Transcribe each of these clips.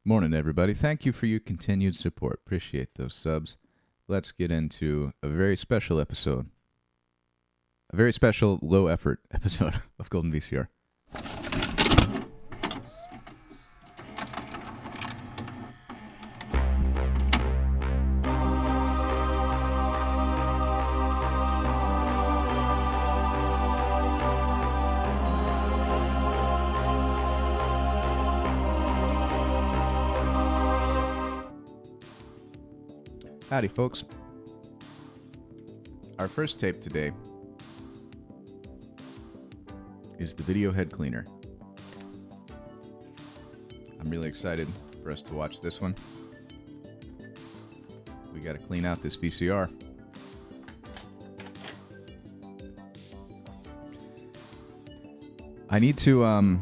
Morning, everybody. Thank you for your continued support. Appreciate those subs. Let's get into a very special episode. A very special low-effort episode of Golden VCR. Howdy, folks. Our first tape today is the video head cleaner. I'm really excited for us to watch this one. We got to clean out this VCR. I need to, I'm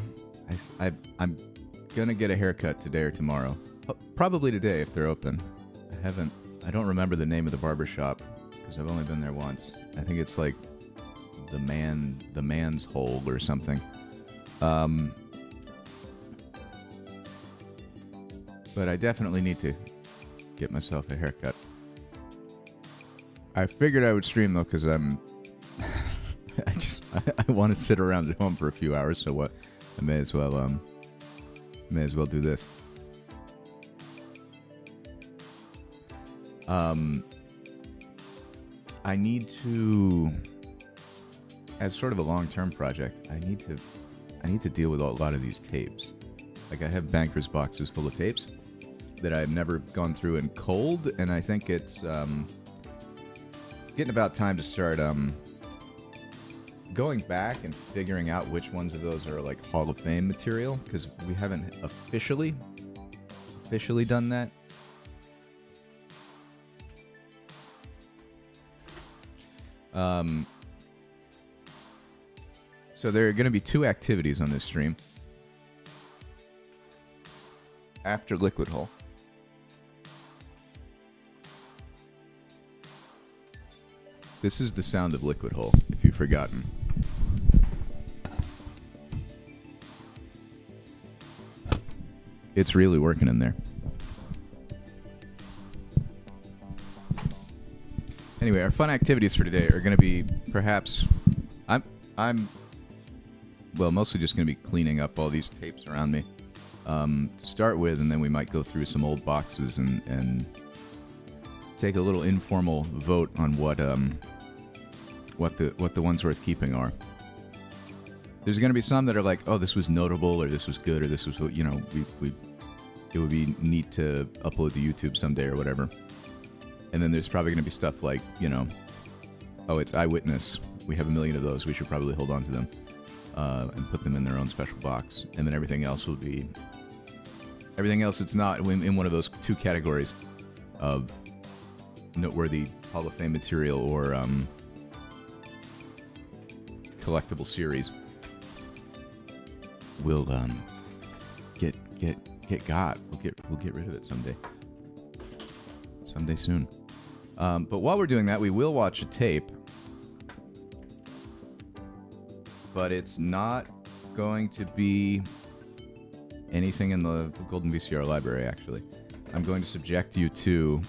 gonna get a haircut today or tomorrow. Probably today if they're open. I don't remember the name of the barber shop because I've only been there once. I think it's like the man's hole or something. But I definitely need to get myself a haircut. I figured I would stream though because I want to sit around at home for a few hours, so what? I may as well do this. I need to, as sort of a long-term project, I need to deal with a lot of these tapes. Like I have banker's boxes full of tapes that I've never gone through and culled, and I think it's getting about time to start going back and figuring out which ones of those are like Hall of Fame material, because we haven't officially done that. So there are going to be two activities on this stream. After Liquid Hole. This is the sound of Liquid Hole, if you've forgotten. It's really working in there. Anyway, our fun activities for today are going to be perhaps I'm mostly just going to be cleaning up all these tapes around me to start with, and then we might go through some old boxes and take a little informal vote on what the ones worth keeping are. There's going to be some that are like, oh, this was notable, or this was good, or this was, it would be neat to upload to YouTube someday or whatever. And then there's probably going to be stuff like, oh, it's Eyewitness. We have 1 million of those. We should probably hold on to them and put them in their own special box. And then everything else it's not in one of those two categories of noteworthy Hall of Fame material or collectible series. We'll get got. We'll get rid of it someday. Someday soon. But while we're doing that, we will watch a tape. But it's not going to be anything in the Golden VCR library, actually. I'm going to subject you to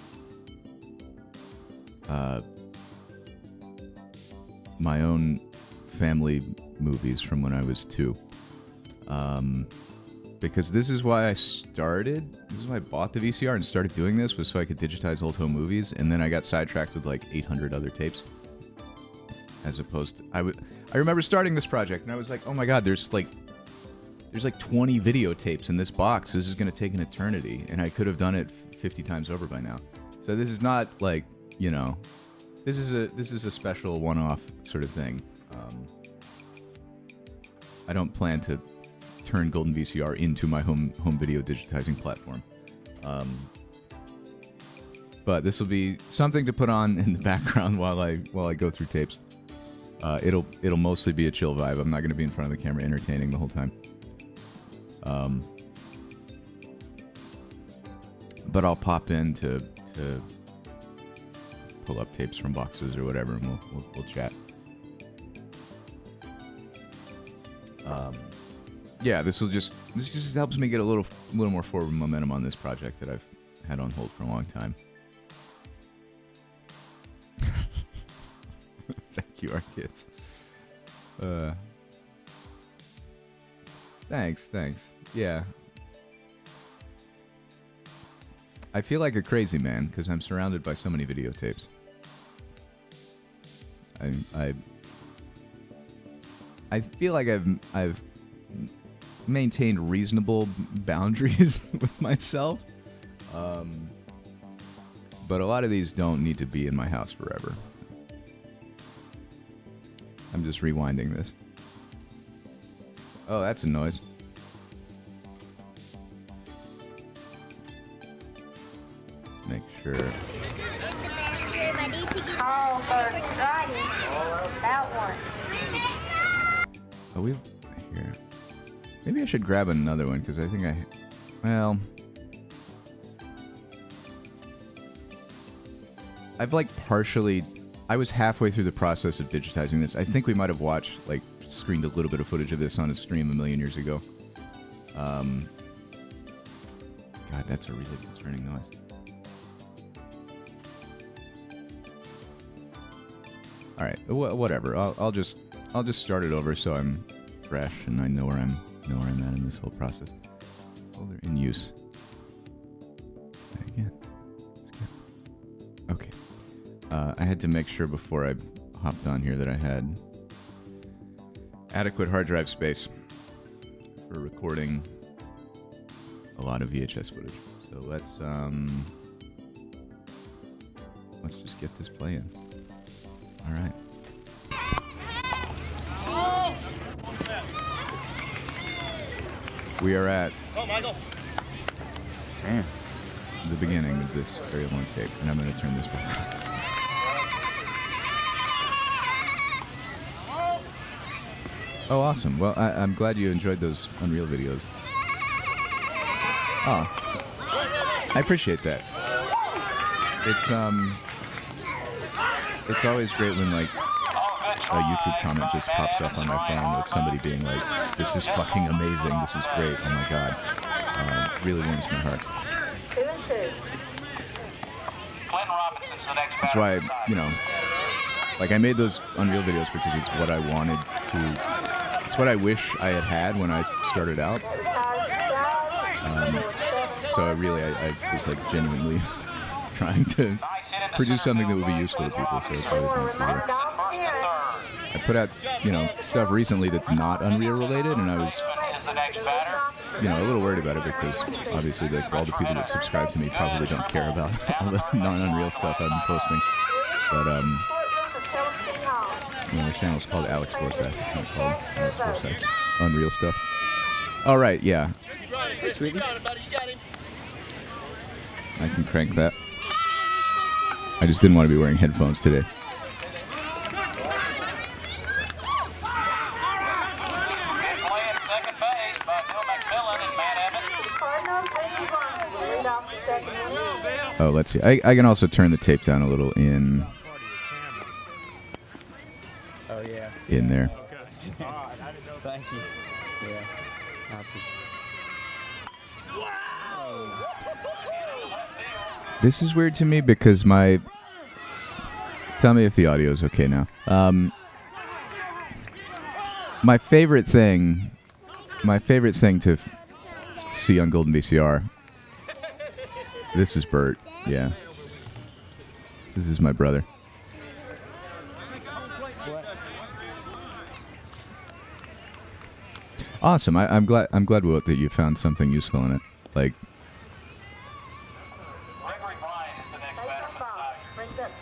my own family movies from when I was 2. Because this is why I bought the VCR and started doing this, was so I could digitize old home movies, and then I got sidetracked with like 800 other tapes. As opposed to, I remember starting this project and I was like, oh my god, there's like 20 videotapes in this box. This is going to take an eternity, and I could have done it 50 times over by now. So this is not like, this is a special one-off sort of thing. I don't plan to turn Golden VCR into my home video digitizing platform. But this will be something to put on in the background while I go through tapes. It'll mostly be a chill vibe. I'm not going to be in front of the camera entertaining the whole time. But I'll pop in to pull up tapes from boxes or whatever, and we'll chat. Yeah, this just helps me get a little more forward momentum on this project that I've had on hold for a long time. Thank you, our kids. Thanks. Yeah. I feel like a crazy man because I'm surrounded by so many videotapes. I feel like I've maintained reasonable boundaries with myself, but a lot of these don't need to be in my house forever. I'm just rewinding this. Oh, that's a noise. Make sure. Oh, that one. Oh, here. Maybe I should grab another one because I think I've like partially. I was halfway through the process of digitizing this. I think we might have screened a little bit of footage of this on a stream a million years ago. God, that's a really concerning noise. All right, whatever. I'll just start it over so I'm fresh and I know where I'm at in this whole process. Folder in use. Again. Okay. I had to make sure before I hopped on here that I had adequate hard drive space for recording a lot of VHS footage. So let's just get this playing. All right. We are at the beginning of this very long tape, and I'm going to turn this back on. Oh, awesome. Well, I'm glad you enjoyed those Unreal videos. Oh, I appreciate that. It's always great when like a YouTube comment just pops up on my phone of somebody being like, "This is fucking amazing. This is great. Oh my god." Really warms my heart. That's why, like I made those Unreal videos because it's what I wanted to. It's what I wish I had when I started out. So I was like genuinely trying to produce something that would be useful to people. So it's always nice to hear. I put out, stuff recently that's not Unreal related, and I was, a little worried about it because obviously all the people that subscribe to me probably don't care about all the non-Unreal stuff I'm posting. But the channel's called Alex Forsyth. It's not called Alex Forsyth. Unreal stuff. All right, yeah. Hey, sweetie. I can crank that. I just didn't want to be wearing headphones today. Oh, let's see. I can also turn the tape down a little in. Oh yeah. In there. Thank you. Yeah. This is weird to me because tell me if the audio is okay now. My favorite thing to see on Golden VCR. This is Bert. Yeah. This is my brother. Awesome. I'm glad, Wilt, that you found something useful in it. Like,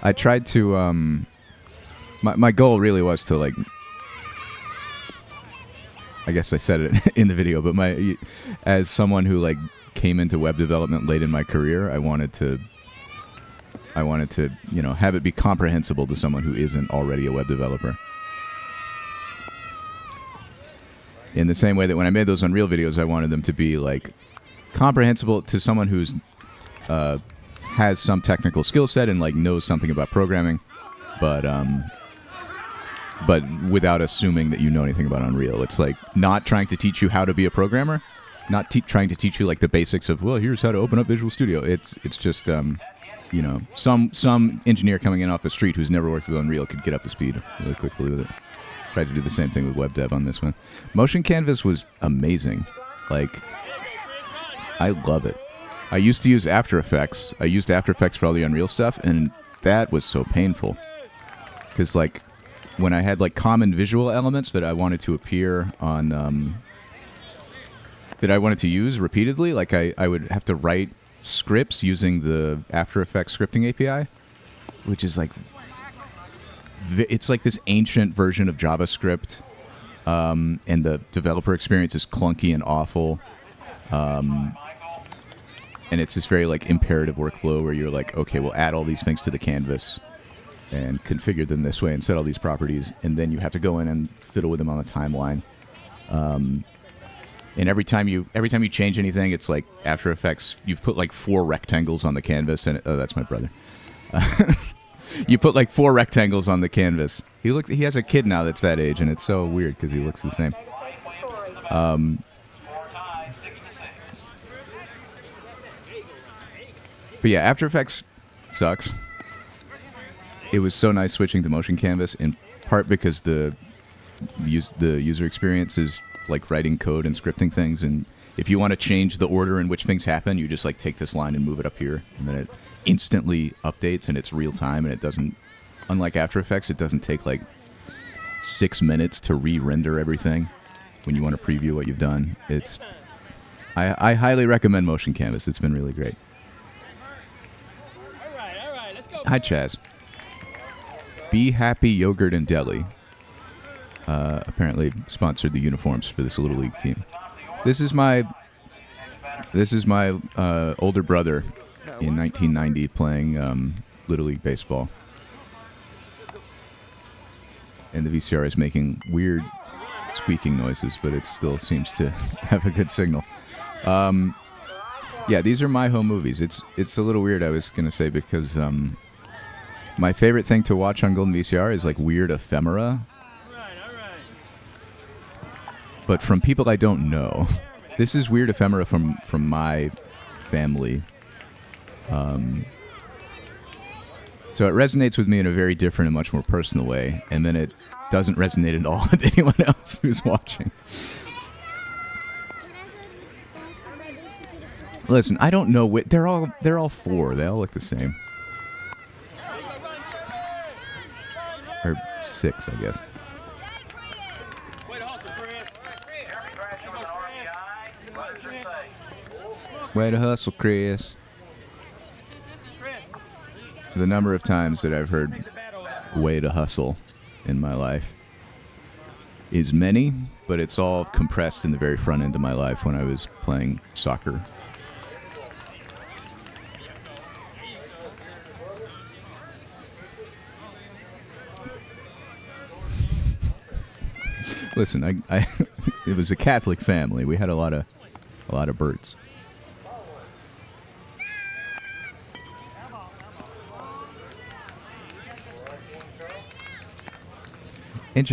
I tried to, my goal really was to, like, I guess I said it in the video, but as someone who, like, came into web development late in my career, I wanted to, have it be comprehensible to someone who isn't already a web developer. In the same way that when I made those Unreal videos, I wanted them to be, like, comprehensible to someone who's has some technical skill set and, like, knows something about programming, but but without assuming that you know anything about Unreal. It's like not trying to teach you how to be a programmer, not trying to teach you like the basics of, well, here's how to open up Visual Studio. It's just you know, some engineer coming in off the street who's never worked with Unreal could get up to speed really quickly with it. Tried to do the same thing with web dev on this one. Motion Canvas was amazing. Like, I love it. I used to use After Effects. I used After Effects for all the Unreal stuff, and that was so painful. Because, like, when I had, like, common visual elements that I wanted to appear on, that I wanted to use repeatedly, like, I would have to write scripts using the After Effects scripting API, which is, like, it's like this ancient version of JavaScript, and the developer experience is clunky and awful. And it's this very like imperative workflow where you're like, okay, we'll add all these things to the canvas and configure them this way and set all these properties, and then you have to go in and fiddle with them on the timeline. And every time you change anything, it's like After Effects. You've put like 4 rectangles on the canvas, and oh, that's my brother. You put like 4 rectangles on the canvas. He has a kid now that's that age, and it's so weird because he looks the same. But yeah, After Effects sucks. It was so nice switching to Motion Canvas, in part because the user experience is like writing code and scripting things, and if you want to change the order in which things happen, you just like take this line and move it up here, and then it instantly updates, and it's real time, and it doesn't, unlike After Effects, it doesn't take like 6 minutes to re-render everything when you want to preview what you've done. I highly recommend Motion Canvas. It's been really great. All right, let's go. Hi, Chaz. Be Happy Yogurt and Deli apparently sponsored the uniforms for this Little League team. This is my older brother in 1990 playing Little League baseball, and the VCR is making weird squeaking noises, but it still seems to have a good signal. Yeah, these are my home movies. It's a little weird, I was gonna say, because my favorite thing to watch on Golden VCR is like weird ephemera, but from people I don't know. This is weird ephemera from my family. So it resonates with me in a very different and much more personal way, and then it doesn't resonate at all with anyone else who's watching. Listen, I don't know they're all 4. They all look the same. Or 6, I guess. Way to hustle, Chris. The number of times that I've heard way to hustle in my life is many, but it's all compressed in the very front end of my life when I was playing soccer. Listen, I it was a Catholic family. We had a lot of birds.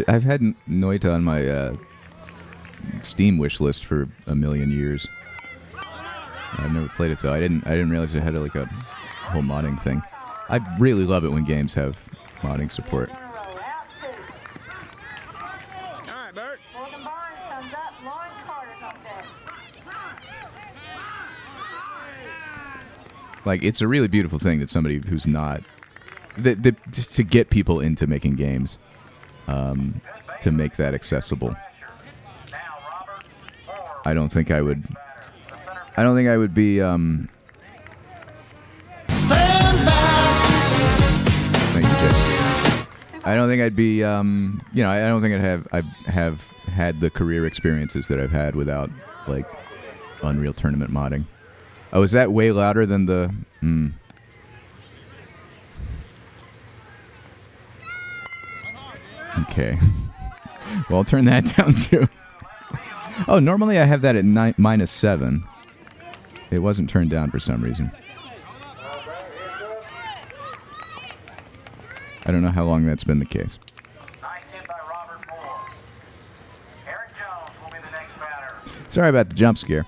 I've had Noita on my Steam wish list for a million years. I've never played it though. I didn't realize it had like a whole modding thing. I really love it when games have modding support. Like, it's a really beautiful thing that somebody who's not to get people into making games, to make that accessible. I don't think I would be Stand back. Thank you, Jesse. I don't think I'd be I don't think I'd have had the career experiences that I've had without like Unreal Tournament modding. Oh, is that way louder than the Okay. Well, I'll turn that down too. Oh, normally I have that at -7. It wasn't turned down for some reason. I don't know how long that's been the case. Sorry about the jump scare. Is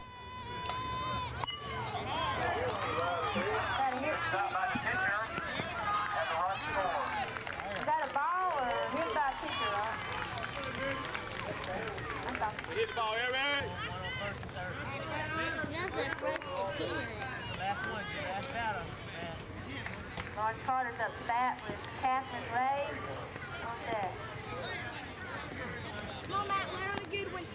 that a ball or hit by a pitcher, right? We hit the ball, everybody. Nothing breaks the peanuts. Ron Carter's up to bat with Catherine Ray on deck. Come on, Matt, learn a good one.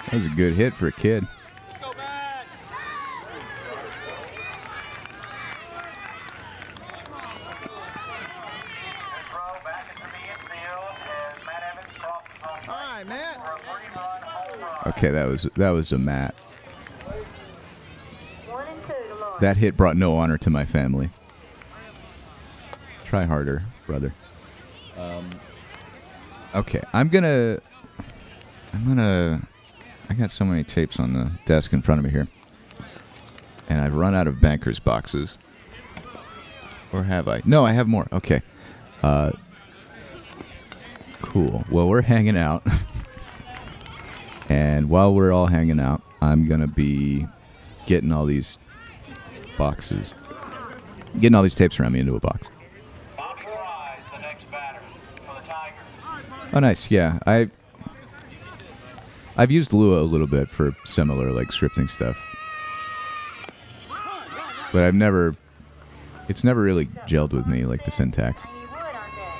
That was a good hit for a kid. Let's go back. All right, Matt. Okay, that was a mat. 1 and 2 to Lawrence. That hit brought no honor to my family. Try harder, brother. Okay, I got so many tapes on the desk in front of me here. And I've run out of bankers boxes. Or have I? No, I have more. Okay. Cool. Well, we're hanging out. And while we're all hanging out, I'm going to be getting all these boxes. Getting all these tapes around me into a box. Bobby Wise, the next batter for the Tigers. Oh, nice. Yeah. I've used Lua a little bit for similar, like, scripting stuff. But it's never really gelled with me, like the syntax. And you would on deck.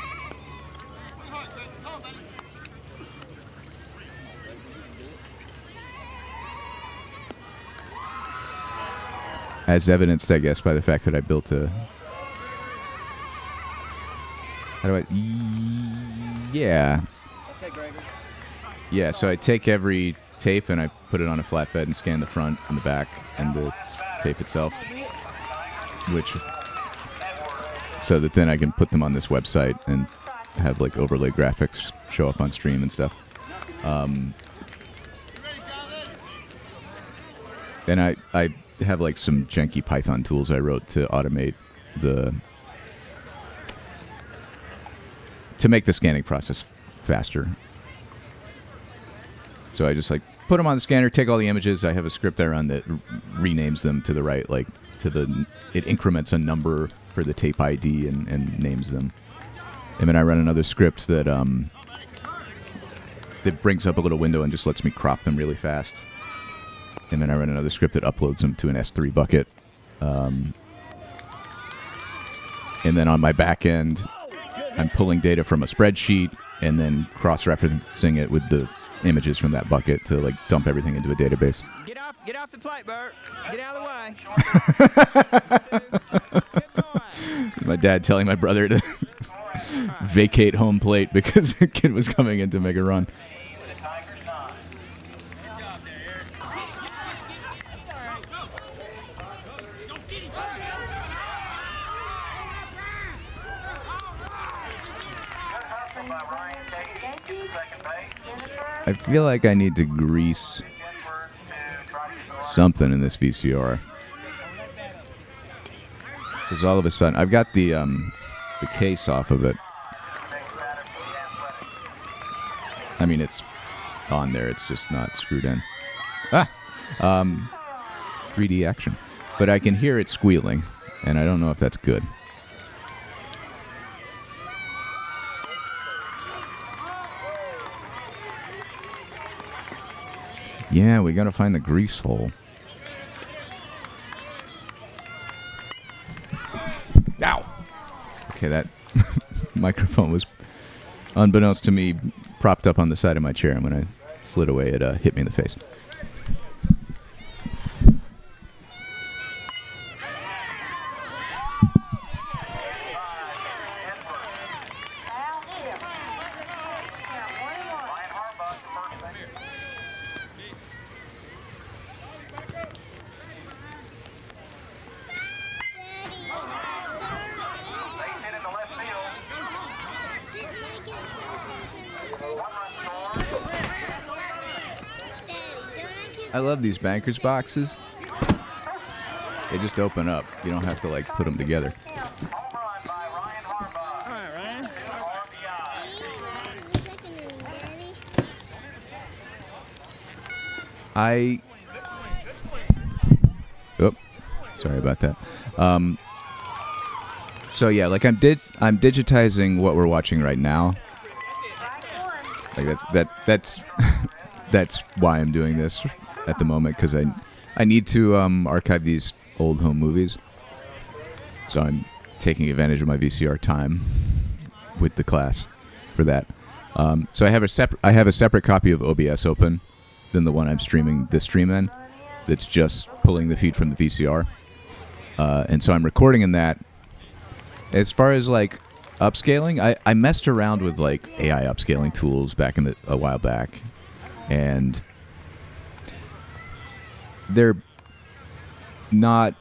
As evidenced, I guess, by the fact that I built a... How do I... Yeah. Okay, Gregor. Yeah, so I take every tape and I put it on a flatbed and scan the front and the back and the tape itself. So that then I can put them on this website and have like overlay graphics show up on stream and stuff. And I have like some janky Python tools I wrote to automate to make the scanning process faster. So I just like put them on the scanner, take all the images. I have a script I run that renames them to the right, like it increments a number for the tape ID and names them. And then I run another script that brings up a little window and just lets me crop them really fast. And then I run another script that uploads them to an S3 bucket. And then on my back end, I'm pulling data from a spreadsheet and then cross-referencing it with the images from that bucket to like dump everything into a database. Get off the plate, Bert. Get out of the way. My dad telling my brother to vacate home plate because the kid was coming in to make a run. I feel like I need to grease something in this VCR. Because all of a sudden, I've got the case off of it. I mean, it's on there. It's just not screwed in. 3D action. But I can hear it squealing, and I don't know if that's good. Yeah, we gotta find the grease hole. Ow! Okay, that microphone was, unbeknownst to me, propped up on the side of my chair, and when I slid away, it hit me in the face. I love these bankers boxes. They just open up. You don't have to like put them together. All right, Oh, sorry about that. So yeah, like I'm digitizing what we're watching right now. Like that's that's why I'm doing this at the moment, because I need to archive these old home movies. So I'm taking advantage of my VCR time with the class for that. So I have a separate copy of OBS open than the one I'm streaming this stream in. That's just pulling the feed from the VCR, and so I'm recording in that. As far as like upscaling, I messed around with like AI upscaling tools back a while back, and they're not.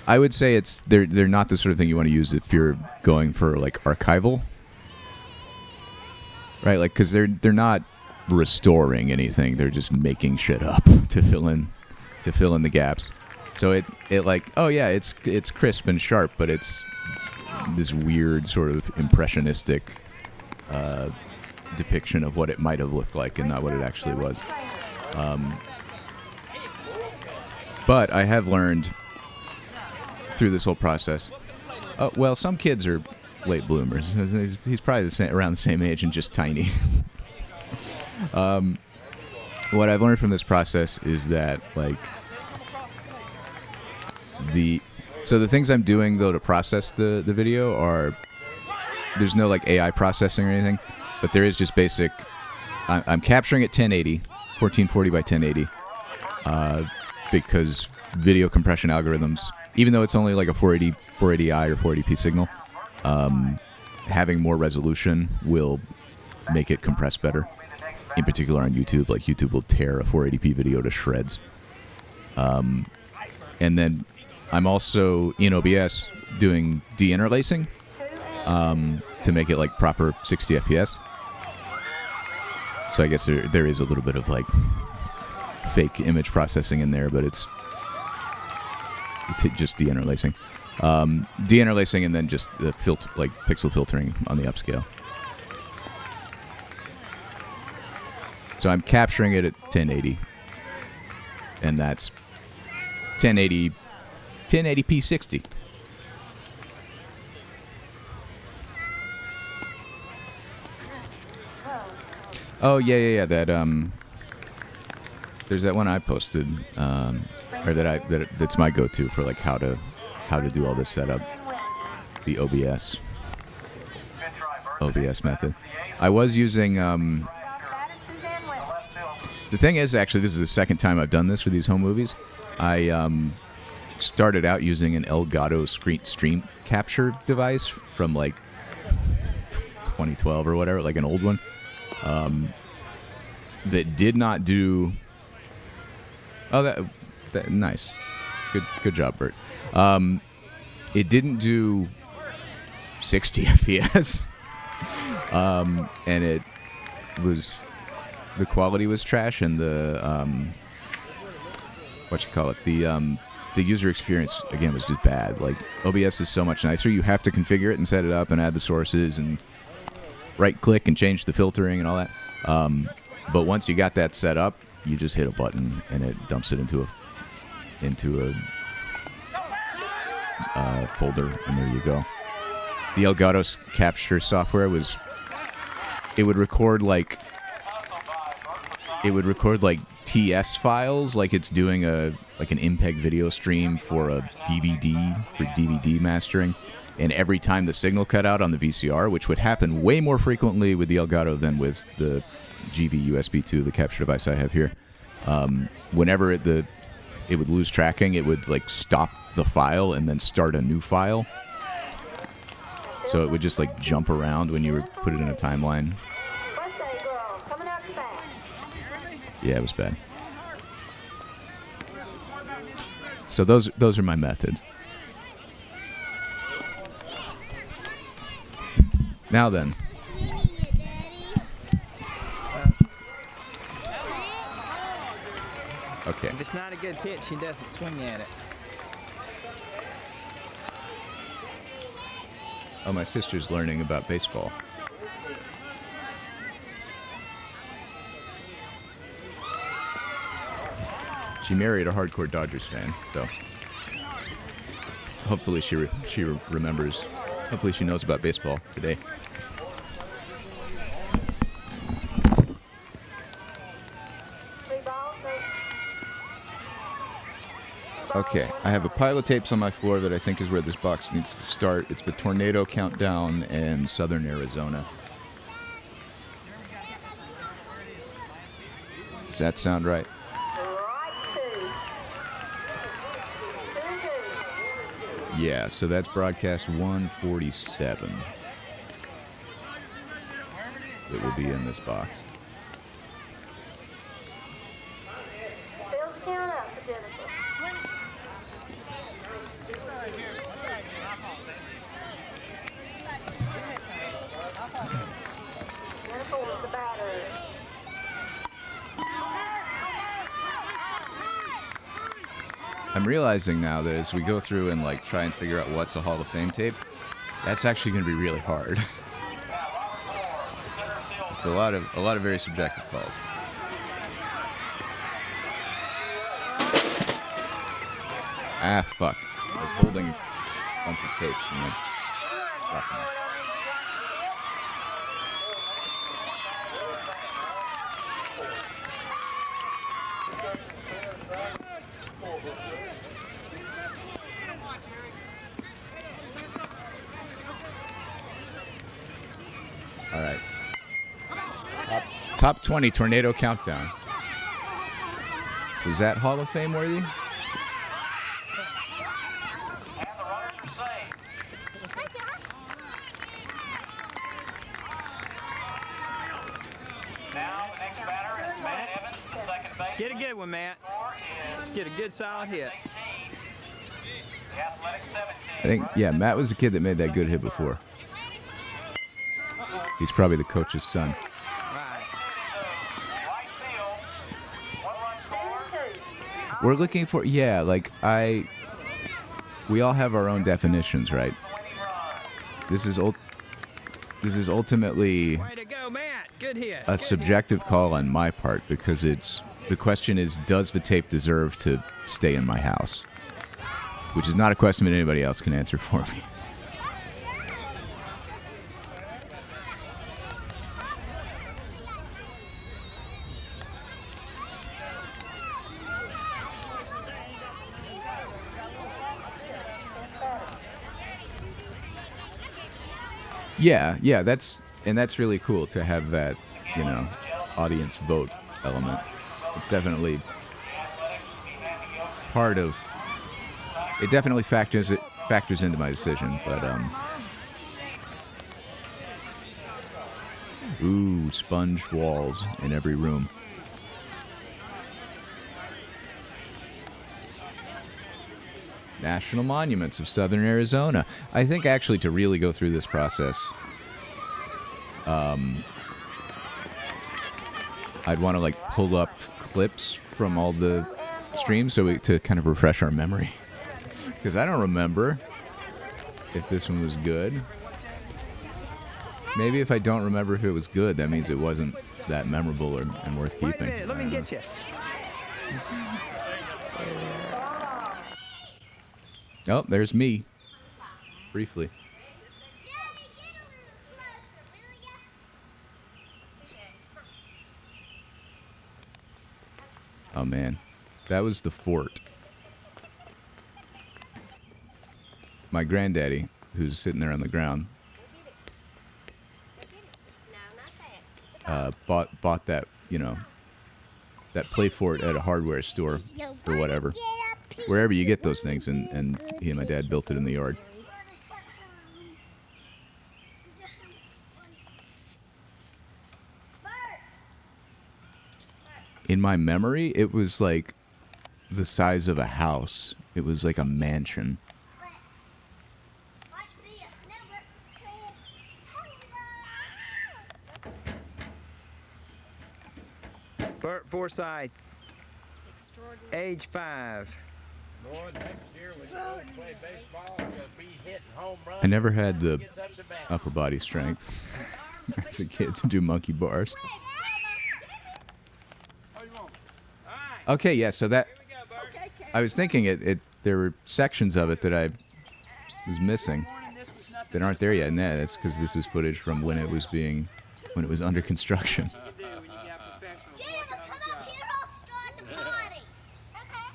I would say they're not the sort of thing you want to use if you're going for like archival, right? Like, because they're not restoring anything; they're just making shit up to fill in the gaps. So it like, oh yeah, it's crisp and sharp, but it's this weird sort of impressionistic depiction of what it might have looked like and not what it actually was. But I have learned through this whole process. Well, some kids are late bloomers. He's probably around the same age and just tiny. What I've learned from this process is that like the things I'm doing though to process the video are, there's no like AI processing or anything, but there is just basic. I'm capturing at 1080, 1440 by 1080, because video compression algorithms, even though it's only like a 480i or 480p signal, having more resolution will make it compress better. In particular on YouTube, like YouTube will tear a 480p video to shreds. And then I'm also in OBS doing deinterlacing to make it like proper 60 FPS. So I guess there is a little bit of like fake image processing in there, but it's just deinterlacing. Deinterlacing and then just the like pixel filtering on the upscale. So I'm capturing it at 1080, and that's 1080p 60. Oh yeah. That there's that one I posted, or that's my go-to for like how to do all this setup. The OBS method. I was using. The thing is, actually, this is the second time I've done this for these home movies. I started out using an Elgato stream capture device from like 2012 or whatever, like an old one, that did not do. Oh, that nice, good job, Bert. It didn't do 60 FPS, and it was. The quality was trash, and the the user experience again was just bad. Like OBS is so much nicer. You have to configure it and set it up and add the sources and right click and change the filtering and all that. But once you got that set up, you just hit a button and it dumps it into a folder, and there you go. The Elgato capture software it would record like TS files, like it's doing an MPEG video stream for a DVD for DVD mastering, and every time the signal cut out on the VCR, which would happen way more frequently with the Elgato than with the GV USB 2, the capture device I have here, whenever it would lose tracking, it would like stop the file and then start a new file. So it would just like jump around when you would put it in a timeline. Yeah, it was bad. So those are my methods. Now then. Okay. If it's not a good pitch, he doesn't swing at it. Oh, my sister's learning about baseball. She married a hardcore Dodgers fan, so hopefully she remembers. Hopefully she knows about baseball today. Okay, I have a pile of tapes on my floor that I think is where this box needs to start. It's the Tornado Countdown and Southern Arizona. Does that sound right? Yeah, so that's broadcast 147. It will be in this box. Fill the count up for Jennifer. Jennifer was the batter. I'm realizing now that as we go through and like try and figure out what's a Hall of Fame tape, that's actually going to be really hard. It's a lot of very subjective calls. Ah, fuck. I was holding a bunch of tapes and then dropping them. All right. Top 20 Tornado Countdown. Was that Hall of Fame worthy? And the runners are saved. Now the next batter is Matt Evans, the second baseman. Get a good one, Matt. Score is Let's get a good solid hit. 18. The Athletic 17. I think, yeah, Matt was the kid that made that good hit before. He's probably the coach's son. Right. Right field. One-run score. We're looking for, yeah, like we all have our own definitions, right? 20 runs. This is ultimately Way to go, Matt. Good hit. a subjective call on my part because the question is, does the tape deserve to stay in my house? Which is not a question that anybody else can answer for me. Yeah, that's really cool to have that, audience vote element. It's definitely part of. It definitely factors into my decision, but ooh, sponge walls in every room. National Monuments of Southern Arizona. I think actually to really go through this process, I'd want to like pull up clips from all the streams to kind of refresh our memory. Because I don't remember if this one was good. Maybe if I don't remember if it was good, that means it wasn't that memorable and worth keeping. Wait a minute. Let me get you. Oh, there's me. Briefly. Oh, man. That was the fort. My granddaddy, who's sitting there on the ground, bought that, that play fort at a hardware store or whatever. Wherever you get those things, and he and my dad built it in the yard. In my memory, it was like the size of a house. It was like a mansion. Bert Forsyth, age 5. Boy, next year when you go play baseball, you'll be hitting home runs. I never had the Gets up to bat. upper body strength as a kid to do monkey bars. Okay, yeah, so I was thinking there were sections of it that I was missing that aren't there yet, and that's because this is footage from when it was under construction. Jennifer, come up here, I'll start the party. Okay.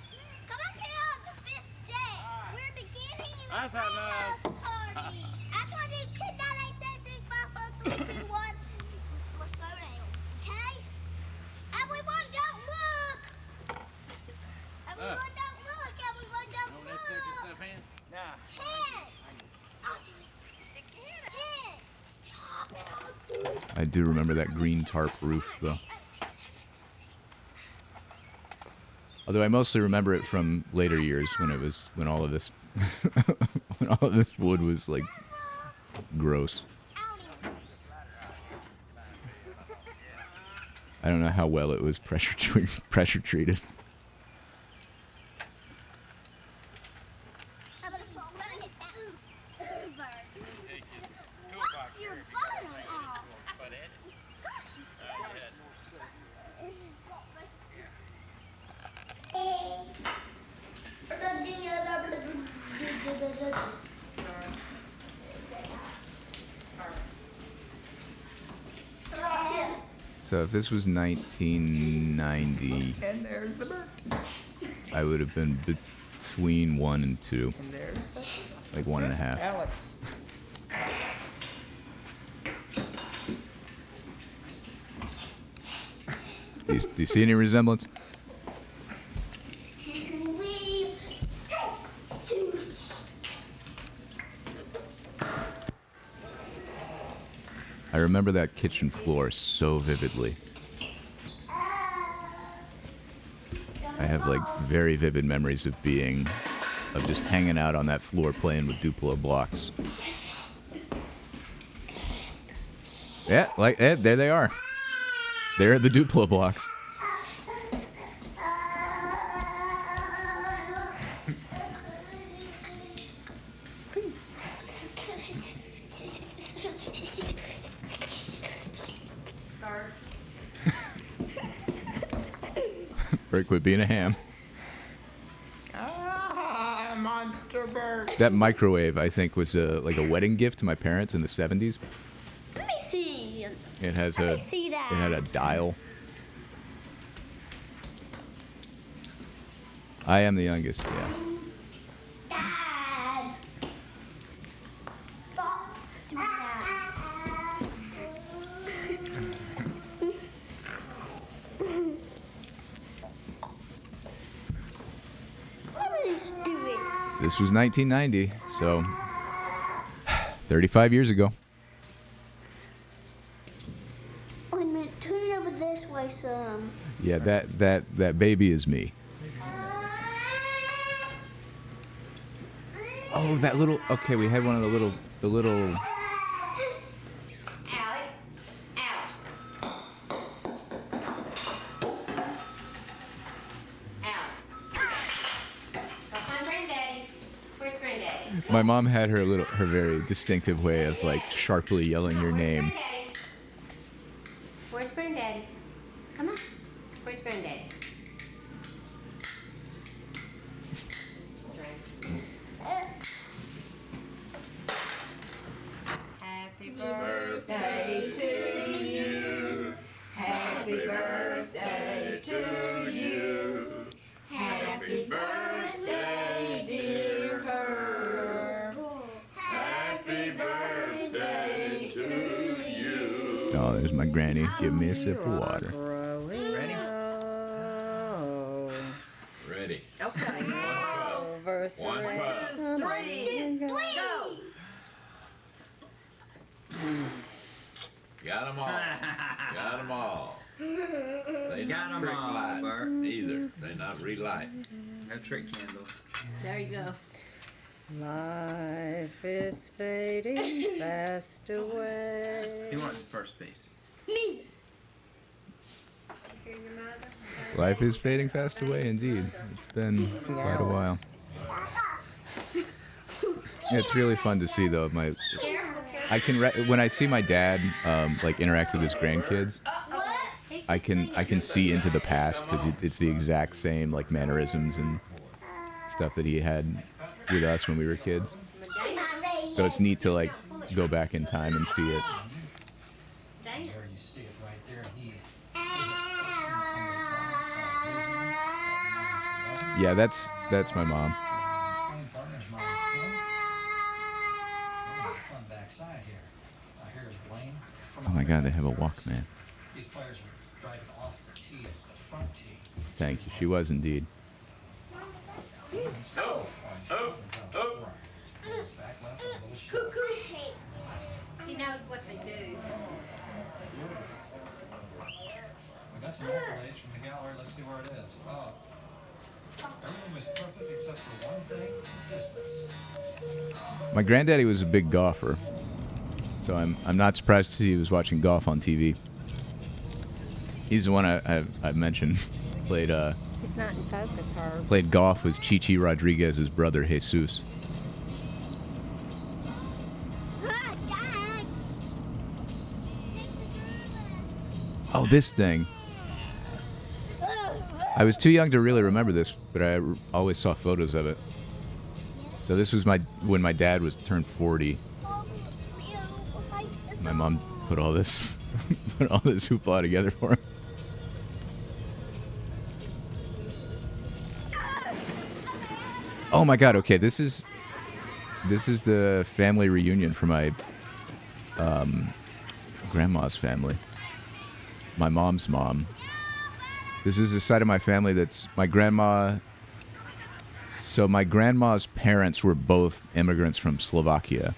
Come up here on the 5th day. We're beginning the That's enough. party. That's why they 10, 9, 8, 7, 6, 5, 4, 3, 2, 1. Let's go now. Okay? Everyone don't look. Everyone don't look. Everyone don't Let's stick look. yourself in. Nah. 10. I'll do it. 10. I do remember that green tarp roof, though. Although I mostly remember it from later years when all of this wood was like gross. I don't know how well it was pressure treated. I'm gonna fall right it down. Your bottom off. So if this was 1990, And there's the bird. I would have been between 1 and 2, And there's like 1.5. Alex. Do you see any resemblance? We take 2. I remember that kitchen floor so vividly. I have like very vivid memories of just hanging out on that floor playing with Duplo blocks. Yeah, there they are. There are the Duplo blocks. Bert, quit being a ham. Ah, monster bird. That microwave, I think, was like a wedding gift to my parents in the 70s. Let me see. It has Let me see that. It had a dial. I am the youngest, yeah. Dad. Don't do that. What is doing? This was 1990, so 35 years ago. Wait a minute. Turn it over this way some. Yeah, that baby is me. Oh, that little. Okay, we had one of the little. Alex. Alex. Alex. Go find Granddaddy. Where's Granddaddy? My mom had her very distinctive way of like sharply yelling your name. Granddaddy? Where's Granddaddy? Come on. Where's Granddaddy? Happy birthday to you. Happy birthday to you. Happy birthday, dear her. Happy birthday to you. Oh, there's my granny giving me a sip of water. Ready? Ready. Okay. One puff. 1, 2, 3. Got them all. Got them all. They Got don't 'em trick all, light Bert. either. They not relight. No trick candles. There you go. Life is fading fast away. Who wants the first piece? Me. Life is fading fast away, indeed. It's been quite a while. Yeah, it's really fun to see, though. I can when I see my dad like interact with his grandkids, I can see into the past because it's the exact same like mannerisms and stuff that he had with us when we were kids. So it's neat to like go back in time and see it. Dance. You see it right there. Yeah, that's my mom. Partner's mom. Fun backside here. Here is Blaine. Oh my God, they have a Walkman. These players are driving off the tee at the front tee. Thank you. She was indeed. Back left, a little short. He knows what they do. We got some accolades from the gallery. Let's see where it is. Oh. Everything was perfect except for one thing, distance. My granddaddy was a big golfer, so I'm not surprised to see he was watching golf on TV. He's the one I mentioned played He's not in focus, Herb. played golf with Chichi Rodriguez's brother Jesus. Ah, Dad. Oh, this thing. I was too young to really remember this, but I always saw photos of it. So this was when my dad was turned 40. My mom put all this hoopla together for him. Oh my God! Okay, this is the family reunion for my grandma's family. My mom's mom. This is a side of my family that's my grandma. So my grandma's parents were both immigrants from Slovakia,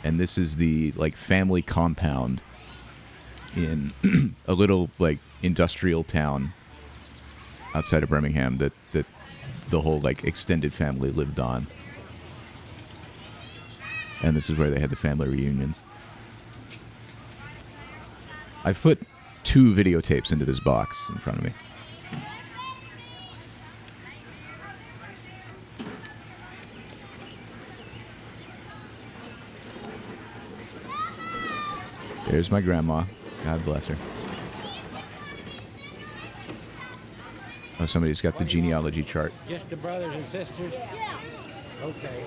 and this is the like family compound in a little like industrial town outside of Birmingham that the whole like extended family lived on. And this is where they had the family reunions. I've put 2 videotapes into this box in front of me. There's my grandma. God bless her. Oh, somebody's got the genealogy chart. Just the brothers and sisters? Yeah. Okay.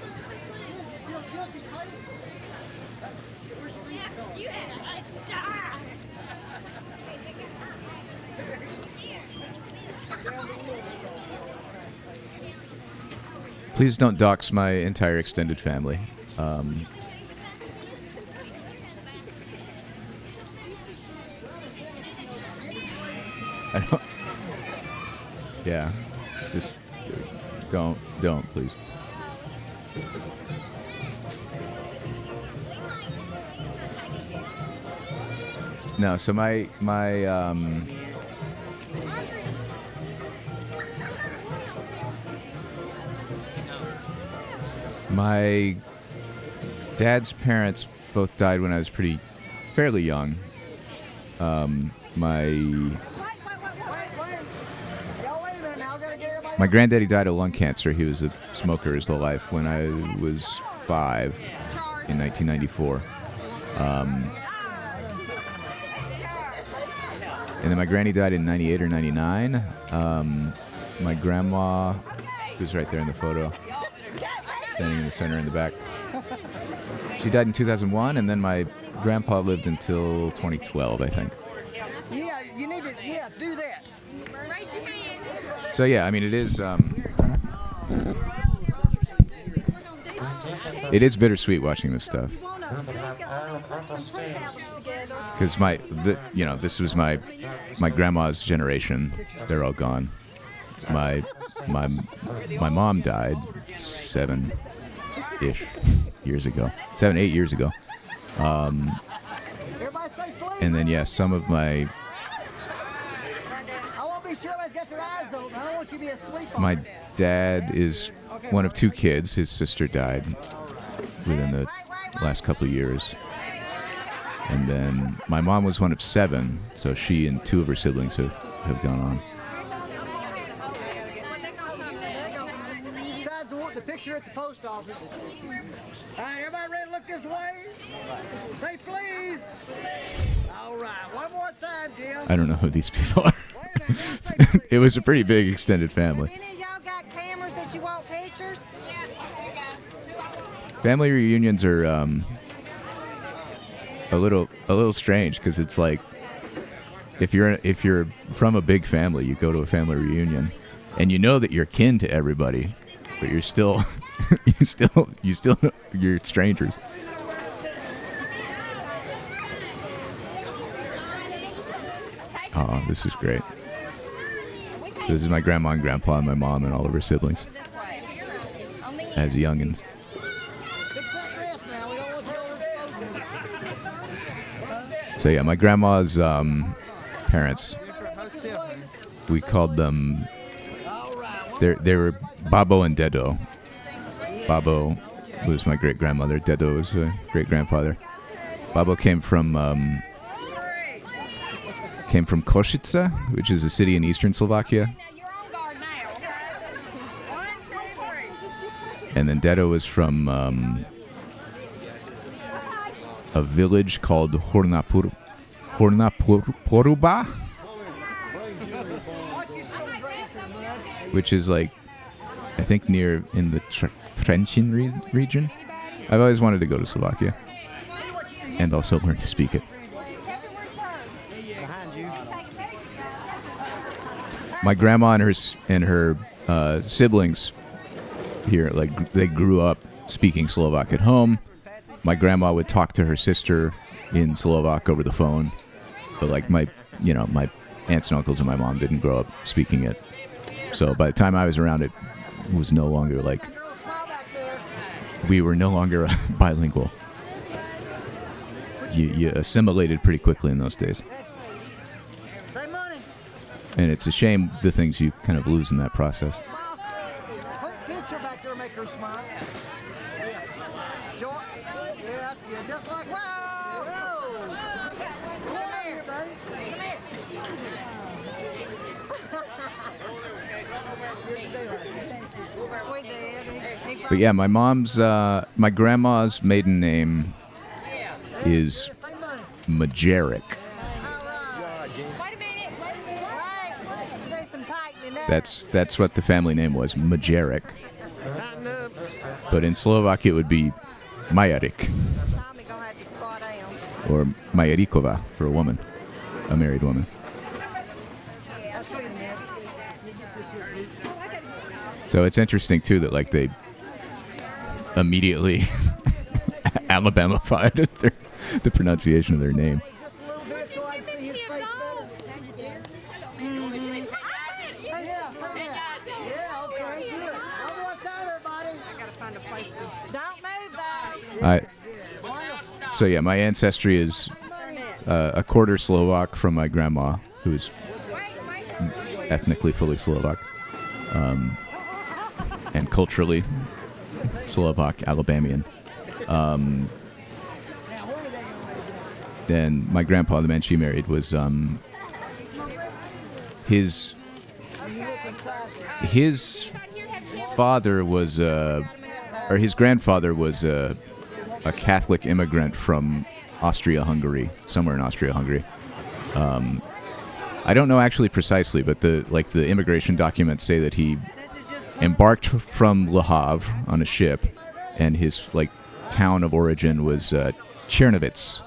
You had a star. Please don't dox my entire extended family. I don't. Yeah, just don't, please. No, so my dad's parents both died when I was fairly young. My granddaddy died of lung cancer. He was a smoker his whole life when I was 5 in 1994. And then my granny died in 98 or 99. My grandma, who's right there in the photo, standing in the center in the back. She died in 2001, and then my grandpa lived until 2012, I think. Yeah, you need to, do that. Raise your hand. So yeah, I mean it is bittersweet watching this stuff. Because this was my grandma's generation. They're all gone. My mom died 7-ish years ago. 7-8 years ago. Everybody say please. And then some of my I want to be sure everybody's got their eyes open. I don't want you to be asleep on my it. dad is one of 2 kids. His sister died within the last couple of years. And then my mom was one of 7, so she and 2 of her siblings have gone on. Besides the picture at the post office. All right, everybody ready to look this way? Say please. All right, one more time, Jim. I don't know who these people are. Wait a minute, now say please. It was a pretty big extended family. Any of y'all got cameras that you want pictures? family reunions are a little strange because it's like if you're from a big family, you go to a family reunion, and you know that you're kin to everybody, but you're still you're strangers. Oh, this is great. So this is my grandma and grandpa and my mom and all of her siblings as youngins. Fix that dress now. We don't want the old So yeah, my grandma's parents, we called them, they were Babo and Dedo. Babo was my great-grandmother. Dedo was a great-grandfather. Babo came from Košice, which is a city in eastern Slovakia. And then Dedo was from a village called Poruba, which is like, I think near in the Trenčín region. I've always wanted to go to Slovakia and also learn to speak it. My grandma and her siblings here, like, they grew up speaking Slovak at home. My grandma would talk to her sister in Slovak over the phone, but like my aunts and uncles and my mom didn't grow up speaking it. So by the time I was around, it was no longer like, we were no longer bilingual. You assimilated pretty quickly in those days. And it's a shame the things you kind of lose in that process. Picture back there, make her smile. Yeah, that's good. Just like wow. Come here, buddy. But yeah, my grandma's maiden name is Majerick. That's what the family name was, Majerick. But in Slovak it would be Majarik. Or Majarikova for a woman, a married woman. So it's interesting too that like they immediately Alabama-fied the pronunciation of their name. So yeah, my ancestry is a quarter Slovak from my grandma, who is ethnically fully Slovak, and culturally Slovak Alabamian. Then my grandpa, the man she married, was his father was or his grandfather was a Catholic immigrant from Austria-Hungary, somewhere in Austria-Hungary. I don't know actually precisely, but the immigration documents say that he embarked from Le Havre on a ship, and his town of origin was Černovice,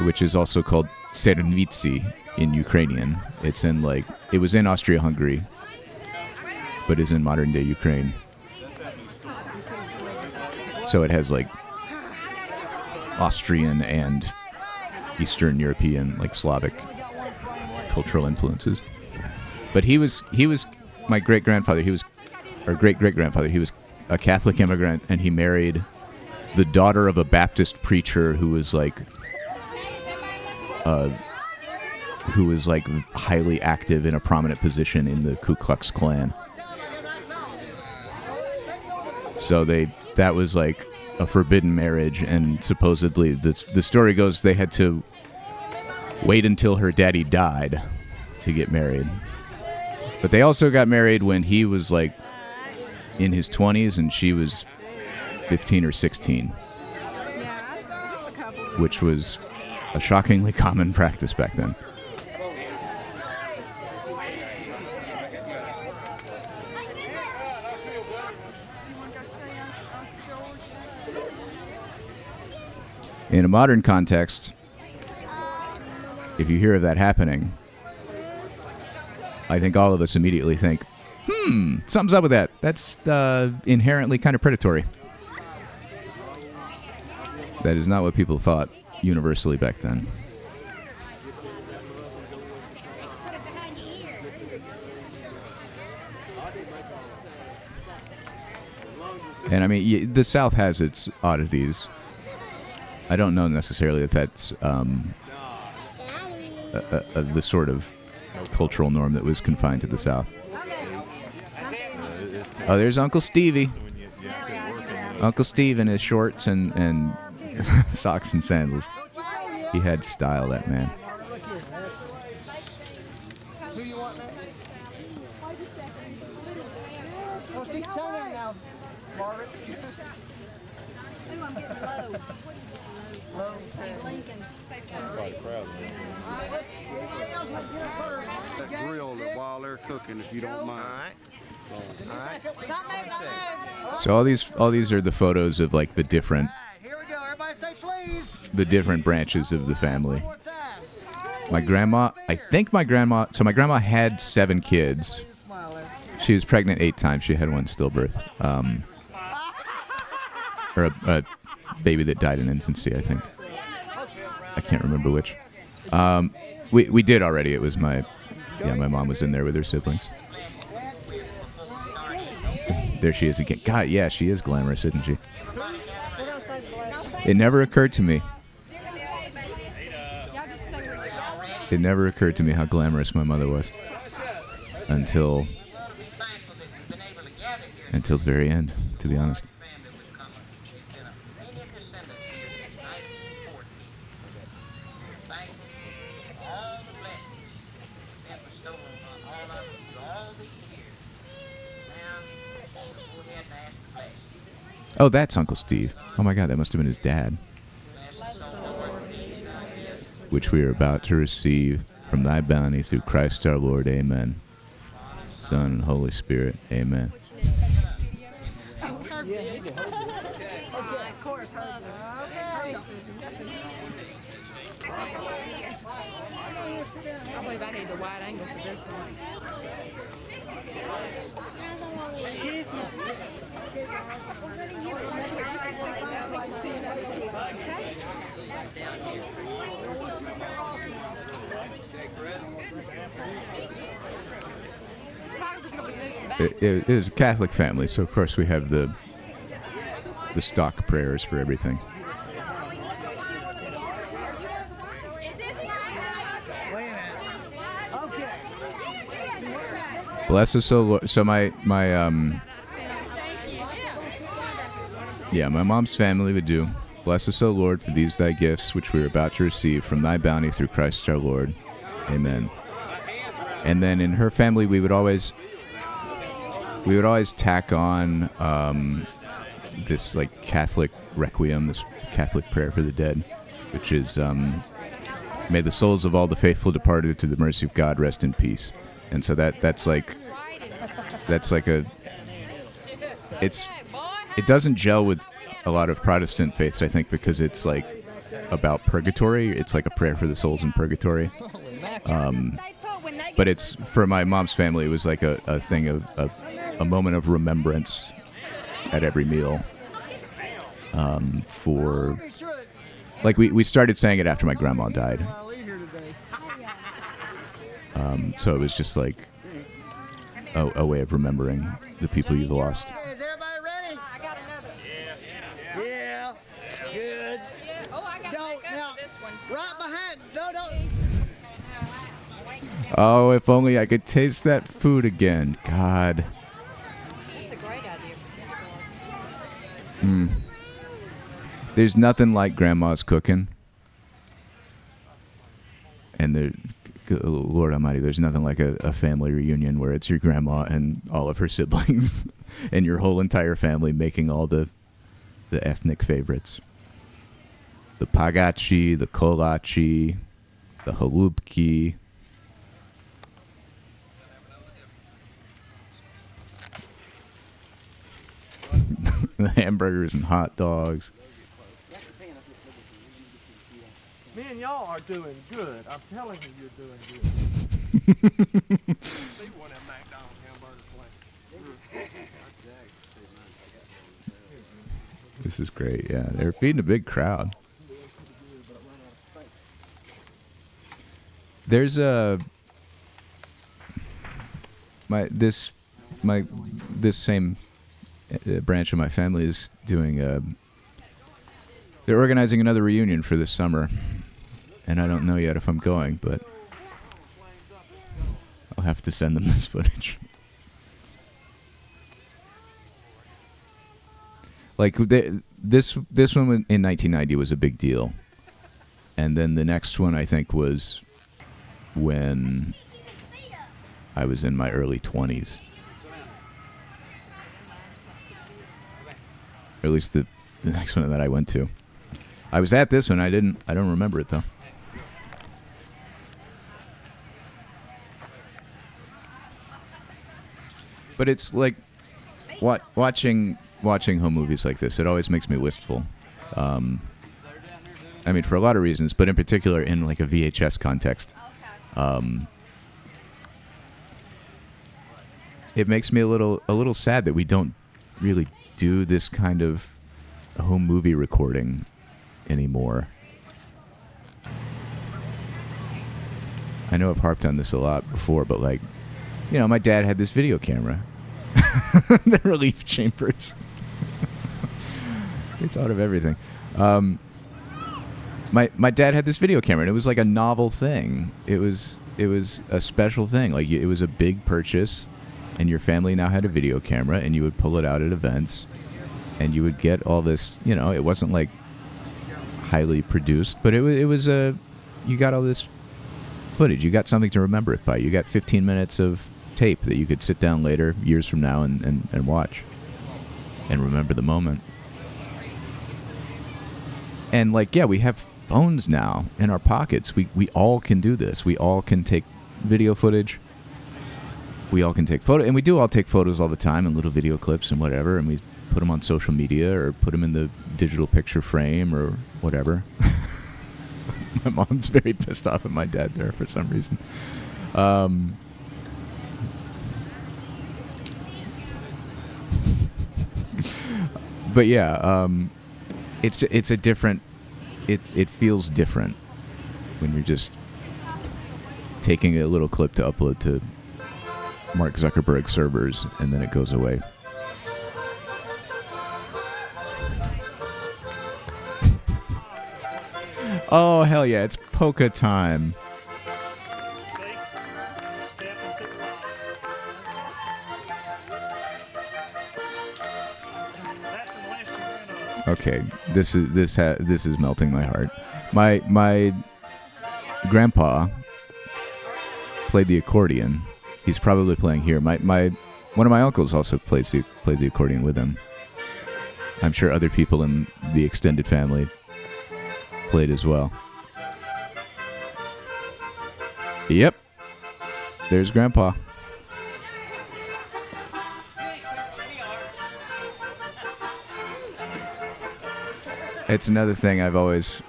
which is also called Černovice in Ukrainian. It was in Austria-Hungary, but is in modern-day Ukraine. So it has Austrian and Eastern European, Slavic cultural influences. But he was my great-grandfather. He was great-great-grandfather. He was a Catholic immigrant, and he married the daughter of a Baptist preacher who was highly active in a prominent position in the Ku Klux Klan. So that was a forbidden marriage, and supposedly the story goes they had to wait until her daddy died to get married. But they also got married when he was in his 20s and she was 15 or 16, which was a shockingly common practice back then. In a modern context, if you hear of that happening, I think all of us immediately think, something's up with that. That's inherently kind of predatory. That is not what people thought universally back then. And I mean, the South has its oddities. I don't know necessarily that that's the sort of cultural norm that was confined to the South. Oh, there's Uncle Stevie. Uncle Steve in his shorts and socks and sandals. He had style, that man. Who you want next? Oh, stick your tongue in now, Margaret. Grill it while they're cooking, if you don't mind. So all these are the photos of like the different Here we go. Everybody say please. the different branches of the family. My grandma, so my grandma had 7 kids. She was pregnant 8 times. She had one stillbirth. Or a baby that died in infancy, I think. I can't remember which. We did already. It was my mom was in there with her siblings. There she is again. God, yeah, she is glamorous, isn't she? It never occurred to me. It never occurred to me how glamorous my mother was until the very end, to be honest. Oh, that's Uncle Steve. Oh my God, that must have been his dad. Which we are about to receive from thy bounty through Christ our Lord. Amen. Son and Holy Spirit. Amen. I believe I need the wide angle for this one. Excuse me. It is a Catholic family, so of course we have the stock prayers for everything. Bless us, O Lord. So my mom's family would do. Bless us, O Lord, for these thy gifts, which we are about to receive from thy bounty through Christ our Lord. Amen. And then in her family, we would always tack on this like Catholic requiem, this Catholic prayer for the dead, which is may the souls of all the faithful departed to the mercy of God rest in peace. And so that's like a it doesn't gel with a lot of Protestant faiths, I think, because it's like about purgatory. It's like a prayer for the souls in purgatory. But it's for my mom's family. It was like a thing of a moment of remembrance at every meal. For like we started saying it after my grandma died. So it was just like a way of remembering the people you've lost. Is everybody ready? I got another. Yeah. Good. Oh, I got Don't now. this one. Right behind. No, don't. Oh, if only I could taste that food again. God. That's a great idea. There's nothing like grandma's cooking. And there, Lord Almighty, there's nothing like a family reunion where it's your grandma and all of her siblings and your whole entire family making all the ethnic favorites. The pagachi, the kolachi, the halupki. The hamburgers and hot dogs. y'all are doing good. I'm telling you, you're doing good. See one of them McDonald's hamburger places. This is great. Yeah, they're feeding a big crowd. There's this same branch of my family is doing they're organizing another reunion for this summer, and I don't know yet if I'm going, but I'll have to send them this footage. Like this one in 1990 was a big deal, and then the next one I think was when I was in my early 20s. Or at least the next one that I went to. I was at this one. I don't remember it though. But it's like watching home movies like this. It always makes me wistful. I mean, for a lot of reasons, but in particular in like a VHS context. It makes me a little sad that we don't really do this kind of home movie recording anymore. I know I've harped on this a lot before, but like, you know, my dad had this video camera. The relief chambers. They thought of everything. My dad had this video camera, and it was like a novel thing. It was a special thing. Like, it was a big purchase, and your family now had a video camera, and you would pull it out at events, and you would get all this. You know, it wasn't like highly produced, but it was you got all this footage. You got something to remember it by. You got 15 minutes of tape that you could sit down later, years from now, and watch and remember the moment. And like, yeah, we have phones now in our pockets. We all can do this. We all can take video footage. We all can take photos, and we do all take photos all the time and little video clips and whatever, and we put them on social media or put them in the digital picture frame or whatever. My mom's very pissed off at my dad there for some reason. But yeah, it's a different. It feels different when you're just taking a little clip to upload to Mark Zuckerberg servers, and then it goes away. Oh, hell yeah, it's polka time. Okay, this is melting my heart. My grandpa played the accordion. He's probably playing here. My one of my uncles also plays the accordion with him. I'm sure other people in the extended family played as well. Yep. There's Grandpa. It's another thing I've always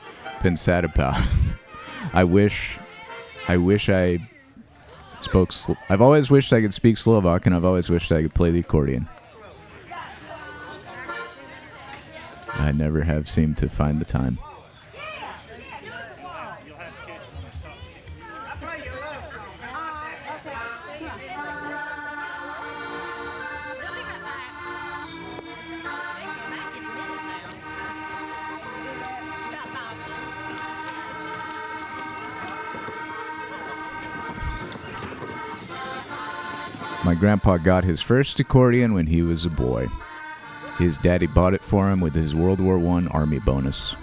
been sad about. I wish I spoke. I've always wished I could speak Slovak, and I've always wished I could play the accordion. I never have seemed to find the time. My grandpa got his first accordion when he was a boy. His daddy bought it for him with his World War I Army bonus.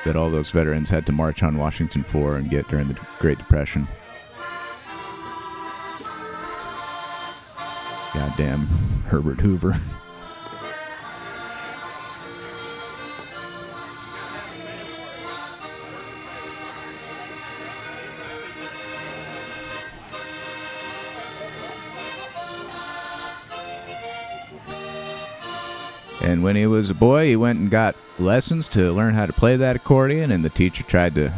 That all those veterans had to march on Washington for and get during the Great Depression. Goddamn Herbert Hoover. And when he was a boy, he went and got lessons to learn how to play that accordion, and the teacher tried to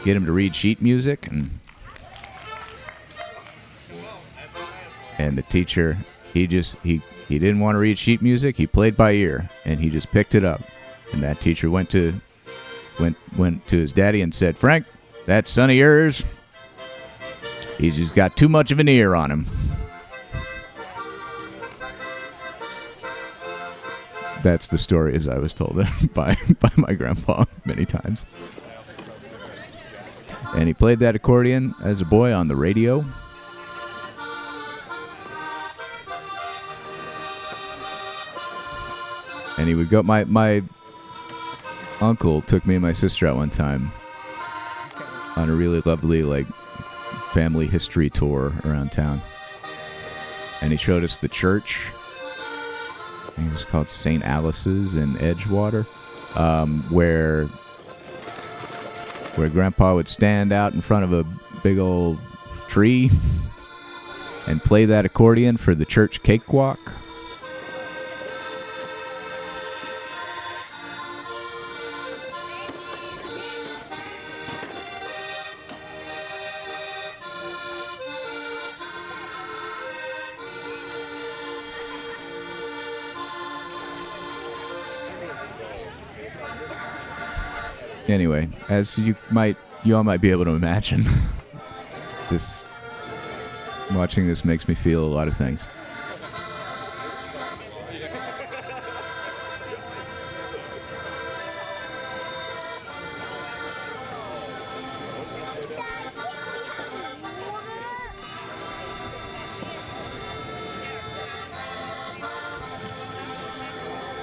get him to read sheet music, and the teacher, he didn't want to read sheet music. He played by ear, and he just picked it up. And that teacher went to his daddy and said, "Frank, that son of yours, he's just got too much of an ear on him." That's the story as I was told it by my grandpa many times. And he played that accordion as a boy on the radio. And he would go, my uncle took me and my sister out one time on a really lovely, like, family history tour around town. And he showed us the church. I think it was called St. Alice's in Edgewater, where Grandpa would stand out in front of a big old tree and play that accordion for the church cakewalk. Anyway, as you all might be able to imagine, watching this makes me feel a lot of things.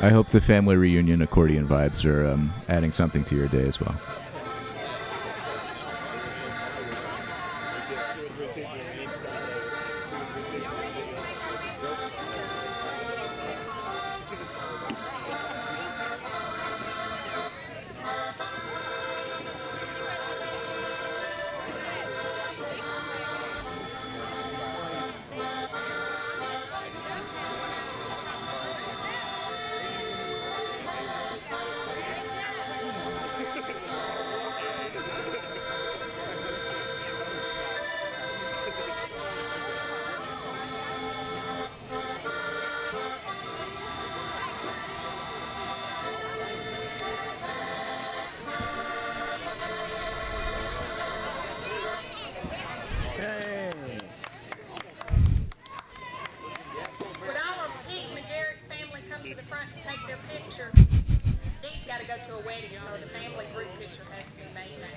I hope the family reunion accordion vibes are adding something to your day as well. Would all of Pete and Jarek's family come to the front to take their picture? Dee's got to go to a wedding, so the family group picture has to be made now.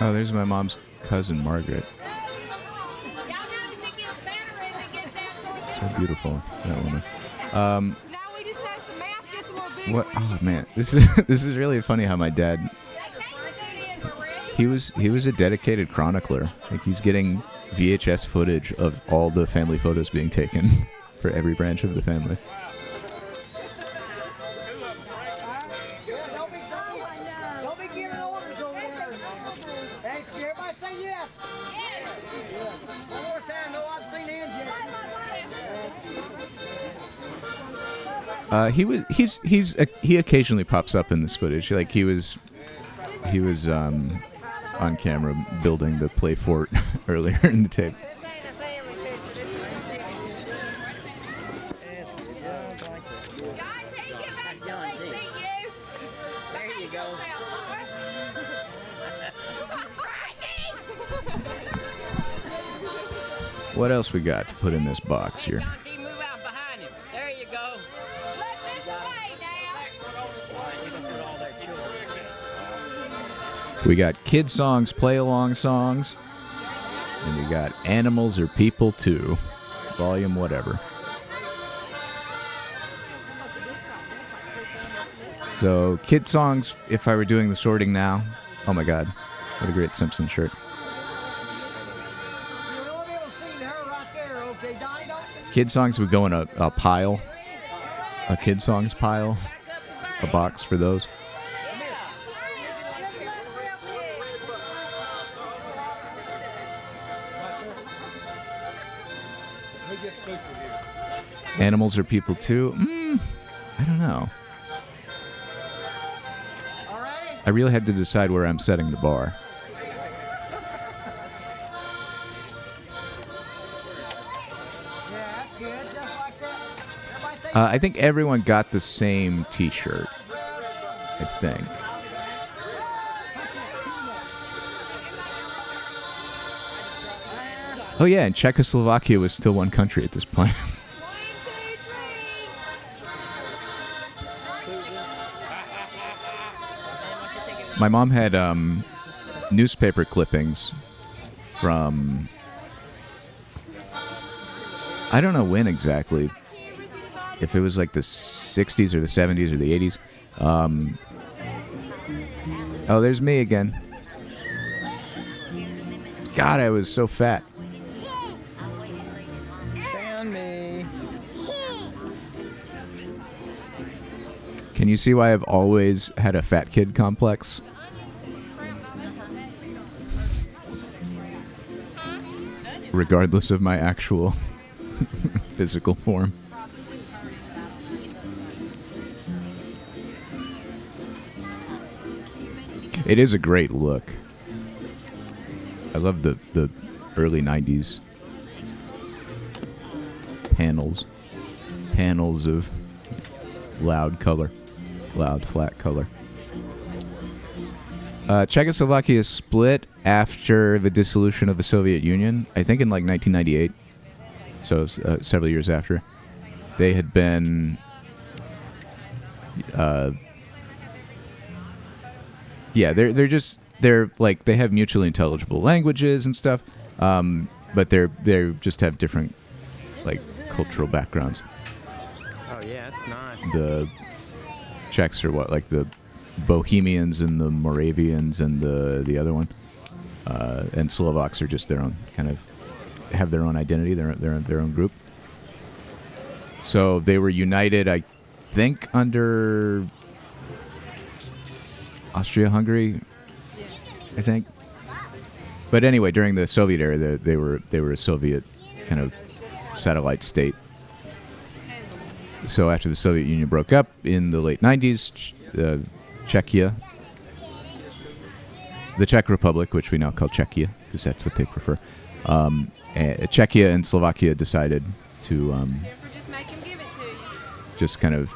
Oh, there's my mom's cousin, Margaret. So beautiful, that woman. Now we just as the mouth gets a little bigger. What? Oh man, this is really funny how my dad. He was a dedicated chronicler. Like, he's getting VHS footage of all the family photos being taken for every branch of the family. Don't be giving orders over there. Hey, everybody say yes. Yes. One more time, no, I've seen the engine. He occasionally pops up in this footage. Like, he was on camera building the play fort earlier in the tape. There you go. What else we got to put in this box here? John D, move out behind him. There you go. We got kid songs, play along songs, and we got Animals Are People Too, volume whatever. So, kid songs, if I were doing the sorting now, oh my god, what a great Simpson shirt. You'll only be able to see her right there, okay, Donnie? Don't. Kid songs would go in a pile, a kid songs pile, a box for those. Animals are people too. I don't know. I really had to decide where I'm setting the bar. I think everyone got the same T-shirt. I think. Oh yeah, and Czechoslovakia was still one country at this point. My mom had newspaper clippings from, I don't know when exactly, if it was like the 60s or the 70s or the 80s. Oh, there's me again. God, I was so fat. Found me. Can you see why I've always had a fat kid complex? Regardless of my actual physical form. It is a great look. I love the early 90s panels of loud color, loud flat color. Czechoslovakia split after the dissolution of the Soviet Union, I think in like 1998, so several years after. They had been yeah, they're like, they have mutually intelligible languages and stuff, but they just have different like cultural backgrounds. Oh yeah, that's nice. The Czechs are what, like the Bohemians and the Moravians and the other one, and Slovaks are just their own kind of, have their own identity, their own group. So they were united, I think, under Austria-Hungary, I think. But anyway, during the Soviet era, they were a Soviet kind of satellite state. So after the Soviet Union broke up in the late 90s, Czechia, the Czech Republic, which we now call Czechia because that's what they prefer, Czechia and Slovakia decided to just kind of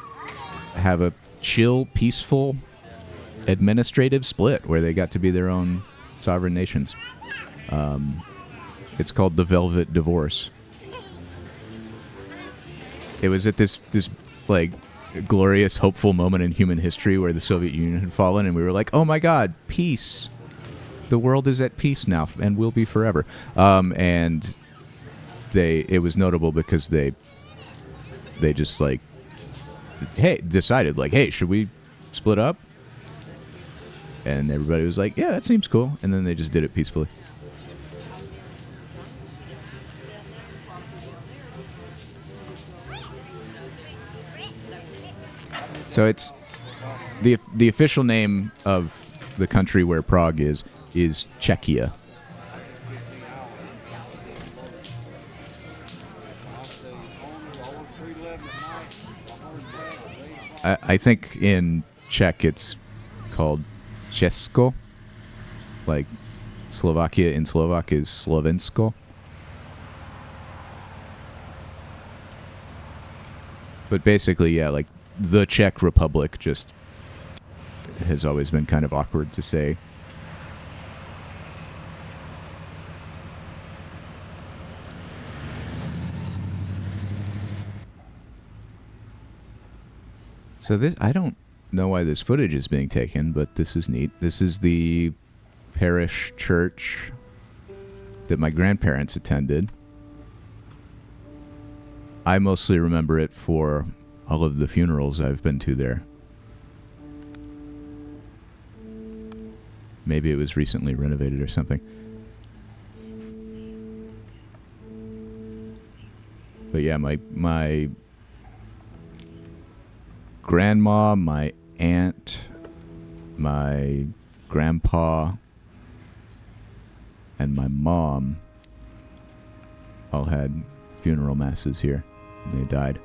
have a chill, peaceful, administrative split where they got to be their own sovereign nations. It's called the Velvet Divorce. It was at this like glorious, hopeful moment in human history where the Soviet Union had fallen, and we were like, "Oh my God, peace! The world is at peace now, and will be forever." And it was notable because they just like, decided like, "Hey, should we split up?" And everybody was like, "Yeah, that seems cool." And then they just did it peacefully. So it's the official name of the country where Prague is Czechia. I think in Czech it's called Česko, like Slovakia in Slovak is Slovensko. But basically, yeah, like the Czech Republic just has always been kind of awkward to say. So this, I don't know why this footage is being taken, but this is neat. This is the parish church that my grandparents attended. I mostly remember it for all of the funerals I've been to there. Maybe it was recently renovated or something. But yeah, my grandma, my aunt, my grandpa, and my mom all had funeral masses here. And they died.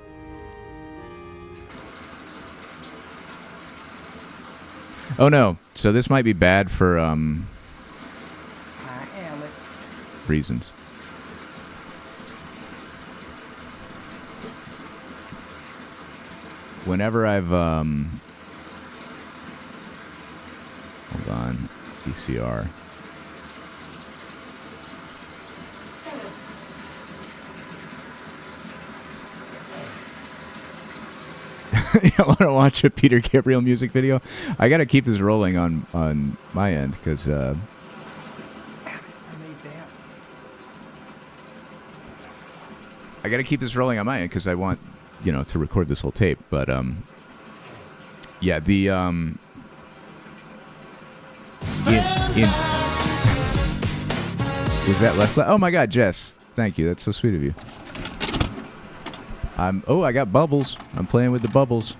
Oh no! So this might be bad for reasons. Whenever I've hold on, VCR. You want to watch a Peter Gabriel music video? I gotta keep this rolling on my end because I gotta keep this rolling on my end because I want to record this whole tape. But yeah, the was that Leslie? Oh my God, Jess, thank you. That's so sweet of you. I got bubbles. I'm playing with the bubbles.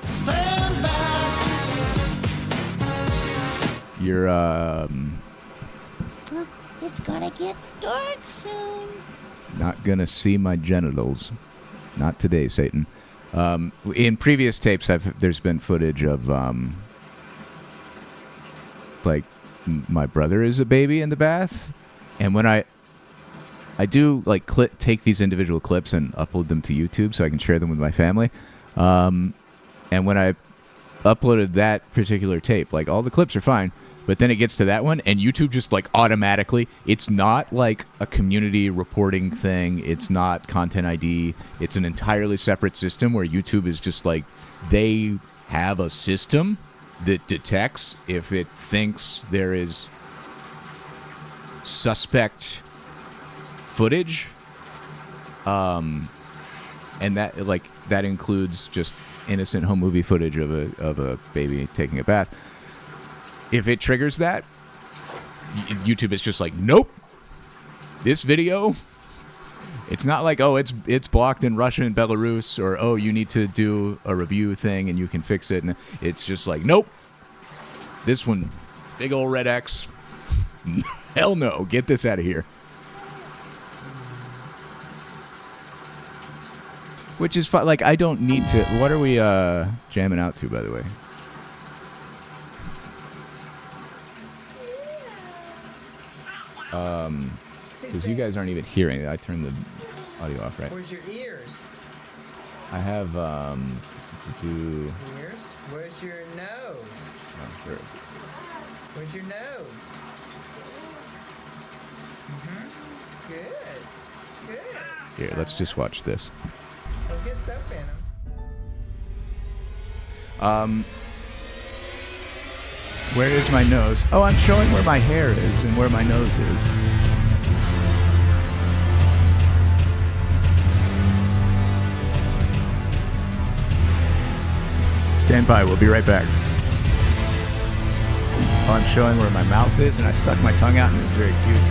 Stand back. You're It's gonna get dark soon. Not gonna see my genitals. Not today, Satan. In previous tapes, there's been footage of like my brother is a baby in the bath, and when I do like take these individual clips and upload them to YouTube so I can share them with my family. And when I uploaded that particular tape, like all the clips are fine, but then it gets to that one and YouTube just like automatically, it's not like a community reporting thing. It's not Content ID. It's an entirely separate system where YouTube is just like, they have a system that detects if it thinks there is suspect footage, and that includes just innocent home movie footage of a baby taking a bath. If it triggers that, YouTube is just like, nope, this video. It's not like, oh, it's blocked in Russia and Belarus, or oh, you need to do a review thing and you can fix it. And it's just like, nope, this one, big old red X. Hell no, get this out of here. Which is fun. Like, I don't need to. What are we jamming out to, by the way? Because you guys aren't even hearing it. I turned the audio off, right? Where's your ears? I have Ears? Where's your nose? Oh, sure. Where's your nose? Good. Here, let's just watch this. Don't get soap in them. Where is my nose? Oh, I'm showing where my hair is and where my nose is. Stand by, we'll be right back. Oh, I'm showing where my mouth is, and I stuck my tongue out, and it was very cute.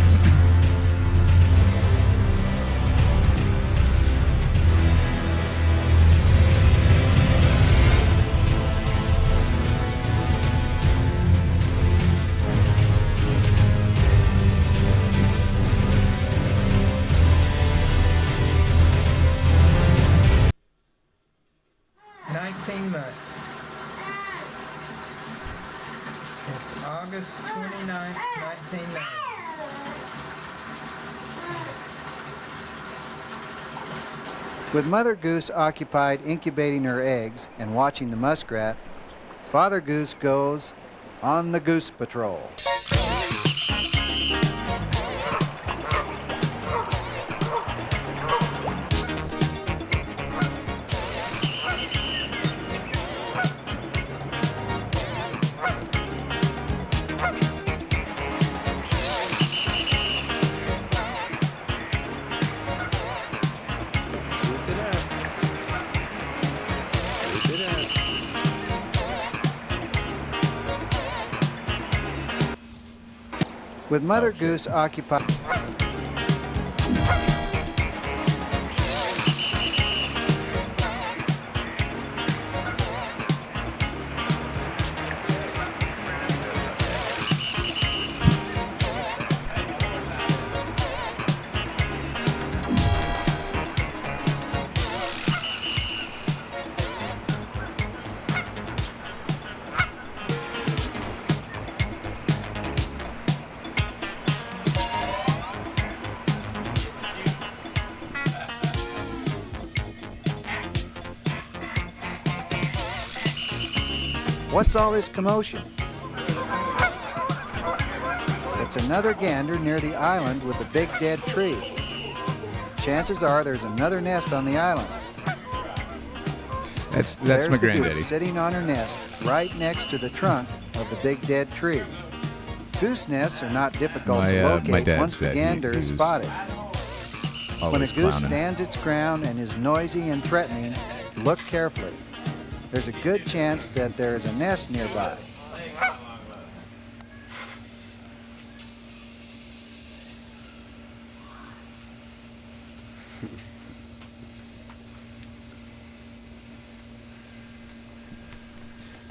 August 29th, 1990. With Mother Goose occupied incubating her eggs and watching the muskrat, Father Goose goes on the goose patrol. With Mother Goose occupied... What's all this commotion? It's another gander near the island with the big dead tree. Chances are there's another nest on the island. That's There's my the goose granddaddy. sitting on her nest right next to the trunk of the big dead tree. Goose nests are not difficult to My locate dad's once the dad, gander he is was spotted. When a Always goose clowning. stands its ground and is noisy and threatening, look carefully. There's a good chance that there is a nest nearby.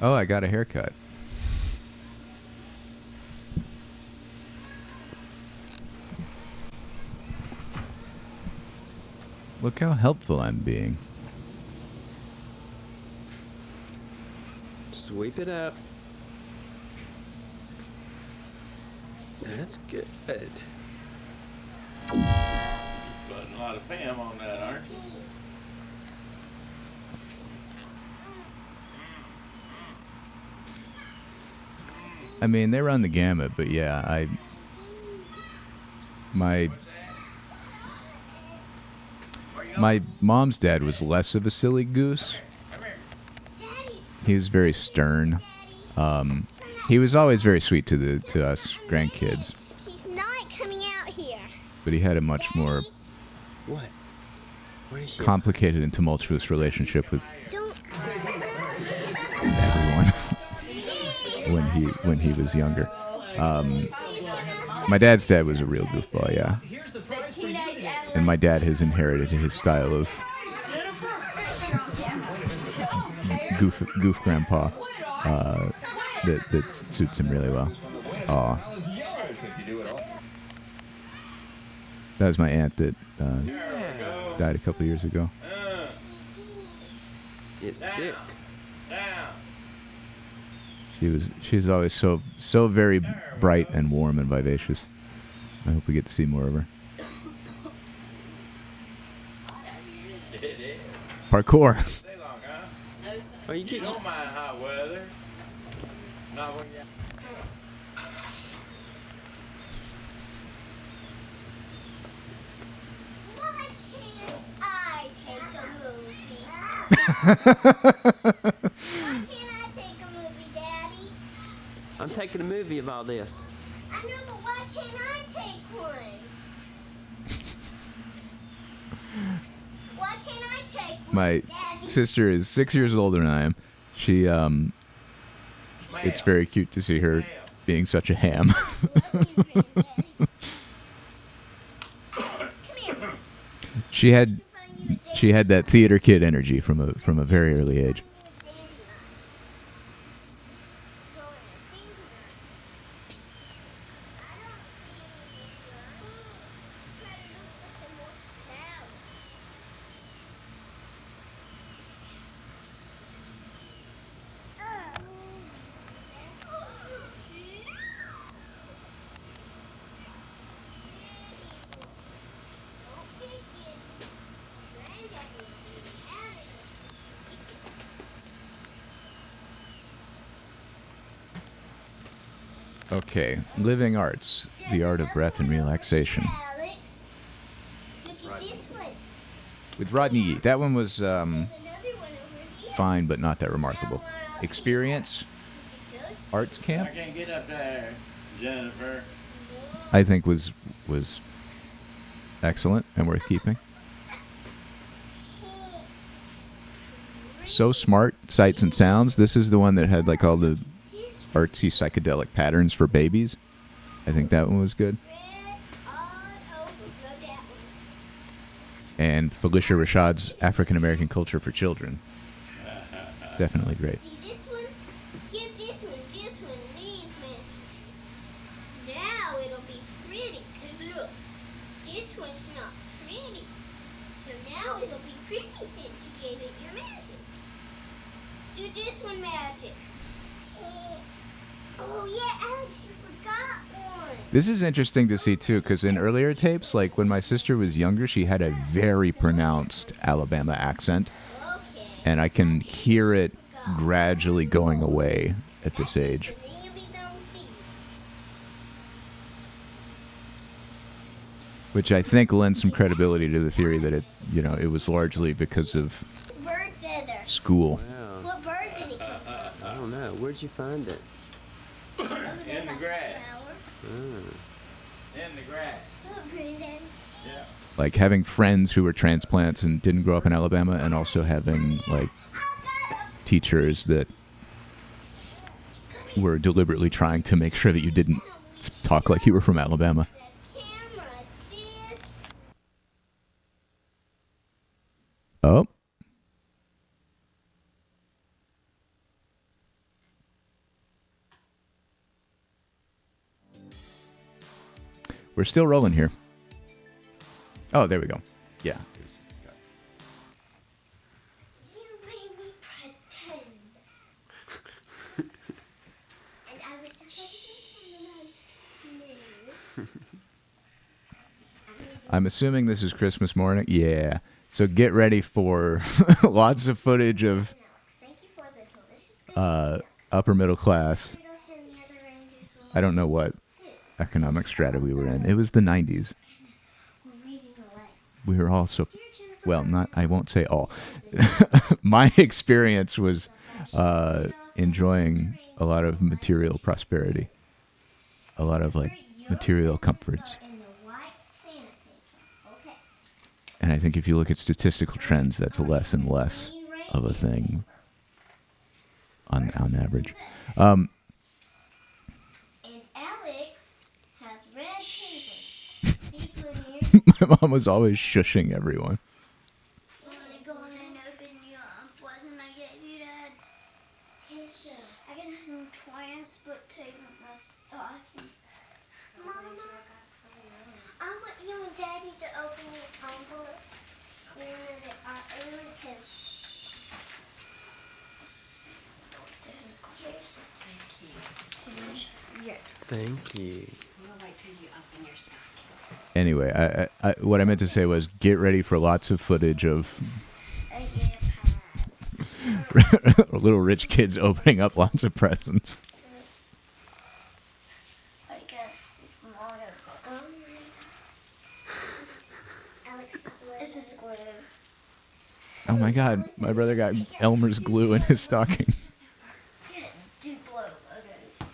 Oh, I got a haircut. Look how helpful I'm being. Sweep it up. That's good. Putting a lot of fam on that, aren't you? I mean, they run the gamut, but yeah, my mom's dad was less of a silly goose. He was very stern. He was always very sweet to us grandkids, She's not coming out here. but he had a much more What? Where is she? complicated and tumultuous relationship with Don't. everyone when he was younger. My dad's dad was a real goofball, yeah. And my dad has inherited his style of goof grandpa that suits him really well. Aw. That was my aunt that died a couple years ago. It's Dick. She was always so very bright and warm and vivacious. I hope we get to see more of her. Parkour. Are you getting? Don't mind hot weather. Not when you. Why can't I take a movie? Why can't I take a movie, Daddy? I'm taking a movie of all this. I know, but why can't I take one? Why can't I take one, My Daddy? sister is 6 years older than I am. She it's very cute to see her being such a ham. She had that theater kid energy from a very early age. Okay, living arts, the art of breath and relaxation. Alex, look at this one. With Rodney Yee. That one was There's another one over here. fine, but not that remarkable. Experience, arts I camp, can't get up there, Jennifer. I think was excellent and worth keeping. So Smart, Sights and Sounds. This is the one that had like all the artsy psychedelic patterns for babies. I think that one was good. Red all over. Go that one. And Felicia Rashad's African American Culture for Children. Definitely great. See this one? Give this one needs man. Now it'll be pretty. 'Cause look, this one's not pretty. So now it'll be pretty since you gave it your magic. Do this one magic. Oh yeah, Alex, you forgot one. This is interesting to see too, because in earlier tapes, like when my sister was younger, she had a very pronounced Alabama accent, Okay. and I can hear it gradually going away at this age. And then you'll be done with these. Which I think lends some credibility to the theory that it was largely because of Bird feather. school. Wow. What bird did it come from? I don't know. Where'd you find it? In the grass. Oh. In the grass. Look, Granddad. Yeah. Like having friends who were transplants and didn't grow up in Alabama, and also having like teachers that were deliberately trying to make sure that you didn't talk like you were from Alabama. The camera, this. Oh. We're still rolling here. Oh, there we go. Yeah. You made me pretend. And I was no. I'm assuming this is Christmas morning. Yeah. So get ready for lots of footage of Thank you for the delicious upper middle class. and the other rangers will I don't know what economic strata we were in. It was the 90s. reading away. We were all so, well, not, I won't say all. My experience was enjoying a lot of material prosperity, a lot of like material comforts. In the white Santa paper. Okay. And I think if you look at statistical trends, that's less and less of a thing on average. And Alex has red paper. People in here. My mom was always shushing everyone. You want to go in and open your present I gave you, Dad? Tisha. I got some transport tape with my stocking. Mama, I want you and Daddy to open this envelope. You know that I only can. This is clear. Yes. Thank you. Anyway, I what I meant to say was get ready for lots of footage of little rich kids opening up lots of presents. I guess this is glue. Oh my God, my brother got Elmer's glue in his stocking. Yeah, Duplo logos.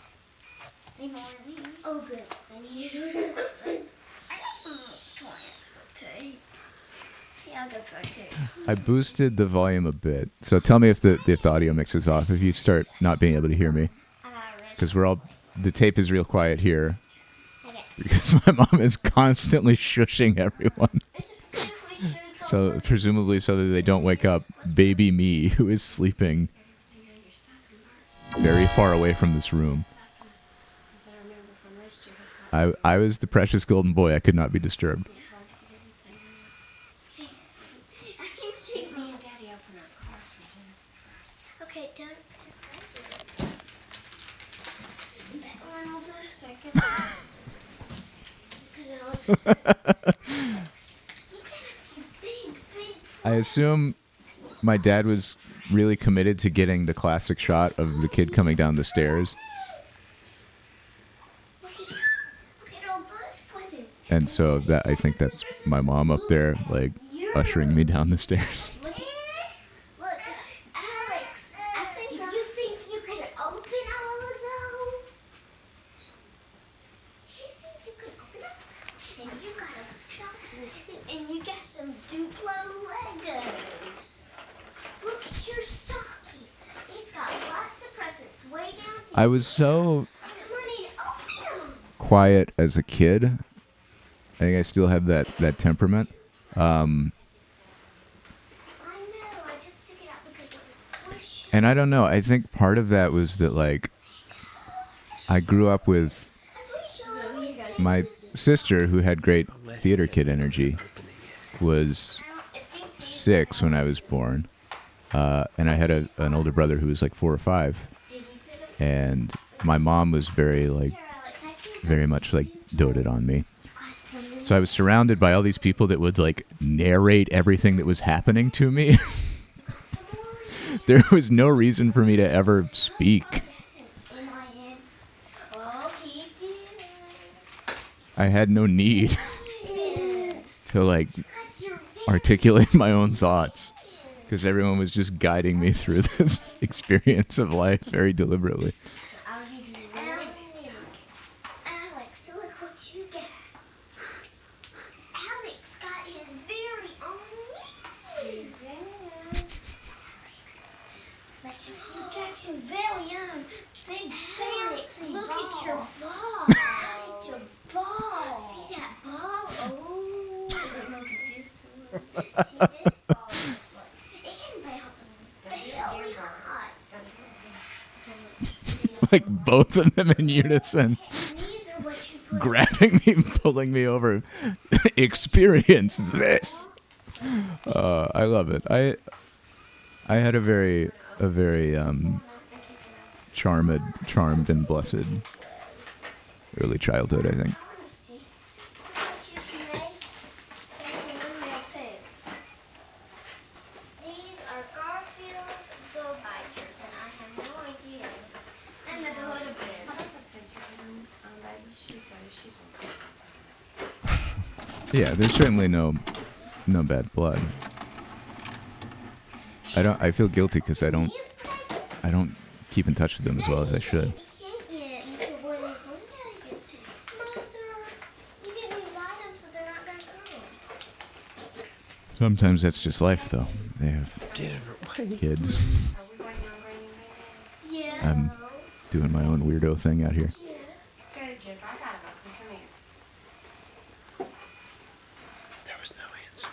Need more of these? Oh, good. I needed this. I got some transport tape. Yeah, I'll go for it too. I boosted the volume a bit, so tell me if the audio mixes off. If you start not being able to hear me, because the tape is real quiet here, because my mom is constantly shushing everyone. So presumably so that they don't wake up baby me, who is sleeping very far away from this room. I was the precious golden boy. I could not be disturbed. I can see me and Daddy open our cars for dinner. Okay, don't. That one will go a second. Because it looks. I assume my dad was really committed to getting the classic shot of the kid coming down the stairs. And so that I think that's my mom up there, like, ushering me down the stairs. Look, Alex, do you think you can open all of those? Do you think you can open them? And you got a stuff, and you got some Duplo Legos. Look at your stocking. It's got lots of presents way down here. I was so Come on in, open them. quiet as a kid. I think I still have that temperament. I know, I just took it out because I was pushing. And I don't know. I think part of that was that, like, I grew up with my sister, who had great theater kid energy, was 6 when I was born. And I had an older brother who was like 4 or 5. And my mom was very much like doted on me. So I was surrounded by all these people that would like narrate everything that was happening to me There was no reason for me to ever speak. Oh, he did. I had no need to like articulate my own thoughts because everyone was just guiding me through this experience of life very deliberately. Alex, look what you got. Alex got his very own meat. Alex, you got your very own big bouncy look ball. At your ball. Look at your ball. See that ball? Oh, look at this one. See this ball? This one. It can bounce very high. Like both of them in unison, These are what you put grabbing me, pulling me over. Experience this. I love it. I had a very charmed and blessed early childhood, I think. See what you can make? There's one there too. These are Garfield Go Bikers, and I have no idea. I never heard of them. Yeah, there's certainly no bad blood. I feel guilty because I don't keep in touch with them as well as I should. Sometimes that's just life, though. They have kids. I'm doing my own weirdo thing out here. There was no answer.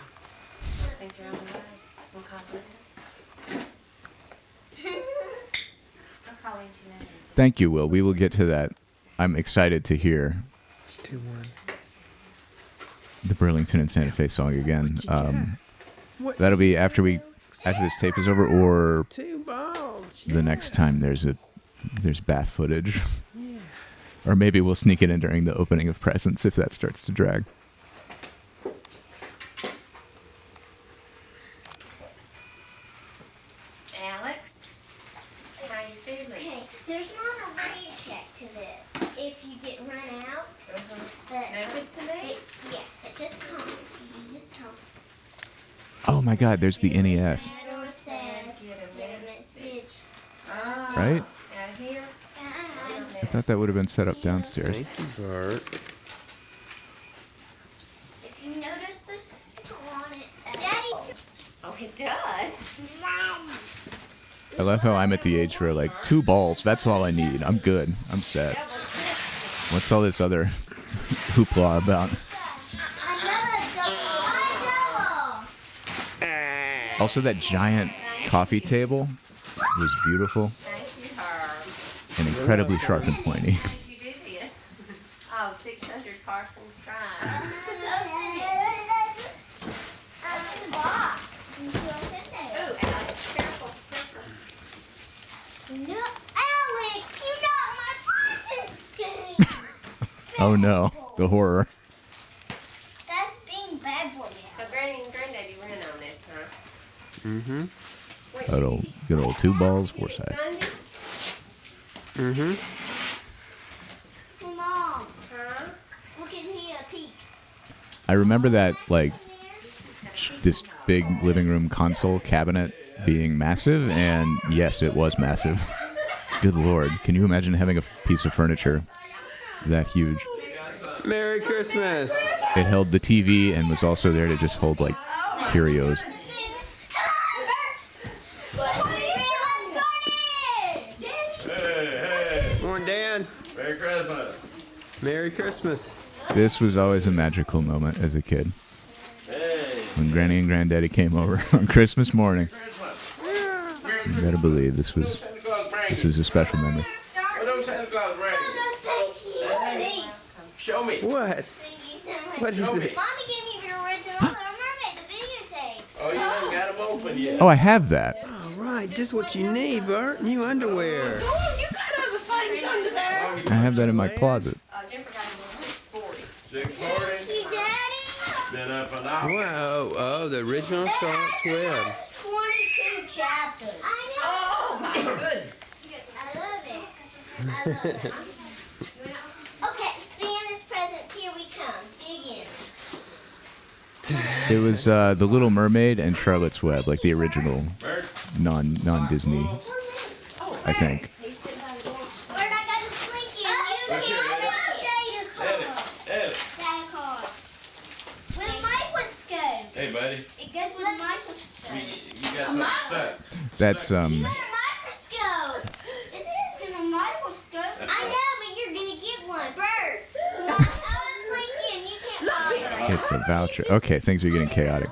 Thank you, Will. We will get to that. I'm excited to hear It's 2-1. the Burlington and Santa Fe song again. That'll be after this tape is over, or 2 balls. the next time there's bath footage. Yeah. Or maybe we'll sneak it in during the opening of Presents if that starts to drag. Alex, how you feeling? Okay, there's not a rain check to this. If you get run out, but Notice to me? yeah, but just come. You just come. Oh my God, there's the NES, Sad or sad, get a message. right? Out here? I thought that would have been set up downstairs. Thank you, Bert. If you notice this on it, Daddy. Oh, it does. I love how I'm at the age where like 2 balls, that's all I need. I'm good. I'm set. What's all this other hoopla about? Also, that giant coffee table was beautiful and incredibly sharp and pointy. How did you do this? Oh, 600 Parsons Drive. Oh, Alex, careful. No, Alex, you got my presents. Oh no, the horror. That's being bad for you. So Granny and Granddaddy ran on this, huh? Mm-hmm. Wait, Good old 2 balls, Forsyth. Sunday? Mm-hmm. Mom, Huh? look in here, peek. I remember that, like, this big living room console cabinet being massive, and yes, it was massive. Good Lord, can you imagine having a piece of furniture that huge? Merry Christmas. It held the TV and was also there to just hold, like, curios. Come on, Dan. Merry Christmas. Merry Christmas. This was always a magical moment as a kid. When Granny and Granddaddy came over on Christmas morning. You gotta believe this is a special memory. What those Santa Claus bring? Show me. What? Thank you so much. What is Show me. it? Mommy gave me the original Little Mermaid, the videotape. Oh, you haven't got them open yet. Oh, I have that. All right, just what you need, Bert. New underwear. Oh, you got other things under there. I have that in my closet. Jennifer got him 640. 640. You Daddy? Then up and out. Whoa, oh, the original Charlotte's Web. That's 22 chapters. I know. I love it. Okay, Santa's present. Here we come. Dig in. It was The Little Mermaid and Charlotte's Web, like the original non-Disney, I think. Where'd I got a slinky? And you can't data card. With a microscope. Hey, buddy. It goes with a microscope. You got something stuck. That's You got a microscope. This isn't a microscope. I know, but you're gonna get one. Bird. No, I'm slinky and you can't follow it. It's a voucher. Okay, things are getting chaotic.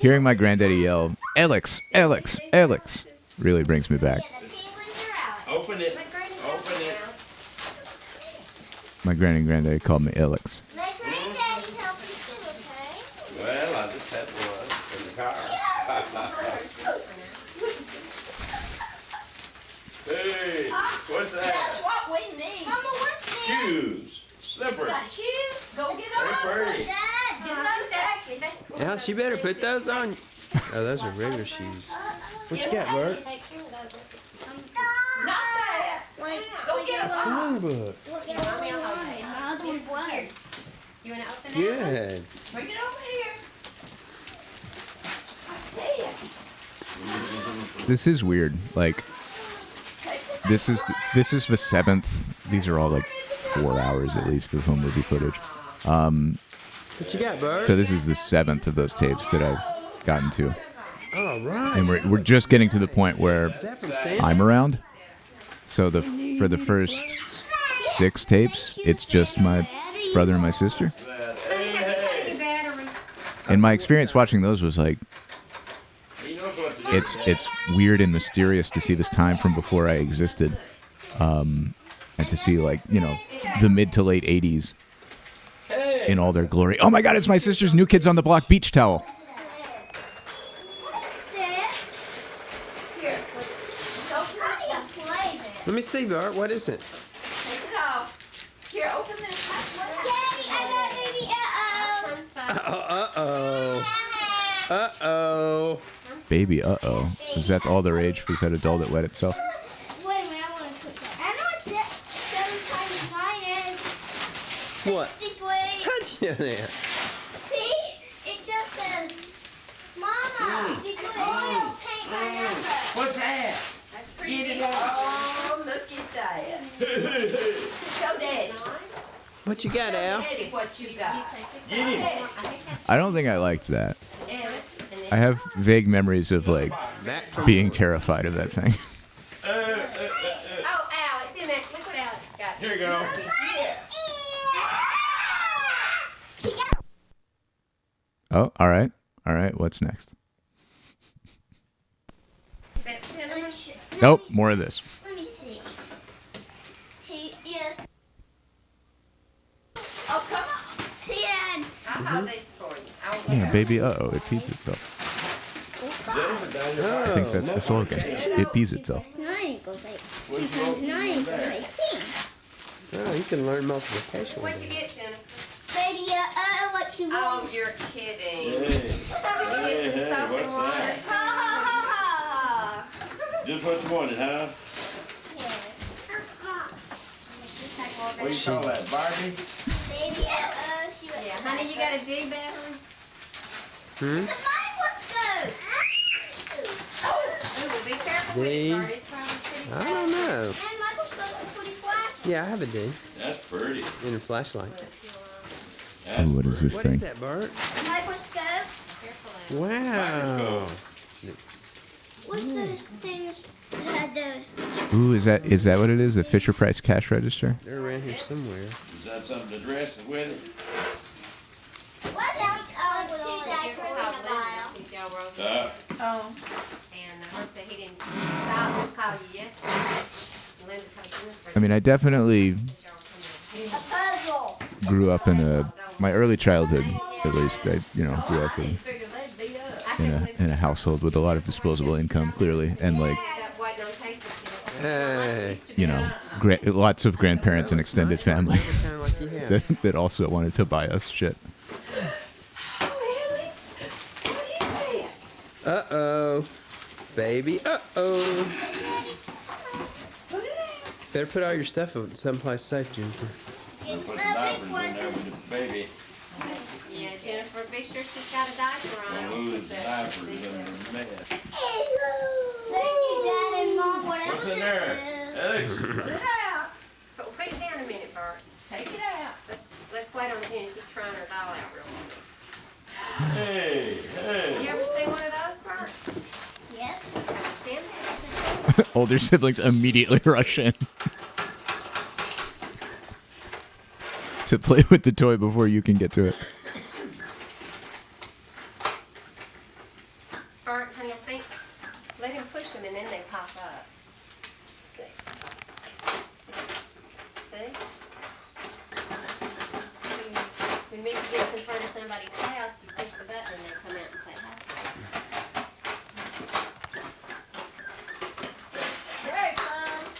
Hearing my granddaddy yell, Alex, Alex, Alex, really brings me back. Yeah, the penguins are out. Open it. Open it. My granny and granddaddy called me Alex. Let granddaddy help you too, okay? Well, I just had one in the car. Hey, what's that? That's what we need. Mama, what's this? Shoes. Slippers. Got shoes? Go get They're them. pretty. Dad, Get those back. That's what Alice, you better put those on. Oh, those are regular shoes. What you got, Bert? Not that. Go get them. Songbook. my other one's wired. You want to open it? Good. Bring it over here. I see it. This is weird. Like, this is the 7th. These are all like 4 hours at least of home movie footage. What you got, Bert? So this is the 7th of those tapes that I've gotten to, All right. and we're just getting to the point where Is that from Santa? I'm around. So for the first 6 tapes, it's just my brother and my sister. And my experience watching those was like, it's weird and mysterious to see this time from before I existed, and to see, like, you know, the mid to late 80s in all their glory. Oh my God, it's my sister's New Kids on the Block beach towel. Let me see, Bert. What is it? Take it off. Here, open this. Daddy, I got baby Uh-oh. Uh-oh. Baby, uh-oh. Was that all the rage? Was that a doll that wet itself? Wait a minute, I want to put that. I know it's that 7 times 9 is What? 60. How'd you know that? See? It just says, Mama, you put oil paint my number. What's that? That's pretty. Oh, look at that. Show Daddy. What you got, Al? Daddy, what you got? Get him. I don't think I liked that. I have vague memories of, like, being terrified of that thing. Oh, Alex, in that. Look what Alex got. Here you go. Oh, all right. All right, what's next? Is that cinnamon? Nope, more of this. Let me see. Hey, yes. Oh, come on. See, Dad. I'll hold these for you. Yeah, baby, uh-oh, it pees itself. I think that's the slogan. It pees itself. 9 equals 8. 2 times 9 equals 18. Oh, you can learn multiplication with What'd you it. get, Jennifer? Baby, what you Oh, want? you're kidding. Hey, what's Ha that? ha ha ha. Just what you wanted, huh? What do you call that, Barbie? Baby, she was. Yeah, honey, you got a D battery? Hmm? It's a microscope. Ooh, well, be careful with D. it, Bart. It's probably pretty I don't know. And microscope is pretty flashy. Yeah, I have a D That's pretty. in a flashlight. Ooh, what is this What thing? is that, Bert? Microscope. careful. Wow. What's those things that had those? Ooh, is that what it is? The Fisher Price cash register? They're around here somewhere. Is that something to dress with it? What's that? Two Did you diapers call in a Susan bottle. since y'all wrote it? Oh. And Herb said he didn't stop to call you yesterday. Linda told Jennifer I mean, I definitely that y'all were coming. A puzzle. grew up in my early childhood, at least. I, grew up Figured they'd be up. in a household with a lot of disposable income, clearly, and, like, Is that waiting on Casey? Hey. lots of grandparents and extended family Kind of like you have. that also wanted to buy us shit. Oh, Alex. What is this? Uh-oh. Baby, uh-oh. Better put all your stuff in someplace safe, Jennifer. Put the diapers in there with the baby. Yeah, Jennifer, be sure she's got a diaper on. Don't lose the diapers in the mess. Thank you, Dad and Mom, whatever What's in this there? is. Alex? Put it out. Put it down a minute, Bert. Take it out. Let's wait on Jen. She's trying her doll out real quick. Hey, hey. You ever seen one of those, Bert? Yes. Stand there. Older siblings immediately rush in to play with the toy before you can get to it. Bert, honey, I think let him push them and then they pop up. See? See? When Mickey gets in front of somebody's house, you push the button and they come out and say hi to you. There it comes.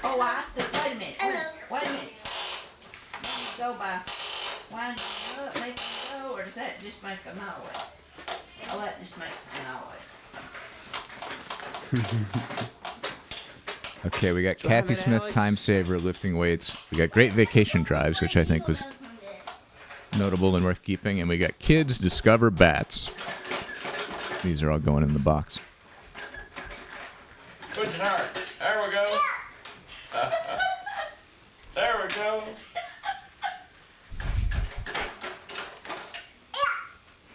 Oh, I said, wait a minute. Wait a minute. Go by winding them up, make them go, or does that just make a noise? Oh, that just makes a noise. Okay, we got Do I have Kathy it, Smith, Alex? time saver, lifting weights. We got great vacation drives, which I think was notable and worth keeping. And we got kids discover bats. These are all going in the box. Push it hard. There we go. There we go.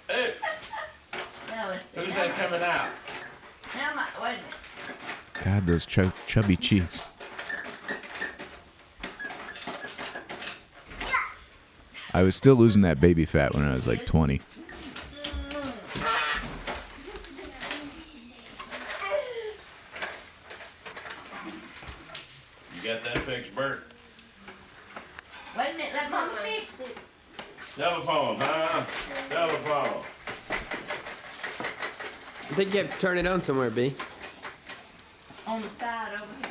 Hey, Now let's see. who's that coming out? Now, wait a minute. God, those chubby cheeks. I was still losing that baby fat when I was like 20. You got that fixed, Bert? Wait a minute, let Mama fix it. Telephone, huh? Telephone. I think you have to turn it on somewhere, B. On the side over here.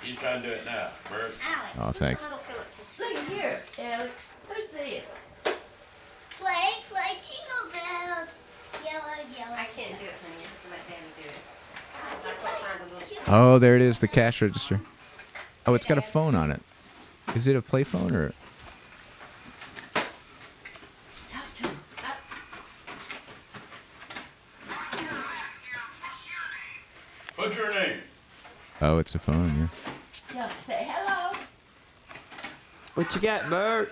You try to do it now, Bert. Alex. Oh, thanks. Little Phillips and Look here, Alex. Who's this? Play jingle bells. Yellow. I can't do it, honey. You have to let Daddy do it. Like what kind of little... Oh, there it is, the cash register. Oh, it's got a phone on it. Is it a play phone or? Talk to him. What's your name? Oh, it's a phone, yeah. Tell him, say hello. What you got, Bert?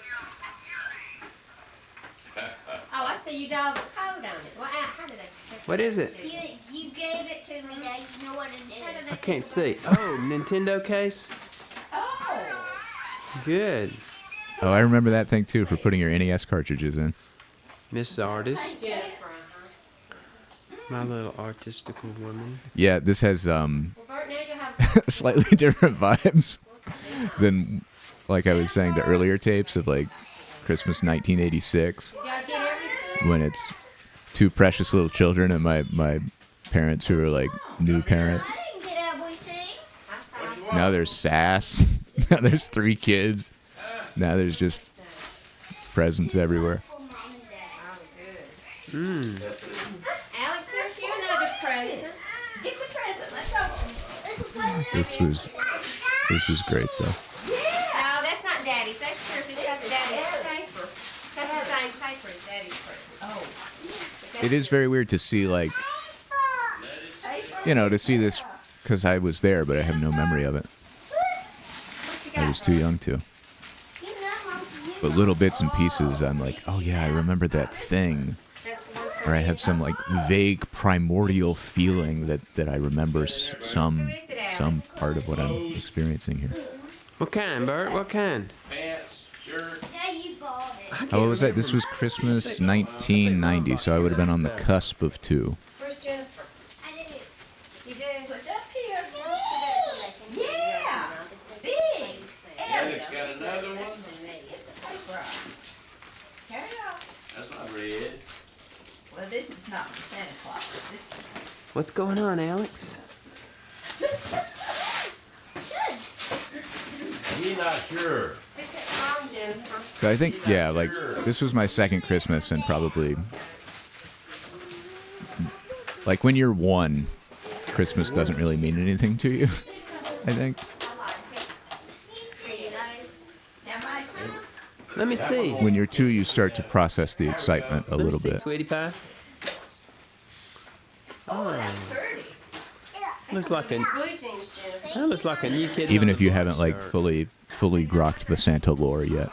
Oh, I see you dialed the code on it. Well, how did they... What is it? You gave it to me, now you know what it is. I can't see. Oh, Nintendo case? Oh. Good. Oh, I remember that thing too for putting your NES cartridges in. Miss Artist. Jennifer, uh-huh. My little artistical woman. Yeah, this has Well, Bert, now you have... slightly different vibes than, like I was saying, the earlier tapes of like Christmas 1986, Did y'all get everything? when it's two precious little children and my parents who are like new parents. I didn't get everything. Now there's sass. Now there's 3 kids. Now there's just presents everywhere. Oh, good. Mmm. Alex, here's you another present. Get the present. Let's go. This was great though. No, that's not Daddy's. That's yours. It's got Daddy's paper. That's the same paper as Daddy's present. Oh. It is very weird to see, like, you know, to see this because I was there, but I have no memory of it. I was too young to. But little bits and pieces, I'm like, oh yeah, I remember that thing. Or I have some like vague primordial feeling that I remember some part of what I'm experiencing here. What kind, Bert? What kind? Pants, shirt. Yeah, you bought it. Oh, what was that? This was Christmas 1990, so I would have been on the cusp of 2. Where's Jennifer? I did it. You did? Put it up here. Yeah. Big. Alex got another one? Carry on. That's not red. Well, this is not for Santa Claus. This is... What's going on, Alex? He not sure. Who's that from, Jennifer. So I think, yeah, like, this was my second Christmas, and probably, like, when you're 1, Christmas doesn't really mean anything to you, I think. Let me see. When you're 2, you start to process the excitement a little bit. Sweetie pie. Oh. Looks like a. Blue jeans, Jennifer. That looks like a new kid. Even if you haven't, like, fully grokked the Santa lore yet.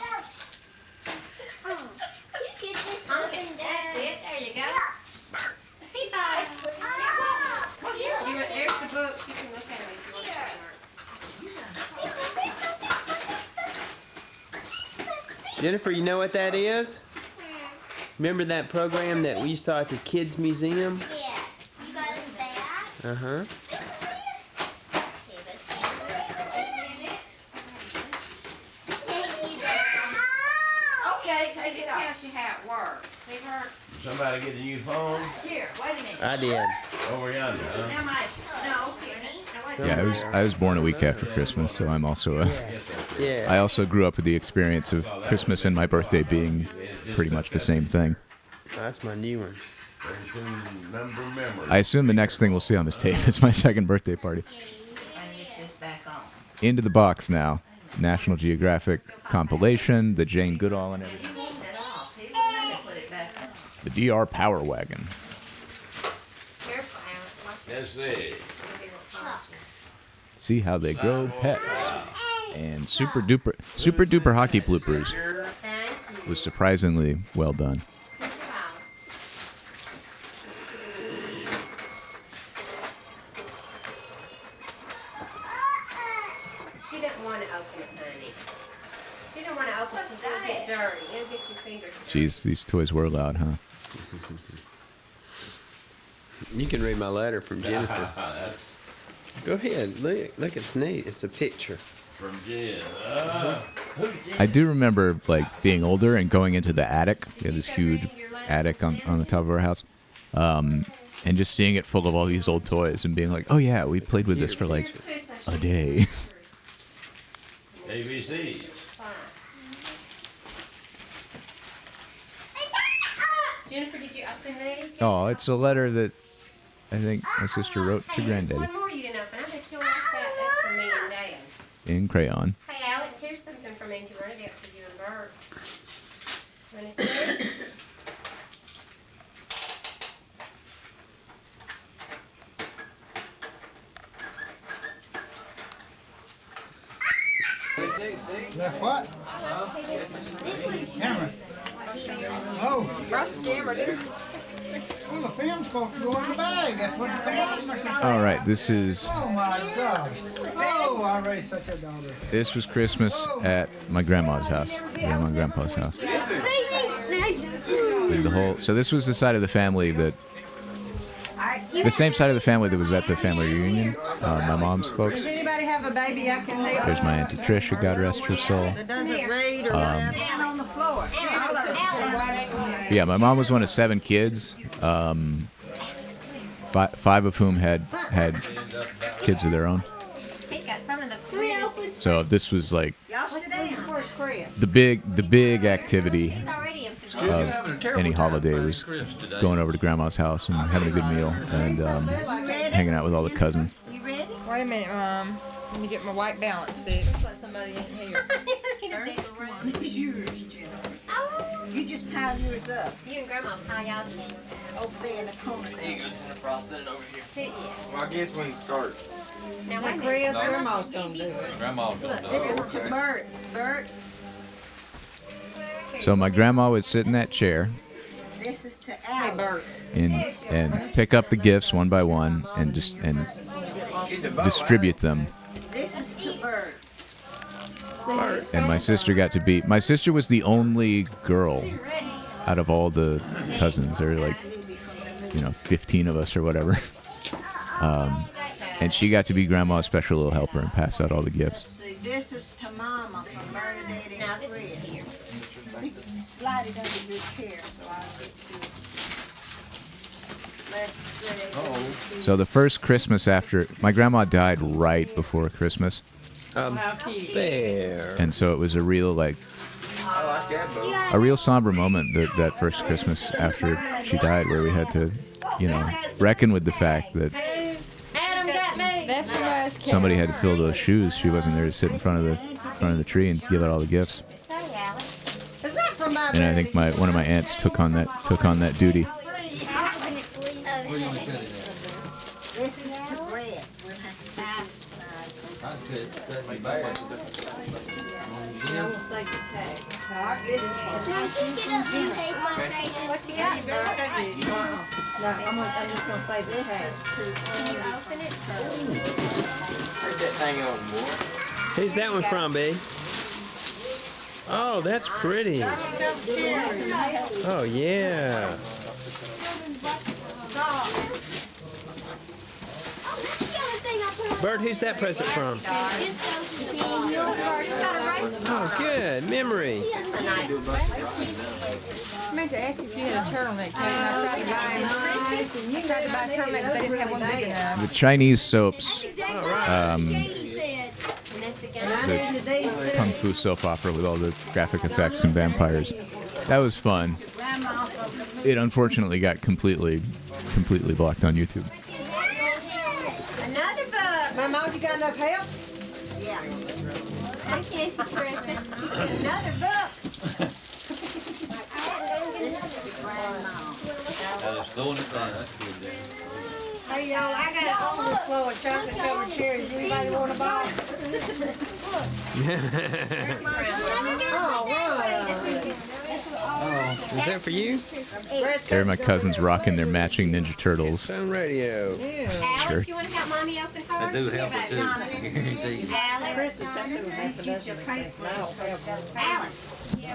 Okay, that's it. There you go. Hey, bud. There's the books. You can look at them if you want to. Jennifer, you know what that is? Remember that program that we saw at the Kids Museum? Yeah. You got it back? Uh-huh. Okay, take it This off. tells you how it works. See her? Somebody get a new phone Here, wait a minute. I did. over yonder, huh? Now, Mike. No, here. Now, wait a Yeah, minute. I was born a week after Christmas, so I'm also a... Yeah. I also grew up with the experience of Christmas and my birthday being pretty much the same thing. That's my new one. Remember memory. I assume the next thing we'll see on this tape is my second birthday party. I need this back on. Into the box now. National Geographic compilation, the Jane Goodall and everything. He wants it off. He wouldn't let me put it back on. The DR Power Wagon. Careful, Alex. Watch Let's see. it. See how they grow pets. And super duper hockey bloopers Thank you. was surprisingly well done. She doesn't want to open it, honey. She don't want to open it because it'll get dirty. It'll get your fingers dirty. Jeez, these toys were loud, huh? You can read my letter from Jennifer. Go ahead. Look, it's neat. It's a picture. From Jen. I do remember, like, being older and going into the attic. We had this huge attic on the top of our house. And just seeing it full of all these old toys and being like, oh yeah, we played with this for like a day. ABCs. Jennifer, did you open these? Oh, it's a letter that I think my sister wrote to Hey, here's Granddaddy one more you didn't open. I bet you'll like that. That's for me and Dad. in crayon. Hey, Alex, here's something for me to learn it out for you and Bert. Want to see it? Now what? Camera. Oh. Well, the film's supposed to go in the bag. That's what the film. All right, this is Oh my gosh. Oh, I raised such a daughter. this was Christmas at my grandma's house, grandma and grandpa's house. And the whole so this was the side of the family that the same side of the family that was at the family reunion. My mom's folks. Does anybody have a baby I can help? There's my Auntie Tricia, God rest her soul. That doesn't read or stand on the floor. Yeah, my mom was one of 7 kids, 5 of whom had kids of their own. He's got some of the prettiest. So this was like Y'all sit down. Where's Chris? the big activity He's already in of any holiday was going over to grandma's house and having a good meal and hanging out with all the cousins. You ready? Wait a minute, Mom. Let me get my white balance fixed. Looks like somebody in here. First one is yours, Jennifer. You just pile yours up You and Grandma pile y'all's in. over there in the corner. Jennifer, I'll set it over here. Yeah. Well, I guess when you start. Now, Now, wait a minute. Chris, Grandma's gonna do it. Grandma's gonna Look, this is to Bert. Bert, So my grandma would sit in that chair this is to Albert. and pick up the gifts one by one and just distribute them. This is to Bert. And my sister was the only girl out of all the cousins. There were like 15 of us or whatever. And she got to be grandma's special little helper and pass out all the gifts. See, this is to Mama from Bernadette Now, and this is Chris. here. See, slide it under your chair so I get to it. Let's see. So the first Christmas after my grandma died right before Christmas. Fair. And so it was a real like that boat. A real somber moment that first Christmas after she died, where we had to, reckon with the fact that Adam got me. That's from us. somebody had to fill those shoes. She wasn't there to sit in front of the tree and give out all the gifts. Is that from my And I think one of my aunts took on that duty. This is to bread. I won't say the tag. What you got? No, I'm just gonna say the tag. Can you open it? Turn that thing on, boy. Who's that one from, B? Oh, that's pretty. Oh, yeah. Bert, who's that present from? Oh, good. Memory. I meant to ask if you had a turtleneck, Kevin. I tried to buy a turtleneck, but they didn't have one big enough. The Chinese soaps, the kung fu soap opera with all the graphic effects and vampires. That was fun. It unfortunately got completely blocked on YouTube. Another book. Mama, you got enough help? Yeah. Thank you, Auntie Tricia. You said another book. Hey y'all, I got an overflow of chocolate covered cherries. Anybody want a bite? Is that for you? There, my cousins rocking their matching Ninja Turtles. On radio. Alex, Shirts. you want to help Mommy open hers? I do help it too. Alex. Alex.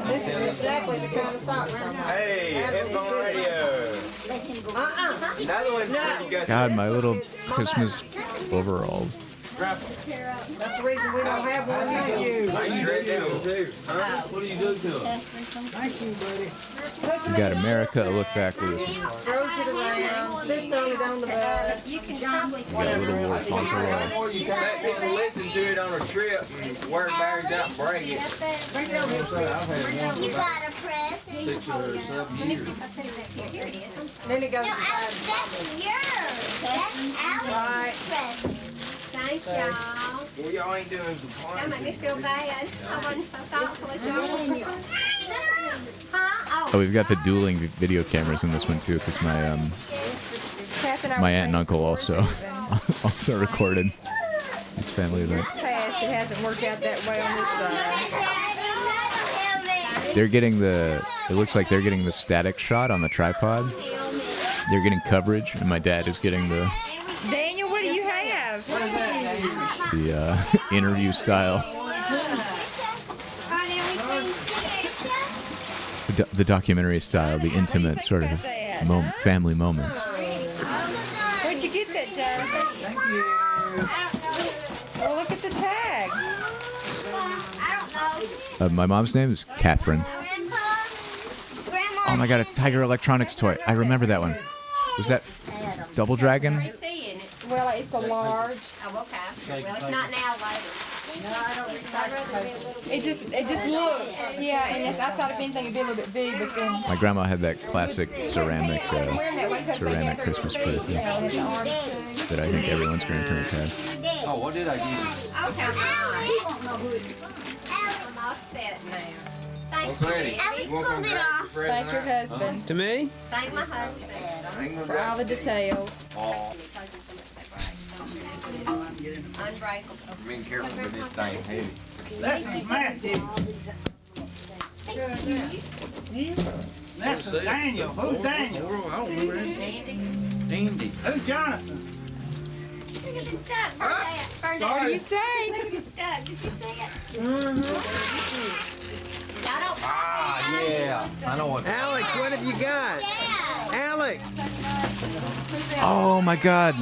This is exactly the kind of socks I'm wearing. Hey, headphone radio. Another one for you guys. God, my little Christmas overalls. That's the reason we don't have one now. Nice radio too. Huh? What do you do to them? Thank you, buddy. We got America, a look back with us. Throws it around, sits on it on the bus. You can probably We got a little war poncho. Or you can let people listen to it on a trip and wear berries out and bring it. You got a present. 6 or 7 years. Here it is. Then it goes No, to Alex, that's yours. That's Alex's present. Thank y'all. Well, y'all ain't doing That some made me feel bad. I wasn't so thoughtful as y'all. Huh? Oh, we've got the dueling video cameras in this one too, because my Kath and I my were aunt and uncle also thinking recorded these family events. past, it hasn't worked out that way on this side. They're getting it looks like they're getting the static shot on the tripod. They're getting coverage, and my dad is getting the Daniel, what do you have? interview style, the documentary style, the intimate sort of family moments. Where'd you get that, Joe? Thank you. Well, look at the tag. My mom's name is Catherine. Oh my God, a Tiger Electronics toy. I remember that one. Was that Double Dragon? Well, it's a large. Oh, okay. Well, if not now, later. It just looks. Yeah, and I thought if anything it'd be a little bit big, but then. My grandma had that classic ceramic Christmas plate that I think everyone's grandparents had. Oh, what did I give you? Okay. I'm all set now. Thank you. Alex pulled it off. Thank your husband To me? Thank my husband. for all the details. Unbreakable. Being careful with this thing heavy. This is Matthew. This is Daniel. Who's Daniel? Dandy. Who's Jonathan? Look at the duck. What What do you say? Look at this duck. Did you see it? Y'all don't Ah, yeah. I know what. Alex, what have you got? Alex! Oh my God!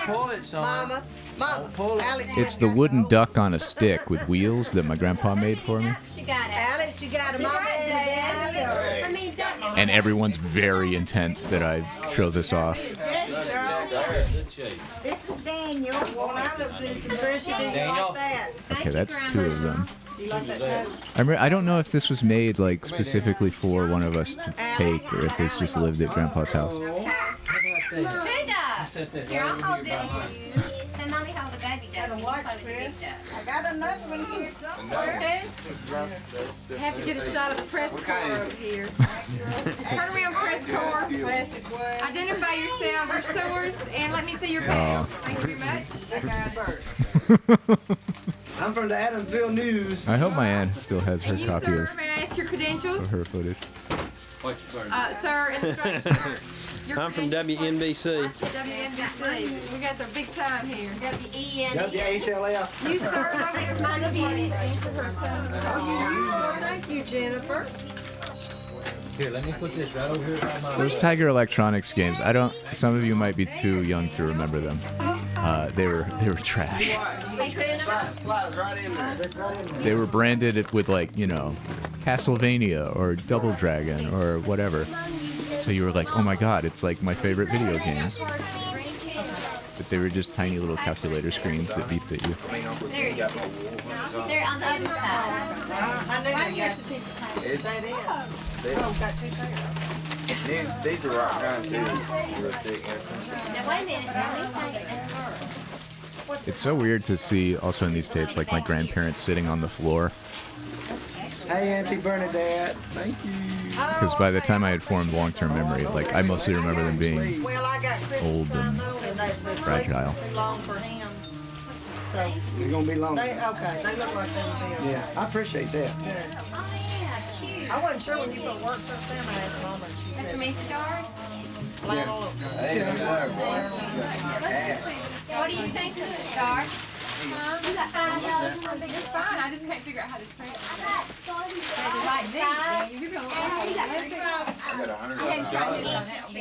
Pull it, son. Mama, Alex. It's the wooden duck on a stick with wheels that my grandpa made for me. She got it. Alex, you got a mama and a daddy? I mean, don't. And everyone's very intent that I show this off. This is Daniel. Well, I look good. Patricia, do you Daniel. like that? Okay, that's two of them. You like that tag? I don't know if this was made like specifically for one of us to take, or if this just lived at Grandpa's house. Tudor! Here, I'll hold this for you. And Mommy hold the baby duck. Got a what, Chris? I got another one here somewhere. Have to get a shot of the press corps over here. Turn around, press corps. Classic way. Identify yourselves, your sewers, and let me see your pants. Thank you very much. I'm from the Adamsville News. I hope my aunt still has her And you, copy sir, may I ask your credentials? of her footage. Sir, instructor. I'm from WNBC. WNBC. We got the big time here. WHLF. You, sir, don't get my get answer her son's call. Thank you, Jennifer. Here, let me put this right over here by my... Those Tiger Electronics games, some of you might be too young to remember them. They were trash. Hey, Jennifer. Slides right in there. They were branded with like, Castlevania or Double Dragon or whatever. So you were like, oh my god, it's like my favorite video games. But they were just tiny little calculator screens that beeped at you. There it is. They're on the other side. I know you got the piece of paper. That is. Oh, got two there. These are right around too. Real thick. Now, wait a minute. Now, we find it. That's hers. It's so weird to see also in these tapes like my grandparents sitting on the floor. Hey, Auntie Bernadette. Thank you. Because by the time I had formed long-term memory, like I mostly remember them being Well, I got Christmas old and fragile. too long for him. So You're gonna be long. they look like they would be. Yeah, I appreciate that. Oh, yeah, cute. I wasn't sure when you put work stuff down. I asked Mama, and she That's said, from Mr. Doris. Hey, look there, boy. What do you think of it, Doris? You got $5 for big. It's fine. I just can't figure out how to straighten it. The right size. You're going to I got I hadn't tried it on that one.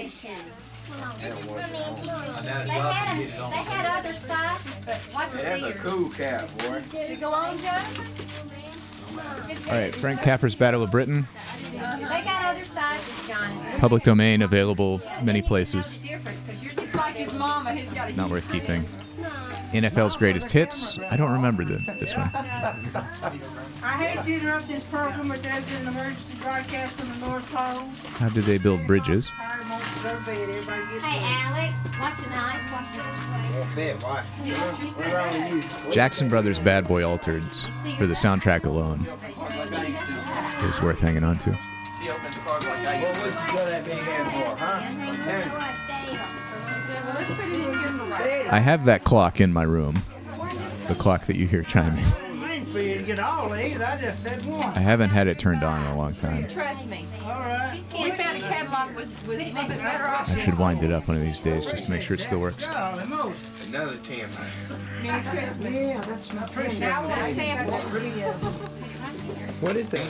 They had other sizes, but watch your That's a ears. cool cap, boy. Did it go on, John? All right, Frank Capra's Battle of Britain, They got other sizes, Jonathan. public domain, available many places. Difference, because yours It's like his mama. He's got a Not worth keeping. NFL's Greatest Hits. I don't remember this one. I hate to interrupt this program, but there's an emergency broadcast from the North Pole. How do they build bridges? Howard wants to go to bed. Everybody get Hey, Alex, watch your knife. Watch your What's wrong with you? Jackson Brothers Bad Boy Altered for the soundtrack alone. It was worth hanging on to. Well, what'd you got that big hand for, huh? Well, let's put it in here for right. I have that clock in my room. The clock that you hear chiming. I ain't for you to get all these. I just said one. I haven't had it turned on in a long time. Trust me. All right. We found a catalog was a little bit better off. I should wind it up one of these days just to make sure it still works. Golly most. Another 10. Merry Christmas. Yeah, that's my friend. Now I want to sample it. What is that?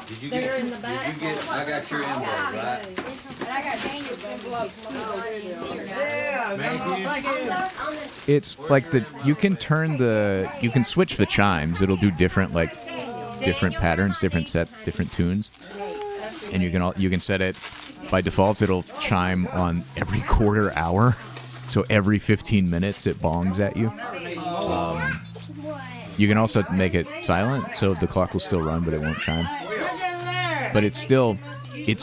Did you They're get? in the back. Did you get? I got your envelope, right? And I got Daniel's envelope from over in here now. Yeah, Matthew? It's like you can switch the chimes. It'll do different patterns, different tunes. And you can set it by default. It'll chime on every quarter hour. So every 15 minutes it bongs at you. You can also make it silent, so the clock will still run, but it won't chime. But it's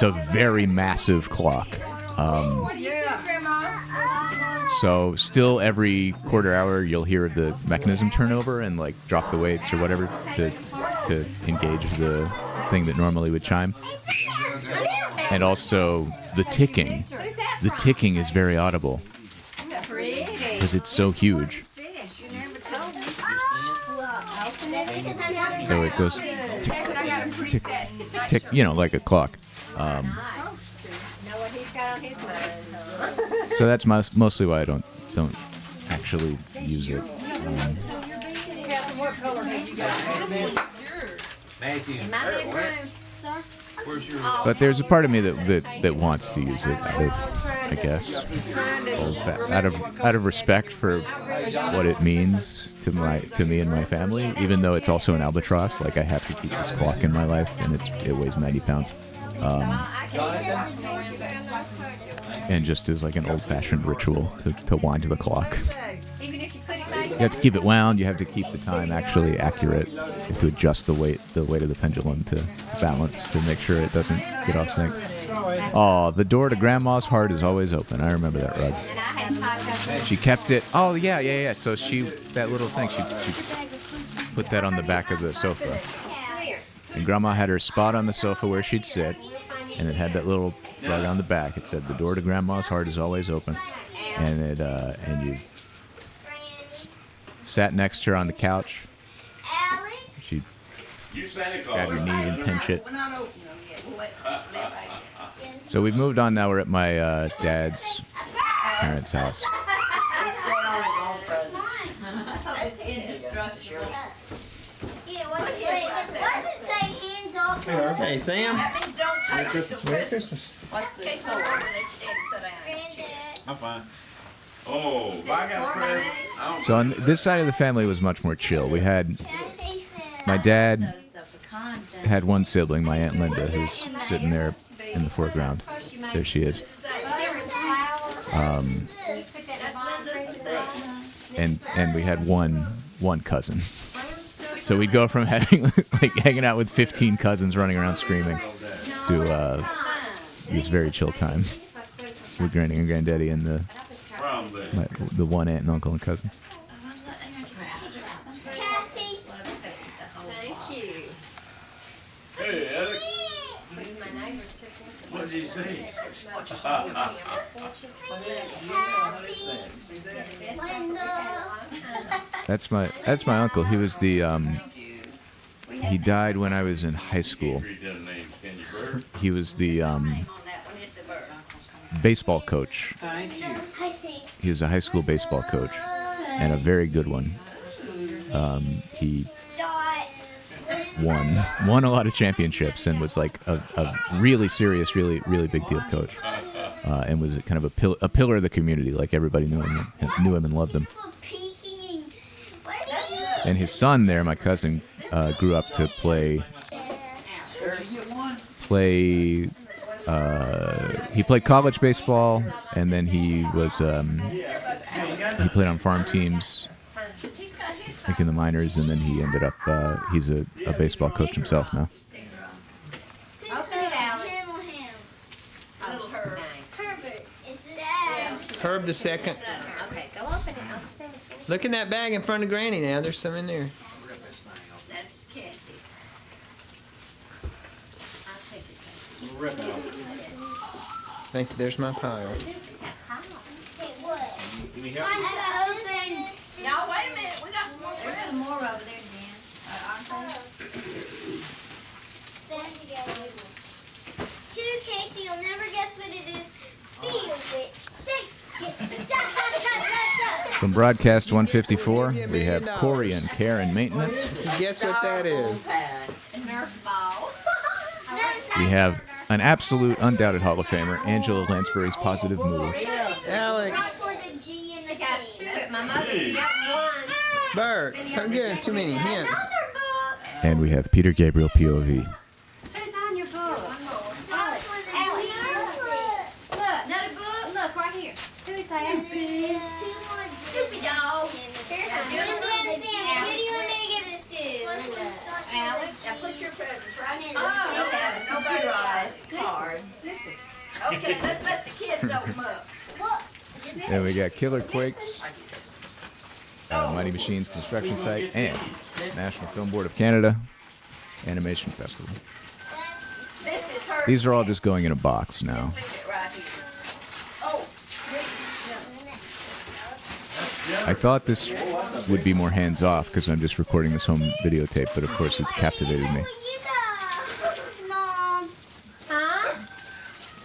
a very massive clock. What do you do, Grandma? So still every quarter hour you'll hear the mechanism turn over and like drop the weights or whatever to engage the thing that normally would chime. And also the ticking. The ticking is very audible because it's so huge. So it goes tick, tick, tick, like a clock. So that's mostly why I don't actually use it. Captain, what color have you got? Matthew. In my bedroom. Where's your? But there's a part of me that wants to use it out of, I guess, out of respect for what it means to me and my family. Even though it's also an albatross, like I have to keep this clock in my life, and it weighs 90 pounds. And just as like an old-fashioned ritual to wind the clock. Even if you put it back You have to keep it wound. You have to keep the time actually accurate. You have to adjust the weight of the pendulum to balance to make sure it doesn't get off sync. Oh, the door to Grandma's heart is always open. I remember that rug. She kept it. Oh yeah. So that little thing, she put that on the back of the sofa. And Grandma had her spot on the sofa where she'd sit, and it had that little rug on the back. It said, "The door to Grandma's heart is always open." And you sat next to her on the couch. She'd grab your knee and pinch it. So we've moved on now. We're at my dad's parents' house. Hey, Sam. Merry Christmas. What's the case for? I'm fine. Oh, I got a prayer. So on this side of the family was much more chill. We had my dad had one sibling, my Aunt Linda, who's sitting there in the foreground. There she is. And we had one cousin. So we'd go from having hanging out with 15 cousins running around screaming to this very chill time with Granny and Granddaddy and the one aunt and uncle and cousin. Thank you. Hey, Alex. What did you say? That's my uncle. He was the he died when I was in high school. He was the baseball coach. He was a high school baseball coach and a very good one. He won a lot of championships and was like a really serious, really big deal coach. And was kind of a pillar of the community. Like everybody knew him and loved him. And his son there, my cousin, grew up to play. He played college baseball, and then he played on farm teams, like in the minors, and then he ended up. He's a baseball coach himself now. Herb the second. Okay, go open it. Uncle Sammy's gonna Look in that bag in front of Granny now. There's some in there. That's Kathy. I'll take it. Rip it out. Thank you. There's my pile. Can you help me? No, wait a minute. We got some more. There's some more over there, Dan. Casey, you'll never guess what it is. Feel it. Shake it. From Broadcast 154, we have Corey and Karen Maintenance. Guess what that is? Nerf ball. We have an absolute, undoubted Hall of Famer, Angela Lansbury's Positive Move. Alex. My mother's got one. Bert, don't give him too many hints. And we have Peter Gabriel POV. Who's on your book? Alex. Look, another book. Look, right here. Who's that? Stupid dog. Alex. Now put your presents right in. Oh, yeah. Nobody eyes. Cards. Okay, let's let the kids open them up. And we got Killer Quakes, Mighty Machines Construction Site, and National Film Board of Canada Animation Festival. This is her. These are all just going in a box now. Right here. Oh. I thought this would be more hands-off because I'm just recording this home videotape, but of course it's captivated me.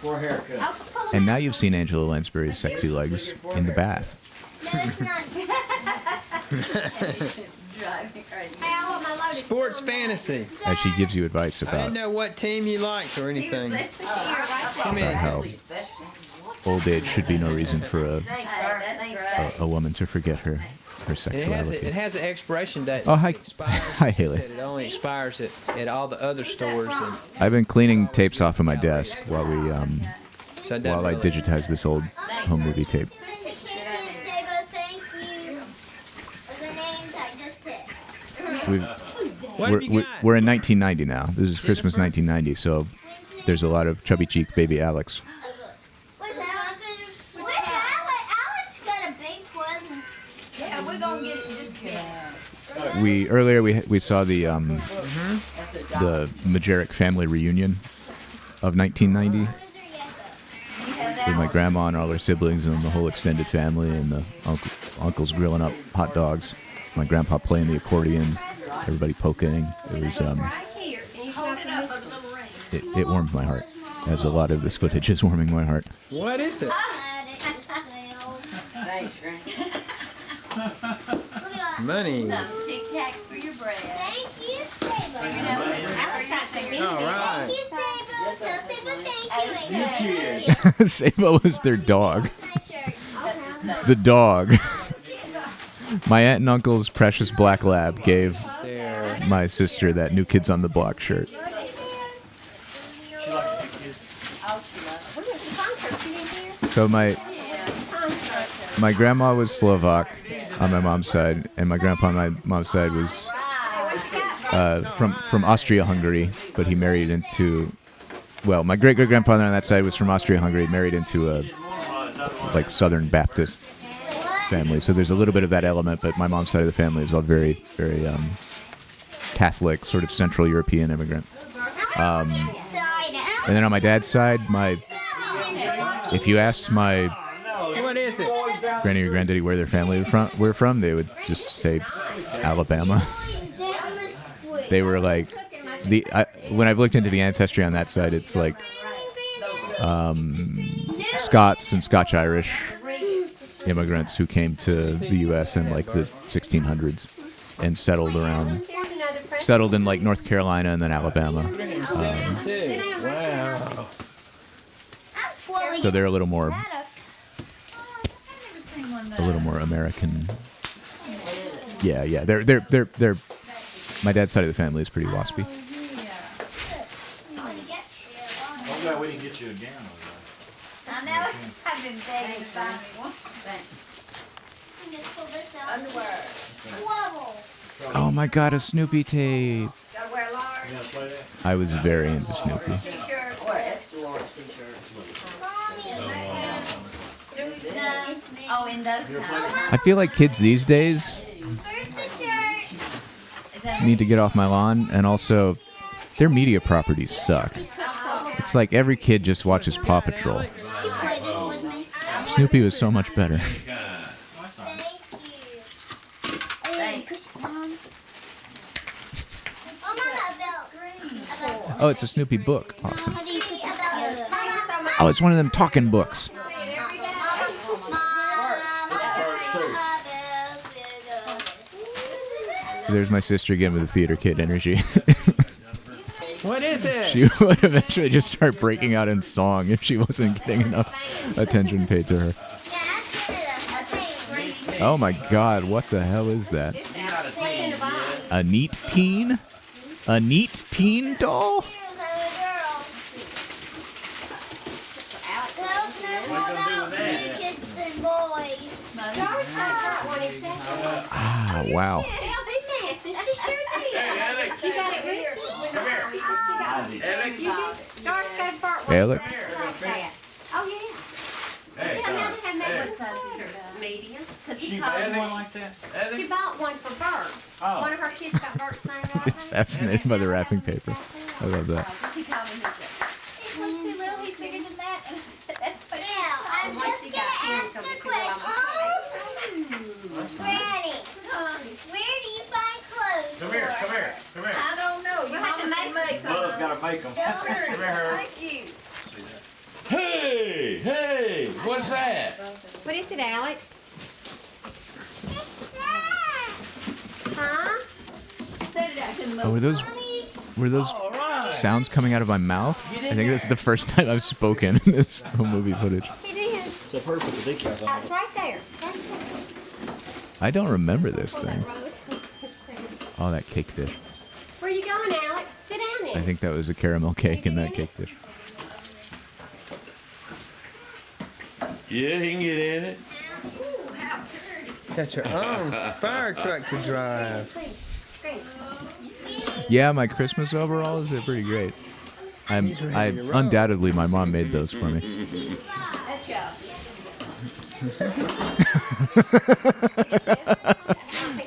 For a haircut. And now you've seen Angela Lansbury's sexy legs in the bath. Sports fantasy. As she gives you advice I didn't about know what team you liked or anything. Come in. how old age should be no reason for a woman to forget her It sexuality. has an expiration date. Oh, hi. It expires- Hi, Haley. It only expires at all the other stores. And I've been cleaning tapes off of my desk while so it doesn't I really- digitize this old home movie tape. we're in 1990 now. This is Christmas 1990, so there's a lot of chubby cheek baby Alex. Where's Alex got a big present. Yeah, we're gonna get it in just a minute. We saw the Majeric family reunion of 1990 with my grandma and all her siblings and the whole extended family and the uncles grilling up hot dogs. My grandpa playing the accordion, everybody poking. It was it warmed my heart, as a lot of this footage is warming my heart. What is it? Thanks, Granny. Money. Some Tic Tacs for your bread. Thank you, Sable. All right. Thank you, Sabo was their dog. The dog. My aunt and uncle's precious black lab gave my sister that New Kids on the Block shirt. So my grandma was Slovak on my mom's side, and my grandpa on my mom's side was from Austria-Hungary, but he married into, well, my great-great-grandfather on that side was from Austria-Hungary, married into a like Southern Baptist family. So there's a little bit of that element, but my mom's side of the family is all very, very Catholic, sort of Central European immigrant. And then on my dad's side, if you asked my What is it? granny or granddaddy where their family were from, they would just say Alabama. They were like when I've looked into the ancestry on that side, it's like Scots and Scotch-Irish immigrants who came to the U.S. in like the 1600s and settled in like North Carolina and then Alabama. Wow. So they're a little more American. Yeah. They're. My dad's side of the family is pretty waspy. I'm glad we didn't get you a gown over there. I know. I've been begging to find me one. Underwear. Oh my God, a Snoopy tape. Gotta wear large. You gonna play that? I was very into Snoopy. T-shirts or extra large t-shirts. Oh, in those kinds. I feel like kids these days need to get off my lawn, and also their media properties suck. It's like every kid just watches Paw Patrol. Snoopy was so much better. Oh, it's a Snoopy book. Awesome. Oh, it's one of them talking books. There's my sister again with the theater kid energy. What is it? She would eventually just start breaking out in song if she wasn't getting enough attention paid to her. Oh my God, what the hell is that? A neat teen? A neat teen doll? Ah, wow. She sure did. You got it, Richie? You did? Doris got Bart one. Alex? Oh, yeah. Hey, I've never had that one size either, medium. Because he She called bought me. one like that? She bought one for Bert. Oh. One of her kids got Bert's name right. It's fascinated by the wrapping paper. I love that. Because he called me, he said, it was too little, he's bigger than that. And I said, that's what she Now, told I'm me. Once just she gonna got him, ask so a we took him Granny, where do you find clothes? Come here, come here, come here. I don't know. You We'll have to make Bubba's gotta make them. Come here. Thank you. Hey, hey, what's that? What is it, Alex? Huh? Set it out in the Oh, were those sounds coming out of my mouth? I think this is the first time I've spoken in this whole movie footage. It is. It's a purple with the decals on It's right there. Right there. I don't remember this Pull that thing. rose. Oh, that cake dish. Where you going, Alex? Sit down I there. think that was a caramel cake in that cake dish. Yeah, he can get in it. Got your own fire truck to drive. screen. Yeah, my Christmas overalls are pretty great. I undoubtedly my mom made those for me. That's y'all.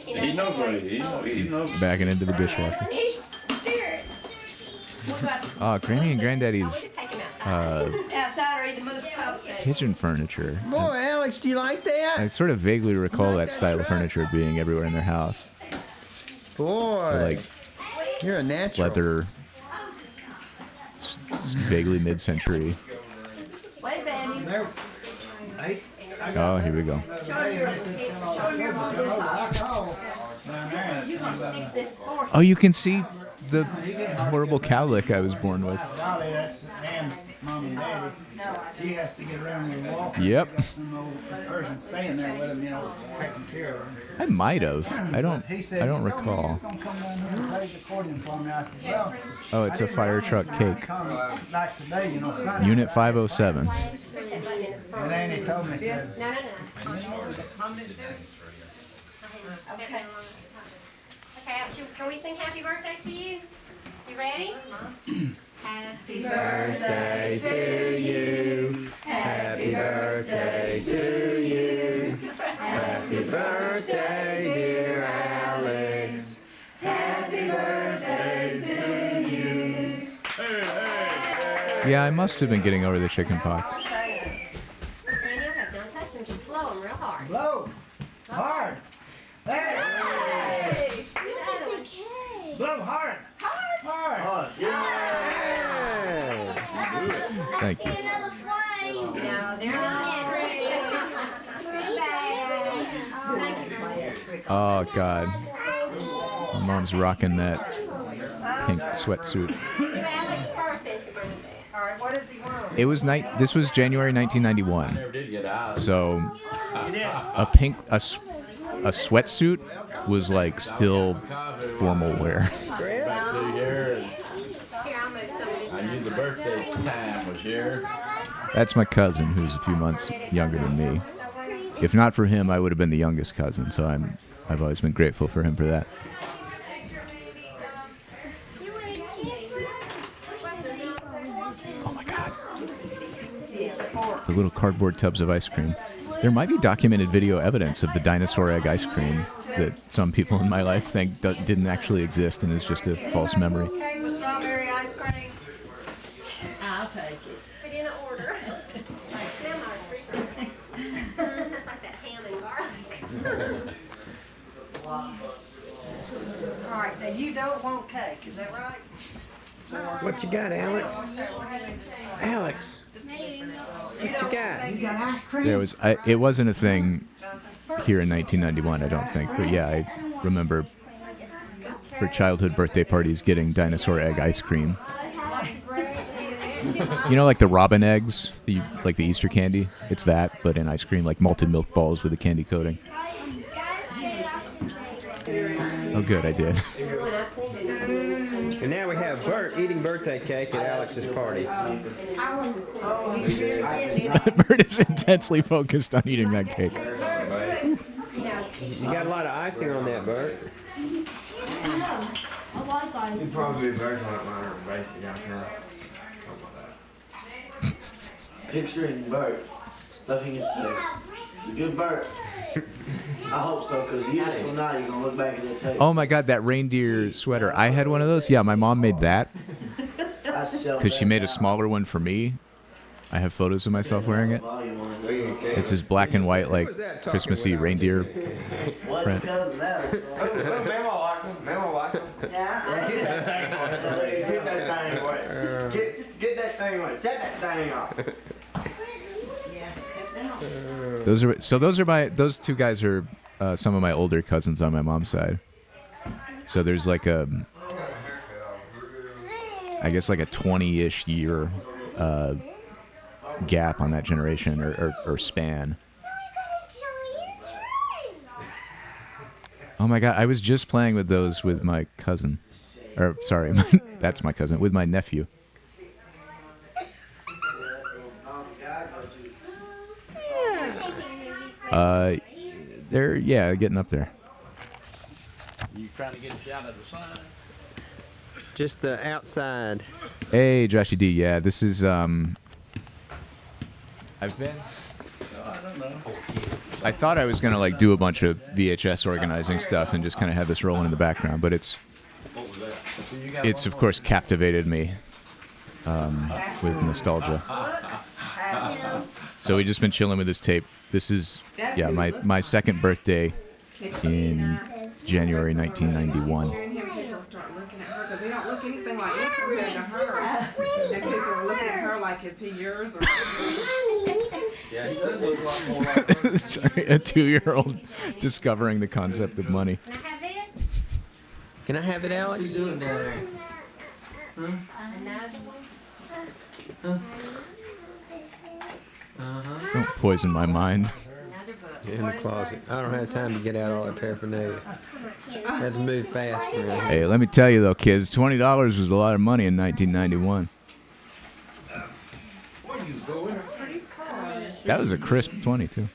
He knows what he knows. Backing into the dishwasher. He's scared. Oh, Granny and Granddaddy's Outside or either move the cupcake. kitchen furniture. Boy, Alex, do you like that? I sort of vaguely recall that style of furniture being everywhere in their house. Boy, Like you're a natural. leather, vaguely mid-century. Wait, baby. Oh, here we go. Oh, you can see the horrible cowlick I was born with. Dolly, that's Ann's mom and daddy. She has to get around and walk. Yep. Some old person staying there with him, you know, taking care of him. I might have. I don't recall. He's gonna come down here and play the accordion for me. I said, well, Oh, it's a fire truck cake. come like today, you know. Sunday. Unit 507. And Annie told me, said, No. Okay. Okay, can we sing happy birthday to you? You ready? Happy Birthday to you. Happy birthday to you. Happy birthday, dear Alex. Happy birthday to you. Yeah, I must have been getting over the chicken pox. Randy, okay, don't touch them, just blow them real hard. blow hard. Hey! Blow hard. Hard. Thank you. No, they're not ready. Thank you. Oh, God. My mom's rocking that pink sweatsuit. Do Alex first then to bring it back. All right, what does he want? It was This was January 1991. Did get out. So a sweatsuit was like still formal wear. Back to here. Here, I'll move some of this. I knew the birthday time was here. That's my cousin, who's a few months younger than me. If not for him, I would have been the youngest cousin. So I've always been grateful for him for that. Oh my God! The little cardboard tubs of ice cream. There might be documented video evidence of the dinosaur egg ice cream that some people in my life think didn't actually exist and is just a false memory. Okay, with strawberry ice cream. I'll take it. Put in an order. Sam, I appreciate it. That's like that ham and garlic. All right, now you don't want cake, is that right? What you got, Alex? Alex, what you got? It wasn't a thing here in 1991, I don't think. But yeah, I remember for childhood birthday parties getting dinosaur egg ice cream. You know, like the robin eggs, like the Easter candy? It's that, but in ice cream, like malted milk balls with a candy coating. Oh, good, I did. And now we have Bert eating birthday cake at Alex's party. Bert is intensely focused on eating that cake. You got a lot of icing on that, Bert. You probably very like mine are basic out here. Picturing Bert stuffing his face. It's a good Bert. I hope so, because now you're going to look back at that tape. Oh my God, that reindeer sweater. I had one of those. Yeah, my mom made that because she made a smaller one for me. I have photos of myself wearing it. It's this black and white, like Christmassy reindeer print. Mama like them. Mama like them. Yeah. Get that thing away. Get that thing away. Get that thing away. Set that thing off. Those two guys are some of my older cousins on my mom's side. So there's like I guess like a 20-ish year gap on that generation or span. Oh my God, I was just playing with those with my cousin. Or sorry, that's my cousin, with my nephew. They're getting up there. You trying to get a shot of the sun? Just the outside. Hey, Joshy D. Yeah, this is I've been. I don't know. I thought I was gonna like do a bunch of VHS organizing stuff and just kind of have this rolling in the background, but it's of course captivated me with nostalgia. So we've just been chilling with this tape. This is my second birthday in January 1991. People start looking at her because they don't look anything like me compared to her. And people are looking at her like, is he yours or Yeah, he does look a lot more like her. Sorry, a 2-year-old discovering the concept of money. Can I have this? Can I have it, Alex? What you doing down there? Another one? Don't poison my mind. Another book. In the closet. I don't have time to get out all the paraphernalia. I had to move fast around here. Hey, let me tell you though, kids, $20 was a lot of money in 1991. Where you going? That was a crisp 20 too.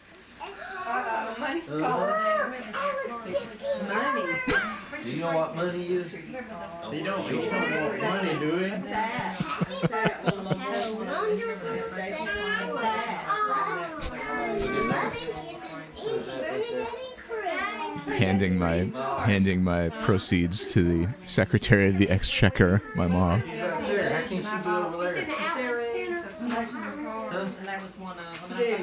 money's calling? Money. Do you know what money is? You don't know what money, do you? handing my proceeds to the Secretary of the Exchequer, my mom. How can't you be over there? And that was one of them.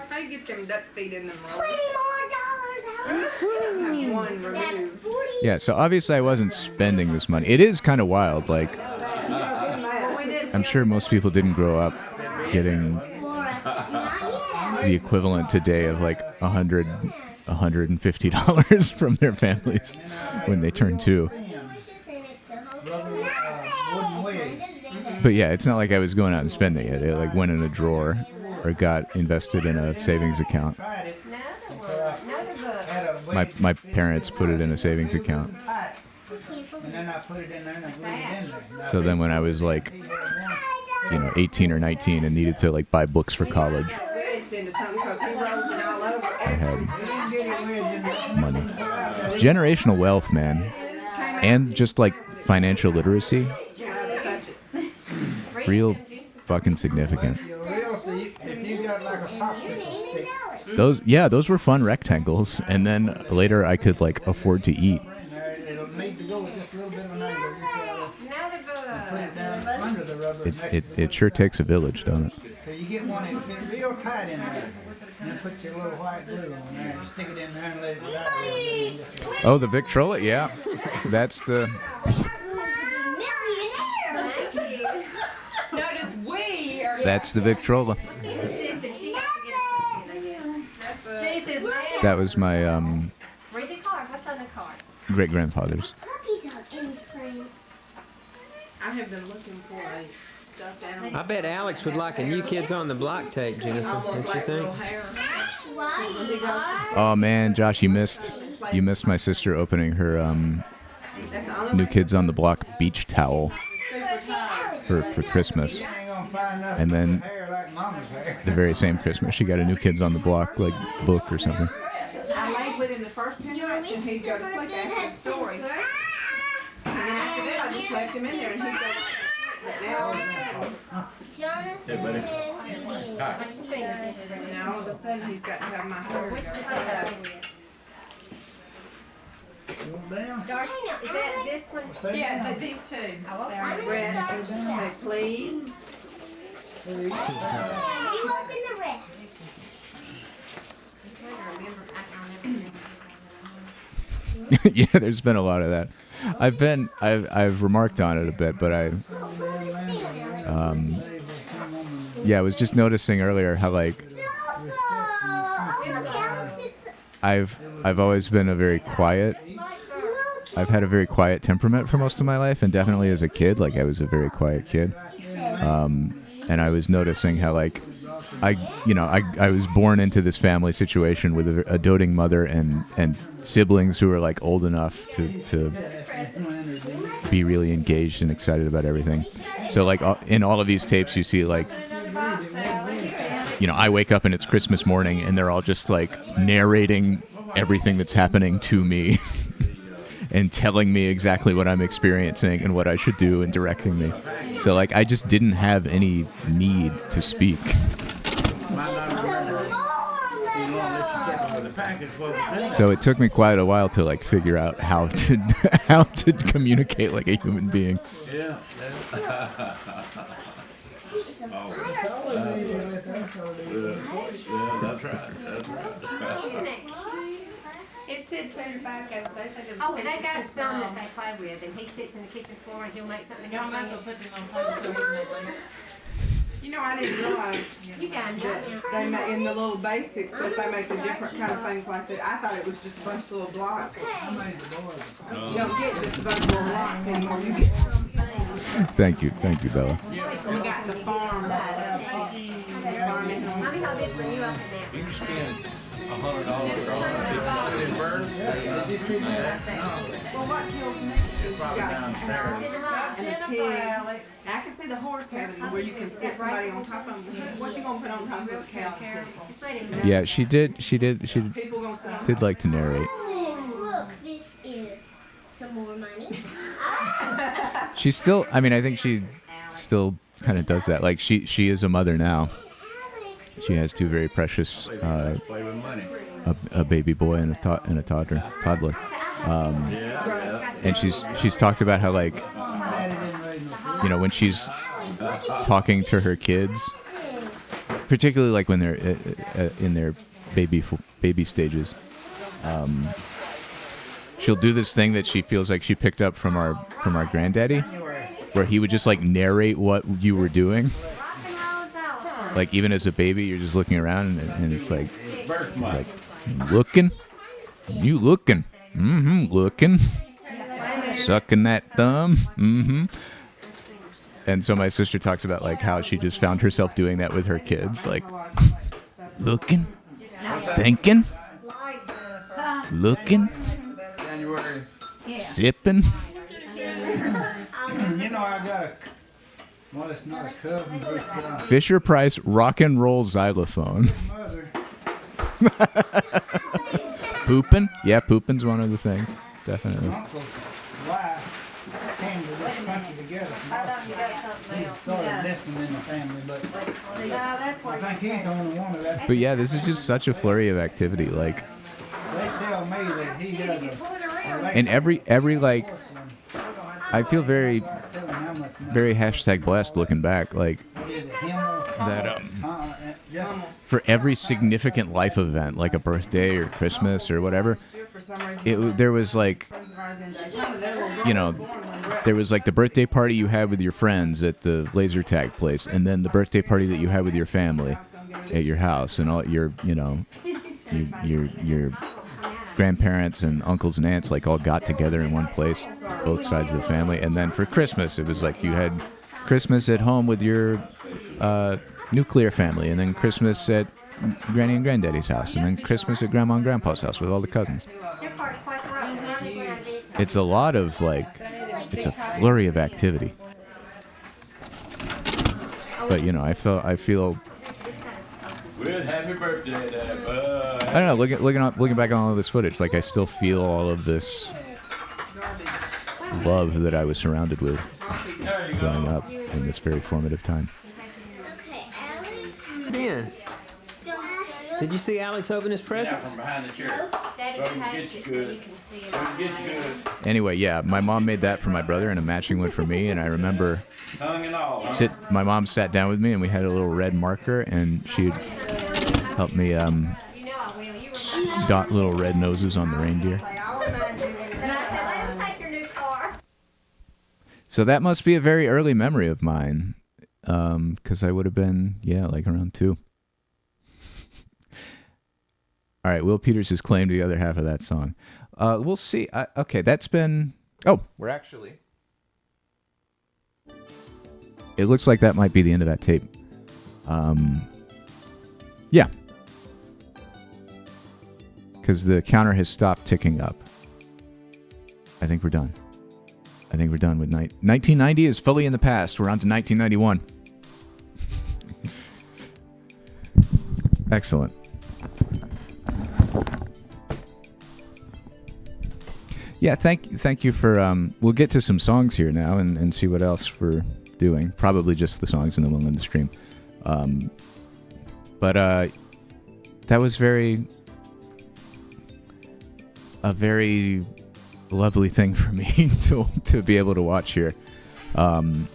How you get them duck feet in them rolls? Have one removed. Yeah, so obviously I wasn't spending this money. It is kind of wild. Like, I'm sure most people didn't grow up getting the equivalent today of like $150 from their families when they turn 2. But yeah, it's not like I was going out and spending it. It like went in a drawer or got invested in a savings account. My parents put it in a savings account. So then when I was like, 18 or 19 and needed to like buy books for college, I had money. Generational wealth, man. And just like financial literacy. Real fucking significant. Those were fun rectangles, and then later I could like afford to eat. It sure takes a village, don't it? So you get one and fit it real tight in there. And then put your little white glue on there and stick it in there and let it dry. Oh, the Victrola, yeah. That's the... Notice we are. That's the Victrola. That was my Read the card. What's on the card? great-grandfather's. I have been looking for a stuffed animal. I bet Alex would like a New Kids on the Block tape, Jennifer. Almost Don't you like little think? hair. Oh man, Josh, you missed my sister opening her That's the only New way. Kids on the Block beach towel for Christmas. And then the very same Christmas, she got a New Kids on the Block like book or something. I laid with him the first 2 nights and he'd go to sleep after the story. And then after that I just left him in there and he'd go. But now all of a sudden he's got to have my hair. Darcy, is that this one? Yeah, these two. Oh, okay. They're red. Say please. You open the rest. Yeah, there's been a lot of that. I've remarked on it a bit, but I was just noticing earlier how like I've always been I've had a very quiet temperament for most of my life, and definitely as a kid, like I was a very quiet kid. And I was noticing how like I was born into this family situation with a doting mother and siblings who were like old enough to be really engaged and excited about everything. So like in all of these tapes you see like, I wake up and it's Christmas morning and they're all just like narrating everything that's happening to me and telling me exactly what I'm experiencing and what I should do and directing me. So like I just didn't have any need to speak. So it took me quite a while to like figure out how to communicate like a human being. Yeah. That's right. It said 25 Oh, and they got some that they play with, and he sits in the kitchen floor and he'll make something. Y'all might as well put them on top so he can make later. You know, I didn't realize that they make in the little basics that they make the different kind of things like that. I thought it was just a bunch of little blocks. You don't get just a bunch of little blocks anymore. You get some things. Thank you, Bella. You got the farm. Mommy, how good for you up in You can spend $100 on it. Well, what kills me? It's probably downstairs. And the pig. I can see the horse cavity where you can sit somebody on top of them. What you gonna put on top of the cow? Yeah, she did like to narrate. Look, this is some more money. She's still, I mean, I think she still kind of does that. Like she is a mother now. She has two very precious, a baby boy and a toddler. And she's talked about how like, you know, when she's talking to her kids, particularly like when they're in their baby stages, she'll do this thing that she feels like she picked up from our granddaddy, where he would just like narrate what you were doing. Like even as a baby, you're just looking around and it's like, he's like, looking, you looking, looking, sucking that thumb, And so my sister talks about like how she just found herself doing that with her kids, like looking, thinking, looking, sipping. You know, I got a, well, it's not a cousin, but Fisher Price rock and roll xylophone. Pooping? Yeah, pooping's one of the things. Definitely. uncle's wife came to this country together. He's sort of distant in the family, but I think he's the only one of that. But yeah, this is just such a flurry of activity. Like, They tell me that he does a and every like, I feel very #blessed looking back. Like that for every significant life event, like a birthday or Christmas or whatever, there was like, you know, there was like the birthday party you had with your friends at the laser tag place, and then the birthday party that you had with your family at your house, and all your, you know, your grandparents and uncles and aunts like all got together in one place, both sides of the family. And then for Christmas, it was like you had Christmas at home with your nuclear family, and then Christmas at Granny and Granddaddy's house, and then Christmas at Grandma and Grandpa's house with all the cousins. It's a lot of like, it's a flurry of activity. But you know, I feel. Well, happy birthday, Dad. I don't know. Looking back on all of this footage, like I still feel all of this love that I was surrounded with growing up in this very formative time. Yeah. Did you see Alex open his presents? Yeah, from behind the chair. So we can get you good. Anyway, yeah, my mom made that for my brother and a matching one for me, and I remember Tongue and all, huh? my mom sat down with me and we had a little red marker, and she'd help me dot little red noses on the reindeer. So that must be a very early memory of mine, because I would have been, yeah, like around 2. All right, Will Peters has claimed the other half of that song. We'll see. Okay, that's been... Oh, we're actually... It looks like that might be the end of that tape. Yeah. Because the counter has stopped ticking up. I think we're done. I think we're done with 1990 is fully in the past. We're on to 1991. Excellent. Yeah, thank you for. We'll get to some songs here now and see what else we're doing. Probably just the songs, and then we'll end the stream. But that was a very lovely thing for me to be able to watch here. And